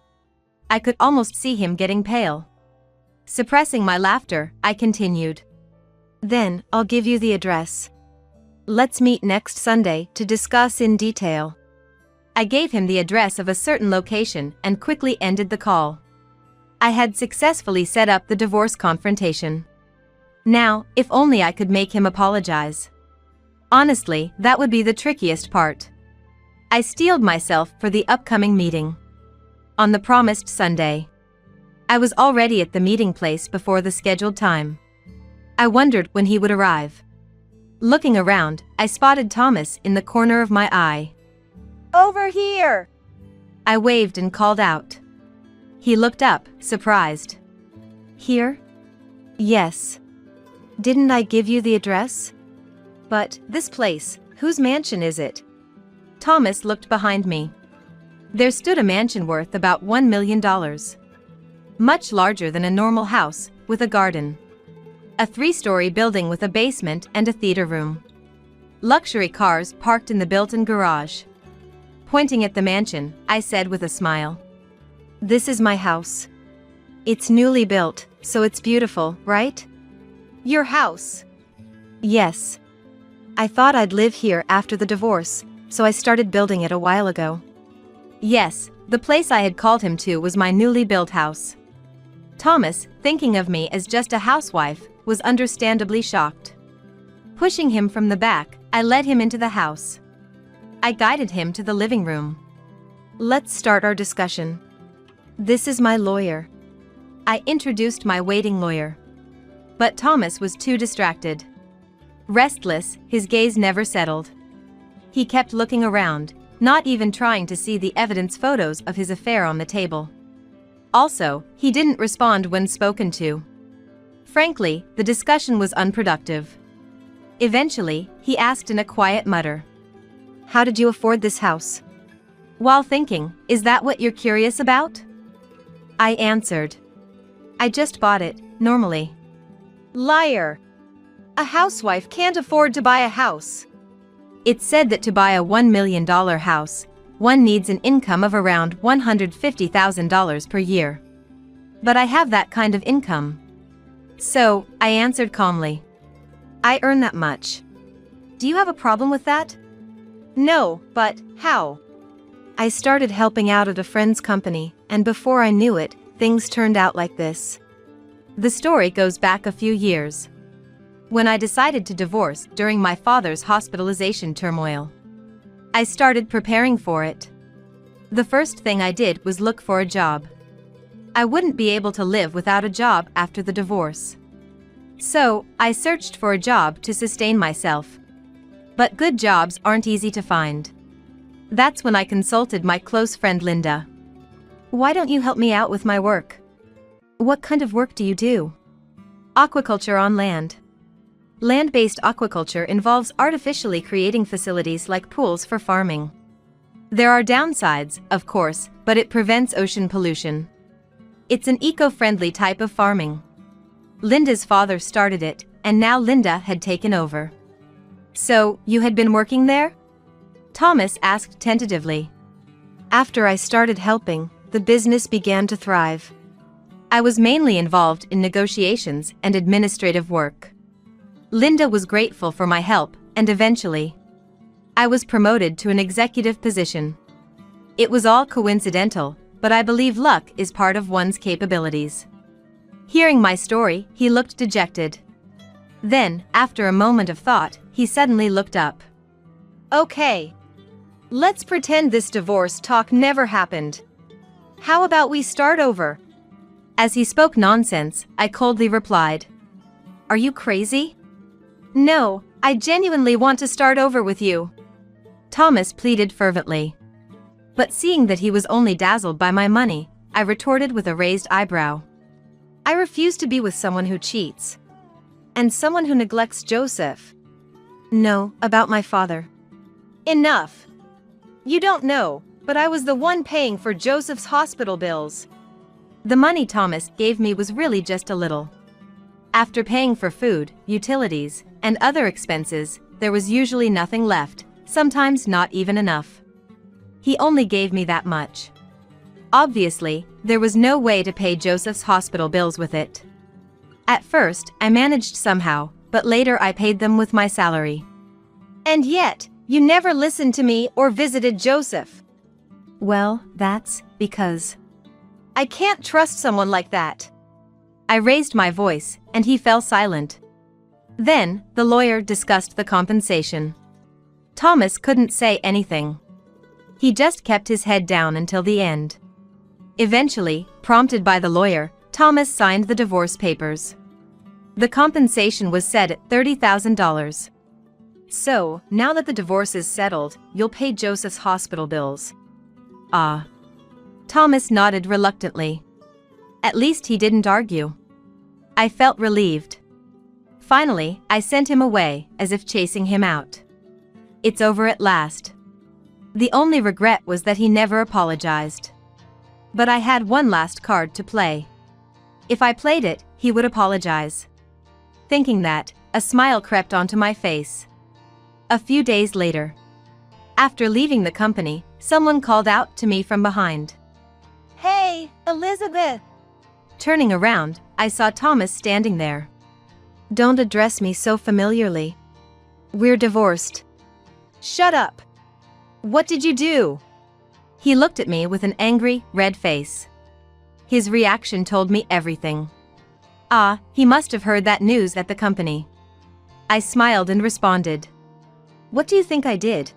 I could almost see him getting pale. Suppressing my laughter, I continued. Then, I'll give you the address. Let's meet next Sunday to discuss in detail. I gave him the address of a certain location and quickly ended the call. I had successfully set up the divorce confrontation. Now, if only I could make him apologize. Honestly, that would be the trickiest part. I steeled myself for the upcoming meeting. On the promised Sunday. I was already at the meeting place before the scheduled time. I wondered when he would arrive. Looking around, I spotted Thomas in the corner of my eye. Over here! I waved and called out. He looked up, surprised. Here? Yes. Didn't I give you the address? But, this place, whose mansion is it? Thomas looked behind me. There stood a mansion worth about $1 million. Much larger than a normal house, with a garden. A 3-story building with a basement and a theater room. Luxury cars parked in the built-in garage. Pointing at the mansion, I said with a smile. This is my house. It's newly built, so it's beautiful, right? Your house? Yes. I thought I'd live here after the divorce, so I started building it a while ago. Yes, the place I had called him to was my newly built house. Thomas, thinking of me as just a housewife, was understandably shocked. Pushing him from the back, I led him into the house. I guided him to the living room. Let's start our discussion. This is my lawyer. I introduced my waiting lawyer. But Thomas was too distracted. Restless, his gaze never settled. He kept looking around, not even trying to see the evidence photos of his affair on the table. Also, he didn't respond when spoken to. Frankly, the discussion was unproductive. Eventually, he asked in a quiet mutter. How did you afford this house? While thinking, is that what you're curious about? I answered. I just bought it, normally. Liar! A housewife can't afford to buy a house. It's said that to buy a $1 million house, one needs an income of around $150,000 per year. But I have that kind of income. So, I answered calmly. I earn that much. Do you have a problem with that? No, but how? I started helping out at a friend's company, and before I knew it, things turned out like this. The story goes back a few years. When I decided to divorce during my father's hospitalization turmoil, I started preparing for it. The first thing I did was look for a job. I wouldn't be able to live without a job after the divorce. So, I searched for a job to sustain myself. But good jobs aren't easy to find. That's when I consulted my close friend Linda. Why don't you help me out with my work? What kind of work do you do? Aquaculture on land. Land-based aquaculture involves artificially creating facilities like pools for farming. There are downsides, of course, but it prevents ocean pollution. It's an eco-friendly type of farming. Linda's father started it, and now Linda had taken over. So, you had been working there? Thomas asked tentatively. After I started helping, the business began to thrive. I was mainly involved in negotiations and administrative work. Linda was grateful for my help, and eventually, I was promoted to an executive position. It was all coincidental, but I believe luck is part of one's capabilities. Hearing my story, he looked dejected. Then, after a moment of thought, he suddenly looked up. Okay. Let's pretend this divorce talk never happened. How about we start over? As he spoke nonsense, I coldly replied. Are you crazy? No, I genuinely want to start over with you. Thomas pleaded fervently. But seeing that he was only dazzled by my money, I retorted with a raised eyebrow. I refuse to be with someone who cheats. And someone who neglects Joseph. No, about my father. Enough. You don't know, but I was the one paying for Joseph's hospital bills. The money Thomas gave me was really just a little. After paying for food, utilities, and other expenses, there was usually nothing left, sometimes not even enough. He only gave me that much. Obviously, there was no way to pay Joseph's hospital bills with it. At first, I managed somehow, but later I paid them with my salary. And yet, you never listened to me or visited Joseph. Well, that's because I can't trust someone like that. I raised my voice, and he fell silent. Then, the lawyer discussed the compensation. Thomas couldn't say anything. He just kept his head down until the end. Eventually, prompted by the lawyer, Thomas signed the divorce papers. The compensation was set at $30,000. So, now that the divorce is settled, you'll pay Joseph's hospital bills. Ah. Thomas nodded reluctantly. At least he didn't argue. I felt relieved. Finally, I sent him away, as if chasing him out. It's over at last. The only regret was that he never apologized. But I had one last card to play. If I played it, he would apologize. Thinking that, a smile crept onto my face. A few days later, after leaving the company, someone called out to me from behind. Hey, Elizabeth! Turning around, I saw Thomas standing there. Don't address me so familiarly. We're divorced. Shut up! What did you do? He looked at me with an angry, red face. His reaction told me everything. Ah, he must have heard that news at the company. I smiled and responded. What do you think I did?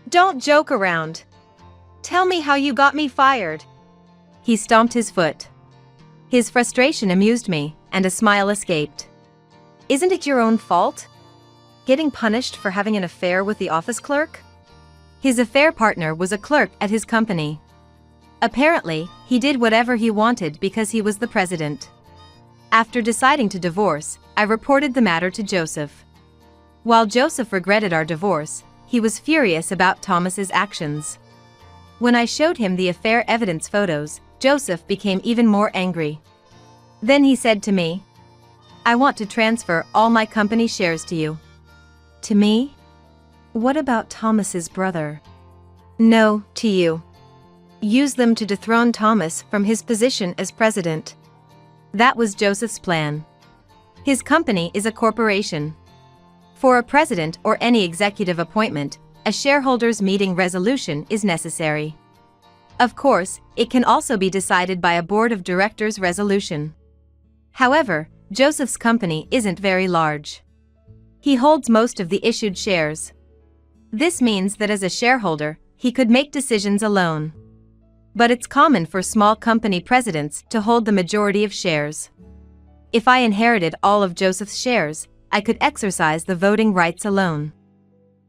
Don't joke around. Tell me how you got me fired. He stomped his foot. His frustration amused me, and a smile escaped. Isn't it your own fault? Getting punished for having an affair with the office clerk? His affair partner was a clerk at his company. Apparently, he did whatever he wanted because he was the president. After deciding to divorce, I reported the matter to Joseph. While Joseph regretted our divorce, he was furious about Thomas's actions. When I showed him the affair evidence photos, Joseph became even more angry. Then he said to me, I want to transfer all my company shares to you. To me? What about Thomas's brother? No, to you. Use them to dethrone Thomas from his position as president. That was Joseph's plan. His company is a corporation. For a president or any executive appointment, a shareholders' meeting resolution is necessary. Of course, it can also be decided by a board of directors resolution. However, Joseph's company isn't very large. He holds most of the issued shares. This means that as a shareholder, he could make decisions alone. But it's common for small company presidents to hold the majority of shares. If I inherited all of Joseph's shares, I could exercise the voting rights alone.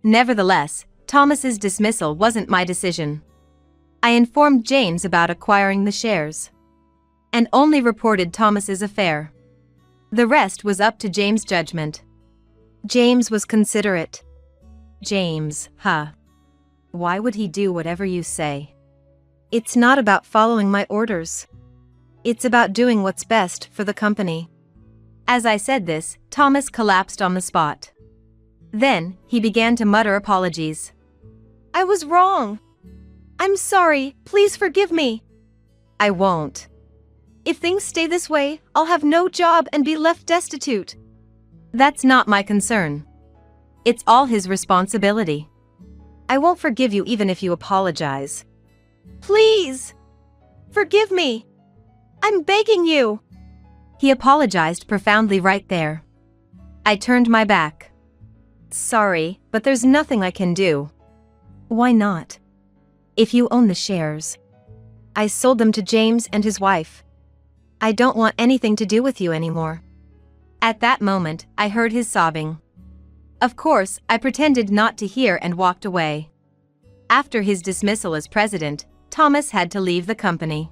Nevertheless, Thomas's dismissal wasn't my decision. I informed James about acquiring the shares, and only reported Thomas's affair. The rest was up to James' judgment. James was considerate. James, huh? Why would he do whatever you say? It's not about following my orders. It's about doing what's best for the company. As I said this, Thomas collapsed on the spot. Then, he began to mutter apologies. I was wrong. I'm sorry, please forgive me. I won't. If things stay this way, I'll have no job and be left destitute. That's not my concern. It's all his responsibility. I won't forgive you even if you apologize. Please! Forgive me! I'm begging you! He apologized profoundly right there. I turned my back. Sorry, but there's nothing I can do. Why not? If you own the shares. I sold them to James and his wife. I don't want anything to do with you anymore. At that moment, I heard his sobbing. Of course, I pretended not to hear and walked away. After his dismissal as president, Thomas had to leave the company.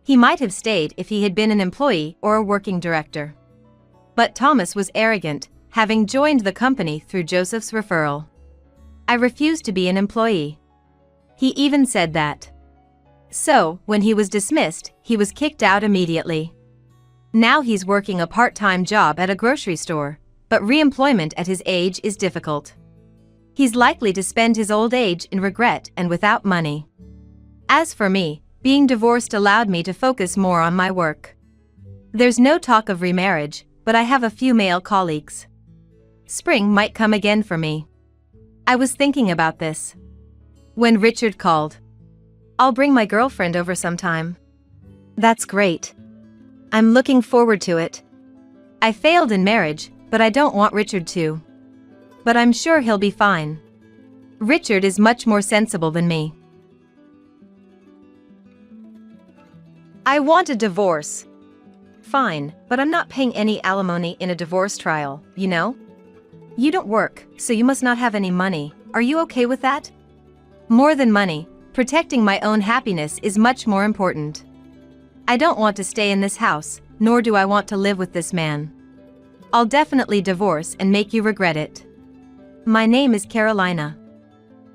He might have stayed if he had been an employee or a working director. But Thomas was arrogant, having joined the company through Joseph's referral. I refused to be an employee. He even said that. So, when he was dismissed, he was kicked out immediately. Now he's working a part-time job at a grocery store, but re-employment at his age is difficult. He's likely to spend his old age in regret and without money. As for me, being divorced allowed me to focus more on my work. There's no talk of remarriage, but I have a few male colleagues. Spring might come again for me. I was thinking about this when Richard called. I'll bring my girlfriend over sometime. That's great. I'm looking forward to it. I failed in marriage, but I don't want Richard to. But I'm sure he'll be fine. Richard is much more sensible than me. I want a divorce. Fine, but I'm not paying any alimony in a divorce trial, you know? You don't work, so you must not have any money. Are you okay with that? More than money, protecting my own happiness is much more important. I don't want to stay in this house, nor do I want to live with this man. I'll definitely divorce and make you regret it. My name is Carolina.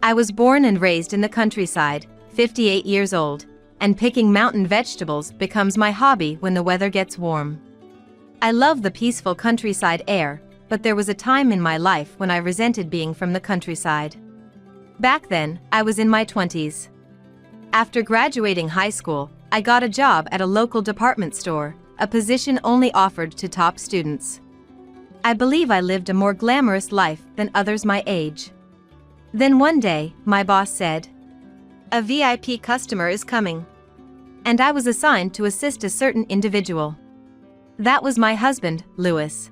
I was born and raised in the countryside, 58 years old, and picking mountain vegetables becomes my hobby when the weather gets warm. I love the peaceful countryside air, but there was a time in my life when I resented being from the countryside. Back then, I was in my 20s. After graduating high school, I got a job at a local department store, a position only offered to top students. I believe I lived a more glamorous life than others my age. Then one day, my boss said, "A VIP customer is coming." And I was assigned to assist a certain individual. That was my husband, Louis.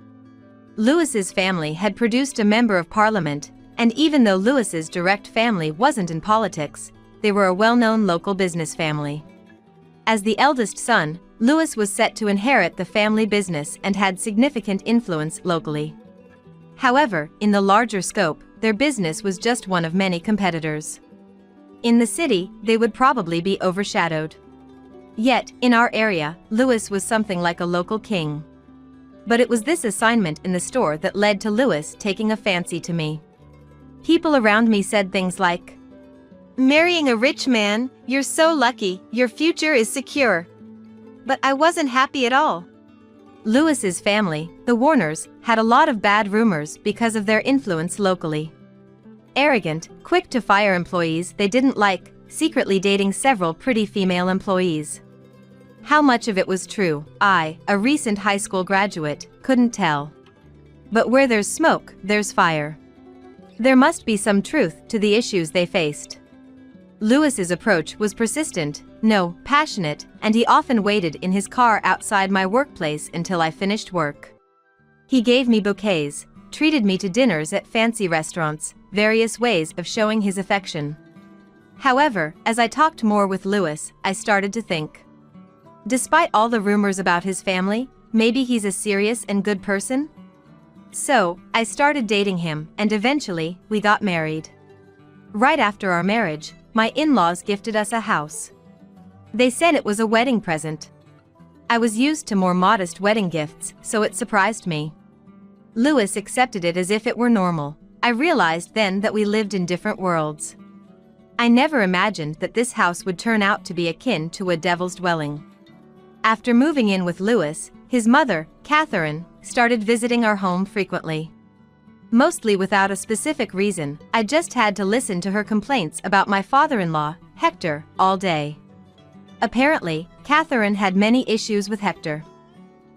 Louis's family had produced a member of parliament, and even though Louis's direct family wasn't in politics, they were a well-known local business family. As the eldest son, Louis was set to inherit the family business and had significant influence locally. However, in the larger scope, their business was just one of many competitors. In the city, they would probably be overshadowed. Yet, in our area, Louis was something like a local king. But it was this assignment in the store that led to Louis taking a fancy to me. People around me said things like, "Marrying a rich man, you're so lucky, your future is secure." But I wasn't happy at all. Louis's family, the Warners, had a lot of bad rumors because of their influence locally. Arrogant, quick to fire employees they didn't like, secretly dating several pretty female employees. How much of it was true, I, a recent high school graduate, couldn't tell. But where there's smoke, there's fire. There must be some truth to the issues they faced. Louis's approach was persistent, no, passionate, and he often waited in his car outside my workplace until I finished work. He gave me bouquets, treated me to dinners at fancy restaurants, various ways of showing his affection. However, as I talked more with Louis, I started to think. Despite all the rumors about his family, maybe he's a serious and good person? So, I started dating him, and eventually, we got married. Right after our marriage, my in-laws gifted us a house. They said it was a wedding present. I was used to more modest wedding gifts, so it surprised me. Louis accepted it as if it were normal. I realized then that we lived in different worlds. I never imagined that this house would turn out to be akin to a devil's dwelling. After moving in with Louis, his mother, Catherine, started visiting our home frequently. Mostly without a specific reason, I just had to listen to her complaints about my father-in-law, Hector, all day. Apparently, Catherine had many issues with Hector.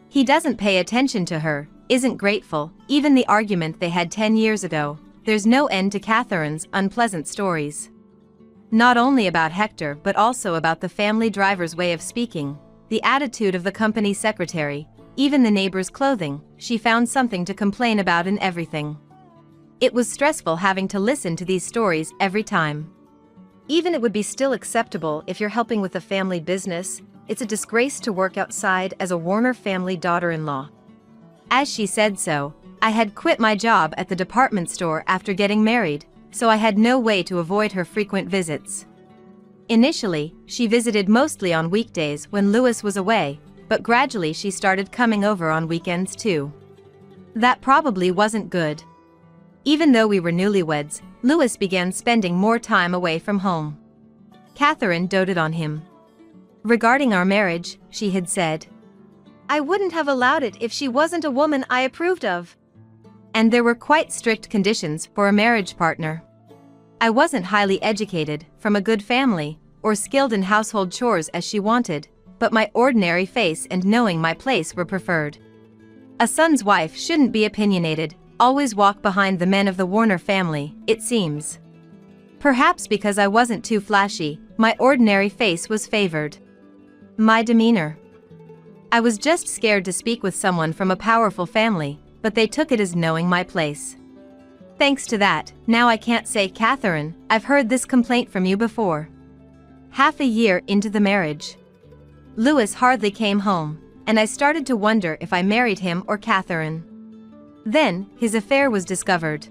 He doesn't pay attention to her, isn't grateful, even the argument they had 10 years ago. There's no end to Catherine's unpleasant stories. Not only about Hector but also about the family driver's way of speaking, the attitude of the company secretary, even the neighbor's clothing. She found something to complain about in everything. It was stressful having to listen to these stories every time. Even it would be still acceptable if you're helping with a family business, it's a disgrace to work outside as a Warner family daughter-in-law. As she said so, I had quit my job at the department store after getting married, so I had no way to avoid her frequent visits. Initially, she visited mostly on weekdays when Louis was away, but gradually she started coming over on weekends too. That probably wasn't good. Even though we were newlyweds, Louis began spending more time away from home. Catherine doted on him. Regarding our marriage, she had said, "I wouldn't have allowed it if she wasn't a woman I approved of." And there were quite strict conditions for a marriage partner. I wasn't highly educated, from a good family, or skilled in household chores as she wanted, but my ordinary face and knowing my place were preferred. A son's wife shouldn't be opinionated, always walk behind the men of the Warner family, it seems. Perhaps because I wasn't too flashy, my ordinary face was favored. My demeanor. I was just scared to speak with someone from a powerful family, but they took it as knowing my place. Thanks to that, now I can't say, "Catherine, I've heard this complaint from you before." Half a year into the marriage, Louis hardly came home, and I started to wonder if I married him or Catherine. Then, his affair was discovered.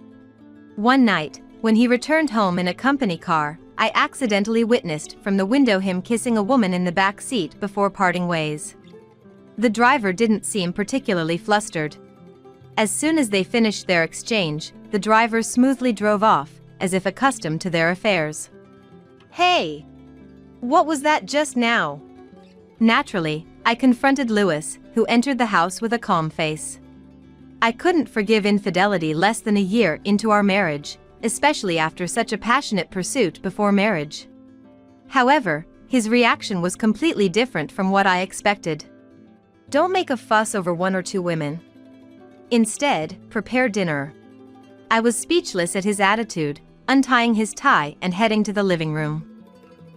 One night, when he returned home in a company car, I accidentally witnessed from the window him kissing a woman in the back seat before parting ways. The driver didn't seem particularly flustered. As soon as they finished their exchange, the driver smoothly drove off, as if accustomed to their affairs. Hey! What was that just now? Naturally, I confronted Louis, who entered the house with a calm face. I couldn't forgive infidelity less than a year into our marriage, especially after such a passionate pursuit before marriage. However, his reaction was completely different from what I expected. Don't make a fuss over one or two women. Instead, prepare dinner. I was speechless at his attitude, untying his tie and heading to the living room.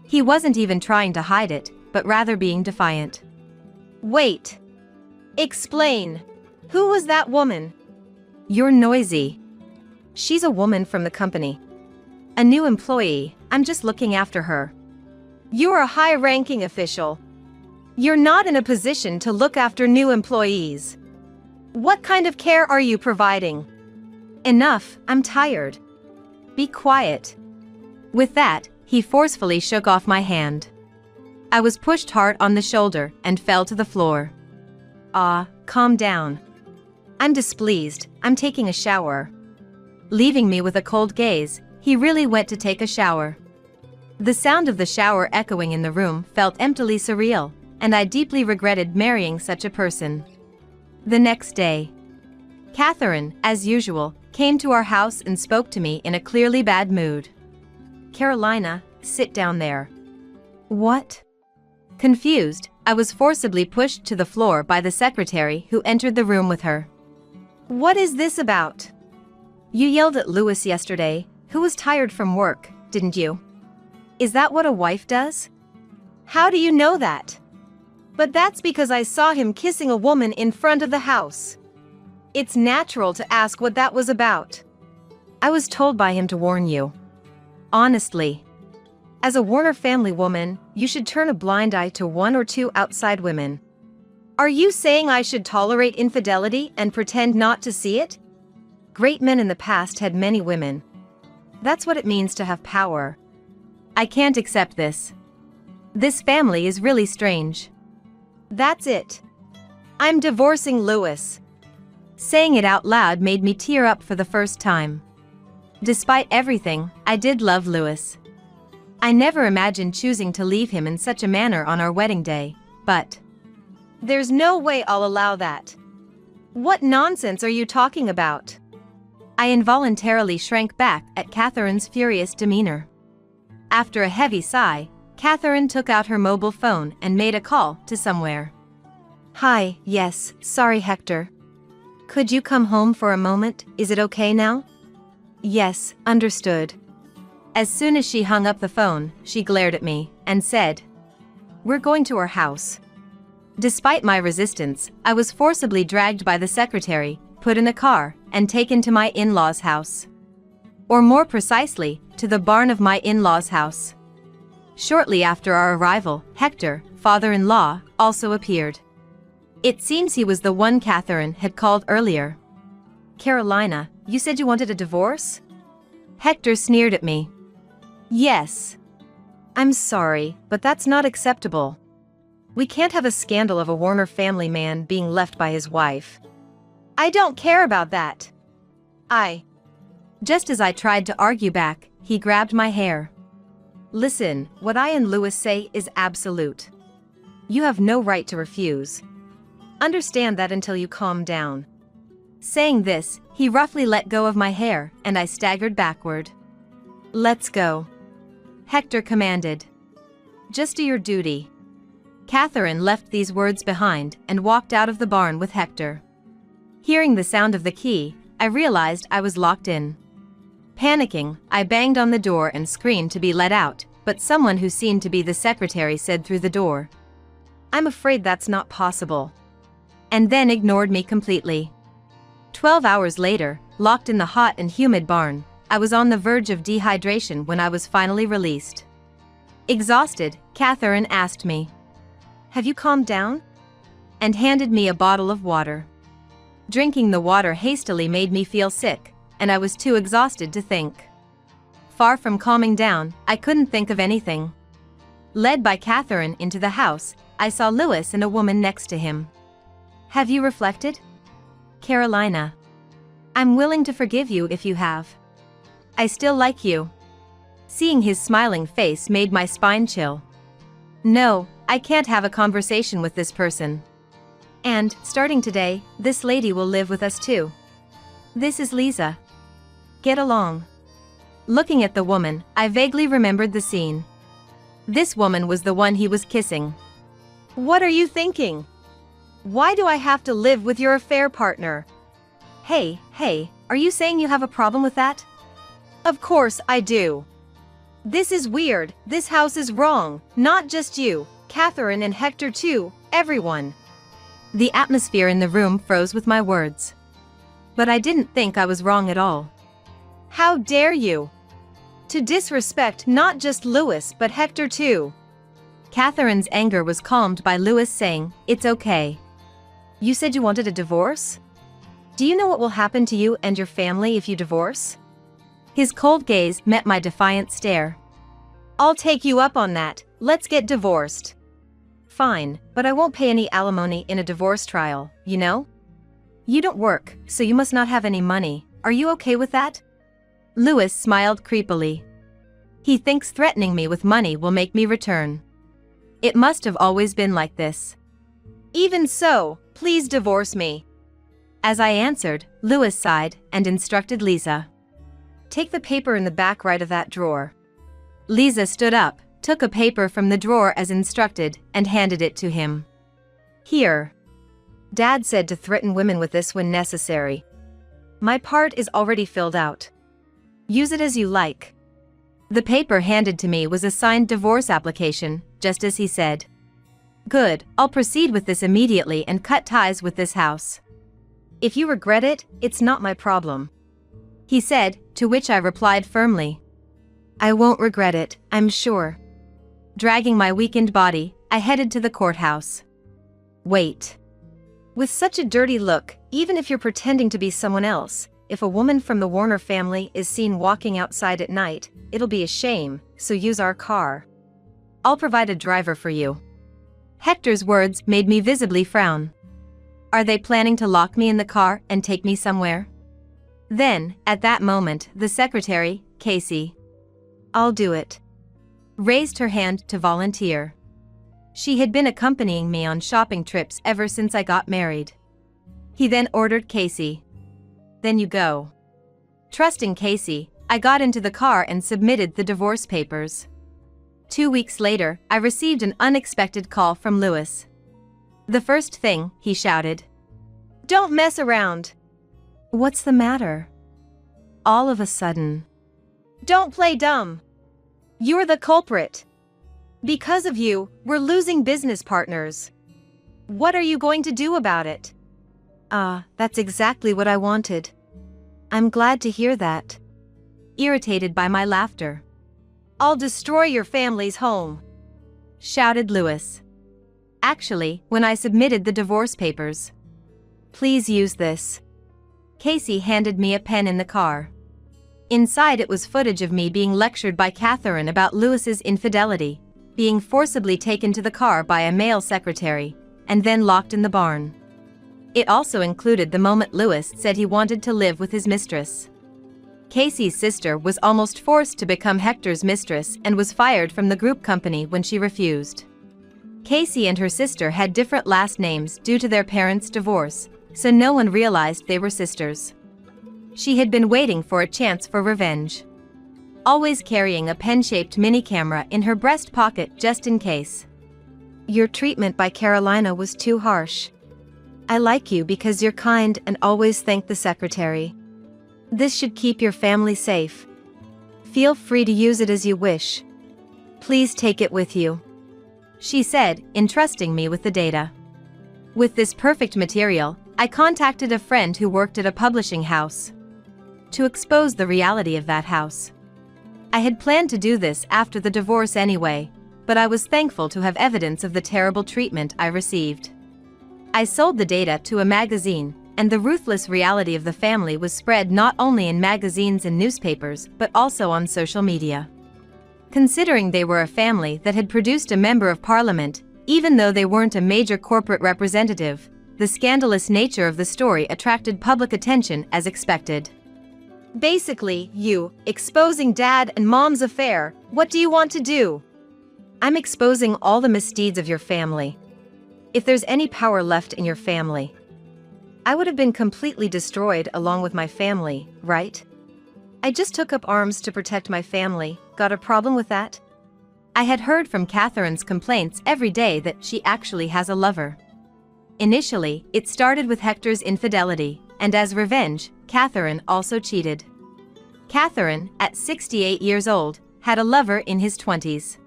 He wasn't even trying to hide it, but rather being defiant. Wait. Explain. Who was that woman? You're noisy. She's a woman from the company. A new employee, I'm just looking after her. You're a high-ranking official. You're not in a position to look after new employees. What kind of care are you providing? Enough, I'm tired. Be quiet. With that, he forcefully shook off my hand. I was pushed hard on the shoulder and fell to the floor. Calm down. I'm displeased, I'm taking a shower. Leaving me with a cold gaze, he really went to take a shower. The sound of the shower echoing in the room felt emptily surreal, and I deeply regretted marrying such a person. The next day, Catherine, as usual, came to our house and spoke to me in a clearly bad mood. "Carolina, sit down there." What? Confused, I was forcibly pushed to the floor by the secretary who entered the room with her. What is this about? You yelled at Louis yesterday, who was tired from work, didn't you? Is that what a wife does? How do you know that? But that's because I saw him kissing a woman in front of the house. It's natural to ask what that was about. I was told by him to warn you. Honestly. As a Warner family woman, you should turn a blind eye to one or two outside women. Are you saying I should tolerate infidelity and pretend not to see it? Great men in the past had many women. That's what it means to have power. I can't accept this. This family is really strange. That's it. I'm divorcing Louis. Saying it out loud made me tear up for the first time. Despite everything, I did love Louis. I never imagined choosing to leave him in such a manner on our wedding day, but... There's no way I'll allow that. What nonsense are you talking about? I involuntarily shrank back at Catherine's furious demeanor. After a heavy sigh, Catherine took out her mobile phone and made a call to somewhere. "Hi, yes, sorry Hector. Could you come home for a moment, is it okay now?" "Yes, understood." As soon as she hung up the phone, she glared at me and said, "We're going to our house." Despite my resistance, I was forcibly dragged by the secretary, put in a car, and taken to my in-laws' house. Or more precisely, to the barn of my in-laws' house. Shortly after our arrival, Hector, father-in-law, also appeared. It seems he was the one Catherine had called earlier. "Carolina, you said you wanted a divorce?" Hector sneered at me. "Yes. I'm sorry, but that's not acceptable. We can't have a scandal of a Warner family man being left by his wife." I don't care about that. Just as I tried to argue back, he grabbed my hair. "Listen, what I and Louis say is absolute. You have no right to refuse. Understand that until you calm down." Saying this, he roughly let go of my hair, and I staggered backward. "Let's go," Hector commanded. "Just do your duty." Catherine left these words behind and walked out of the barn with Hector. Hearing the sound of the key, I realized I was locked in. Panicking, I banged on the door and screamed to be let out, but someone who seemed to be the secretary said through the door, "I'm afraid that's not possible," and then ignored me completely. 12 hours later, locked in the hot and humid barn, I was on the verge of dehydration when I was finally released. Exhausted, Catherine asked me, "Have you calmed down?" and handed me a bottle of water. Drinking the water hastily made me feel sick, and I was too exhausted to think. Far from calming down, I couldn't think of anything. Led by Catherine into the house, I saw Louis and a woman next to him. "Have you reflected?" "Carolina. I'm willing to forgive you if you have. I still like you." Seeing his smiling face made my spine chill. "No, I can't have a conversation with this person. And, starting today, this lady will live with us too. This is Lisa. Get along." Looking at the woman, I vaguely remembered the scene. This woman was the one he was kissing. What are you thinking? Why do I have to live with your affair partner? Hey, are you saying you have a problem with that? Of course I do. This is weird, this house is wrong, not just you, Catherine and Hector too, everyone. The atmosphere in the room froze with my words. But I didn't think I was wrong at all. How dare you? To disrespect not just Louis but Hector too. Catherine's anger was calmed by Louis saying, "It's okay. You said you wanted a divorce? Do you know what will happen to you and your family if you divorce?" His cold gaze met my defiant stare. "I'll take you up on that, let's get divorced." "Fine, but I won't pay any alimony in a divorce trial, you know? You don't work, so you must not have any money. Are you okay with that?" Louis smiled creepily. He thinks threatening me with money will make me return. It must have always been like this. "Even so, please divorce me." As I answered, Louis sighed and instructed Lisa. "Take the paper in the back right of that drawer." Lisa stood up, took a paper from the drawer as instructed, and handed it to him. "Here. Dad said to threaten women with this when necessary. My part is already filled out. Use it as you like." The paper handed to me was a signed divorce application, just as he said. "Good, I'll proceed with this immediately and cut ties with this house. If you regret it, it's not my problem," he said, to which I replied firmly, "I won't regret it, I'm sure." Dragging my weakened body, I headed to the courthouse. Wait. With such a dirty look, even if you're pretending to be someone else, if a woman from the Warner family is seen walking outside at night, it'll be a shame, so use our car. I'll provide a driver for you. Hector's words made me visibly frown. Are they planning to lock me in the car and take me somewhere? Then, at that moment, the secretary, Casey, "I'll do it," raised her hand to volunteer. She had been accompanying me on shopping trips ever since I got married. He then ordered Casey, "Then you go." Trusting Casey, I got into the car and submitted the divorce papers. 2 weeks later, I received an unexpected call from Louis. The first thing, he shouted, "Don't mess around." "What's the matter?" All of a sudden. "Don't play dumb. You're the culprit. Because of you, we're losing business partners. What are you going to do about it?" That's exactly what I wanted. I'm glad to hear that. Irritated by my laughter. "I'll destroy your family's home," shouted Louis. Actually, when I submitted the divorce papers. "Please use this." Casey handed me a pen in the car. Inside it was footage of me being lectured by Catherine about Louis's infidelity, being forcibly taken to the car by a male secretary, and then locked in the barn. It also included the moment Louis said he wanted to live with his mistress. Casey's sister was almost forced to become Hector's mistress and was fired from the group company when she refused. Casey and her sister had different last names due to their parents' divorce, so no one realized they were sisters. She had been waiting for a chance for revenge. Always carrying a pen-shaped mini-camera in her breast pocket just in case. "Your treatment by Carolina was too harsh. I like you because you're kind and always thank the secretary. This should keep your family safe. Feel free to use it as you wish. Please take it with you," she said, entrusting me with the data. With this perfect material, I contacted a friend who worked at a publishing house to expose the reality of that house. I had planned to do this after the divorce anyway, but I was thankful to have evidence of the terrible treatment I received. I sold the data to a magazine, and the ruthless reality of the family was spread not only in magazines and newspapers but also on social media. Considering they were a family that had produced a member of parliament, even though they weren't a major corporate representative, the scandalous nature of the story attracted public attention as expected. Basically, you exposing dad and mom's affair. What do you want to do? I'm exposing all the misdeeds of your family. If there's any power left in your family, I would have been completely destroyed along with my family, right? I just took up arms to protect my family. Got a problem with that? I had heard from Catherine's complaints every day that she actually has a lover. Initially, it started with Hector's infidelity, and as revenge, Catherine also cheated. Catherine, at 68 years old, had a lover in his 20s.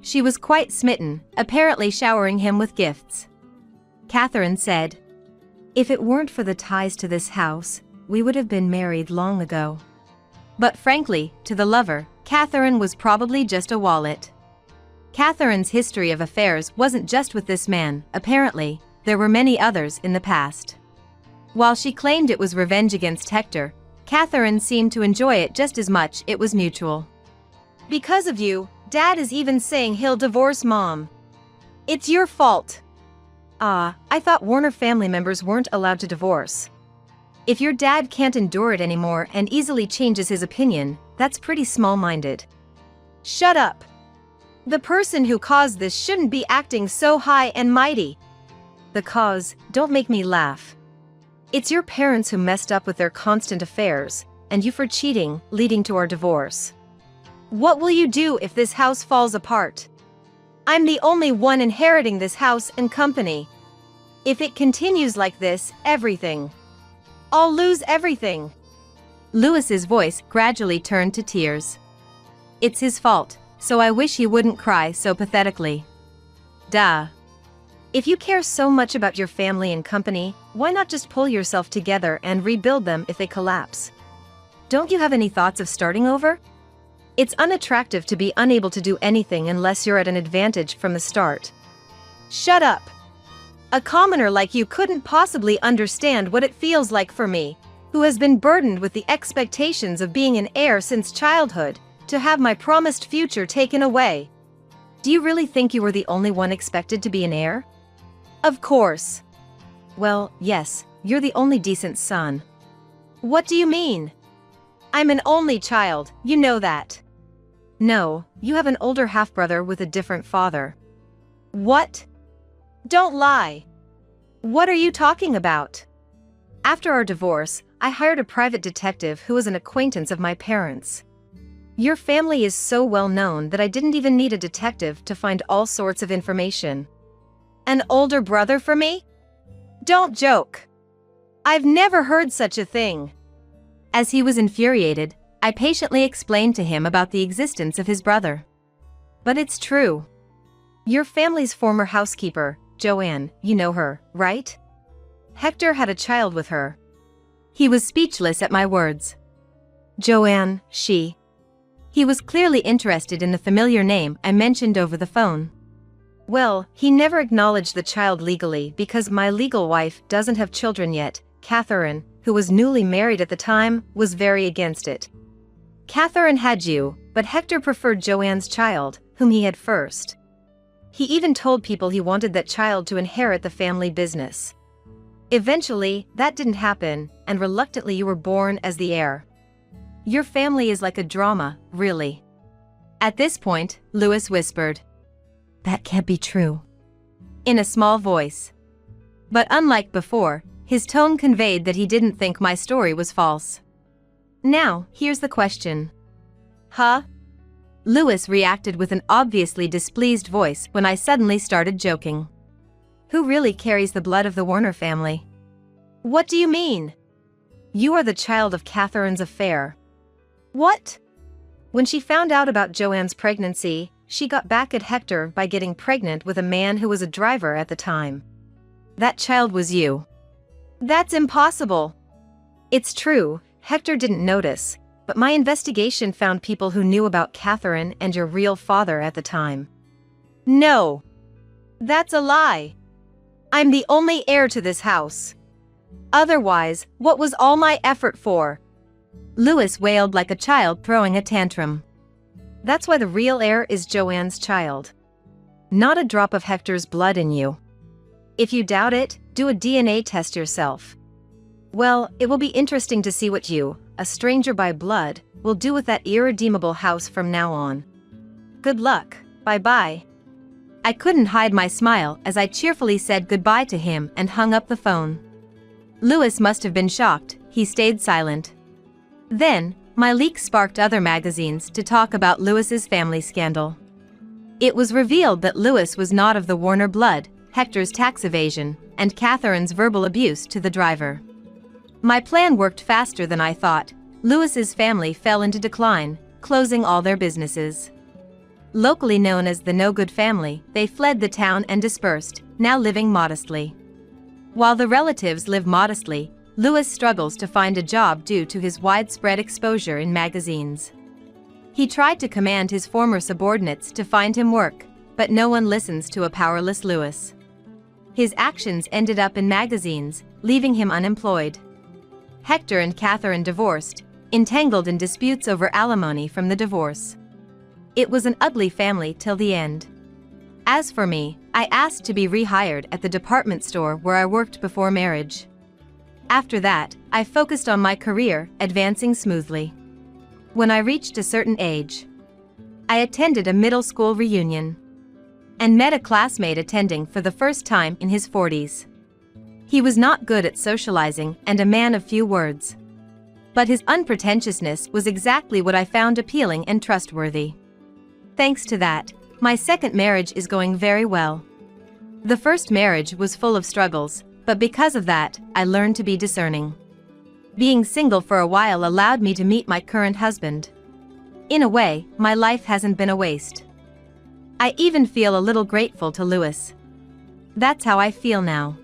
She was quite smitten, apparently showering him with gifts. Catherine said, "If it weren't for the ties to this house, we would have been married long ago." But frankly, to the lover, Catherine was probably just a wallet. Catherine's history of affairs wasn't just with this man. Apparently, there were many others in the past. While she claimed it was revenge against Hector, Catherine seemed to enjoy it just as much. It was mutual. Because of you, Dad is even saying he'll divorce Mom. It's your fault. I thought Warner family members weren't allowed to divorce. If your dad can't endure it anymore and easily changes his opinion, that's pretty small-minded. Shut up. The person who caused this shouldn't be acting so high and mighty. The cause, don't make me laugh. It's your parents who messed up with their constant affairs, and you for cheating, leading to our divorce. What will you do if this house falls apart? I'm the only one inheriting this house and company. If it continues like this, I'll lose everything. Louis's voice gradually turned to tears. It's his fault, so I wish he wouldn't cry so pathetically. Duh. If you care so much about your family and company, why not just pull yourself together and rebuild them if they collapse? Don't you have any thoughts of starting over? It's unattractive to be unable to do anything unless you're at an advantage from the start. Shut up. A commoner like you couldn't possibly understand what it feels like for me, who has been burdened with the expectations of being an heir since childhood, to have my promised future taken away. Do you really think you were the only one expected to be an heir? Of course. Well, yes, you're the only decent son. What do you mean? I'm an only child, you know that. No, you have an older half-brother with a different father. What? Don't lie. What are you talking about? After our divorce, I hired a private detective who was an acquaintance of my parents. Your family is so well known that I didn't even need a detective to find all sorts of information. An older brother for me? Don't joke. I've never heard such a thing. As he was infuriated, I patiently explained to him about the existence of his brother. But it's true. Your family's former housekeeper, Joanne, you know her, right? Hector had a child with her. He was speechless at my words. Joanne, she. He was clearly interested in the familiar name I mentioned over the phone. Well, he never acknowledged the child legally because my legal wife doesn't have children yet. Catherine, who was newly married at the time, was very against it. Catherine had you, but Hector preferred Joanne's child, whom he had first. He even told people he wanted that child to inherit the family business. Eventually, that didn't happen, and reluctantly you were born as the heir. Your family is like a drama, really. At this point, Louis whispered, "That can't be true," in a small voice. But unlike before, his tone conveyed that he didn't think my story was false. Now, here's the question. Huh? Louis reacted with an obviously displeased voice when I suddenly started joking. Who really carries the blood of the Warner family? What do you mean? You are the child of Catherine's affair. What? When she found out about Joanne's pregnancy, she got back at Hector by getting pregnant with a man who was a driver at the time. That child was you. That's impossible. It's true, Hector didn't notice, but my investigation found people who knew about Catherine and your real father at the time. No. That's a lie. I'm the only heir to this house. Otherwise, what was all my effort for? Louis wailed like a child throwing a tantrum. That's why the real heir is Joanne's child. Not a drop of Hector's blood in you. If you doubt it, do a DNA test yourself. Well, it will be interesting to see what you, a stranger by blood, will do with that irredeemable house from now on. Good luck, bye-bye. I couldn't hide my smile as I cheerfully said goodbye to him and hung up the phone. Louis must have been shocked, he stayed silent. Then, my leak sparked other magazines to talk about Louis's family scandal. It was revealed that Louis was not of the Warner blood, Hector's tax evasion, and Catherine's verbal abuse to the driver. My plan worked faster than I thought. Louis's family fell into decline, closing all their businesses. Locally known as the no-good family, they fled the town and dispersed, now living modestly. While the relatives live modestly, Louis struggles to find a job due to his widespread exposure in magazines. He tried to command his former subordinates to find him work, but no one listens to a powerless Louis. His actions ended up in magazines, leaving him unemployed. Hector and Catherine divorced, entangled in disputes over alimony from the divorce. It was an ugly family till the end. As for me, I asked to be rehired at the department store where I worked before marriage. After that, I focused on my career, advancing smoothly. When I reached a certain age, I attended a middle school reunion and met a classmate attending for the first time in his 40s. He was not good at socializing and a man of few words. But his unpretentiousness was exactly what I found appealing and trustworthy. Thanks to that, my second marriage is going very well. The first marriage was full of struggles, but because of that, I learned to be discerning. Being single for a while allowed me to meet my current husband. In a way, my life hasn't been a waste. I even feel a little grateful to Louis. That's how I feel now.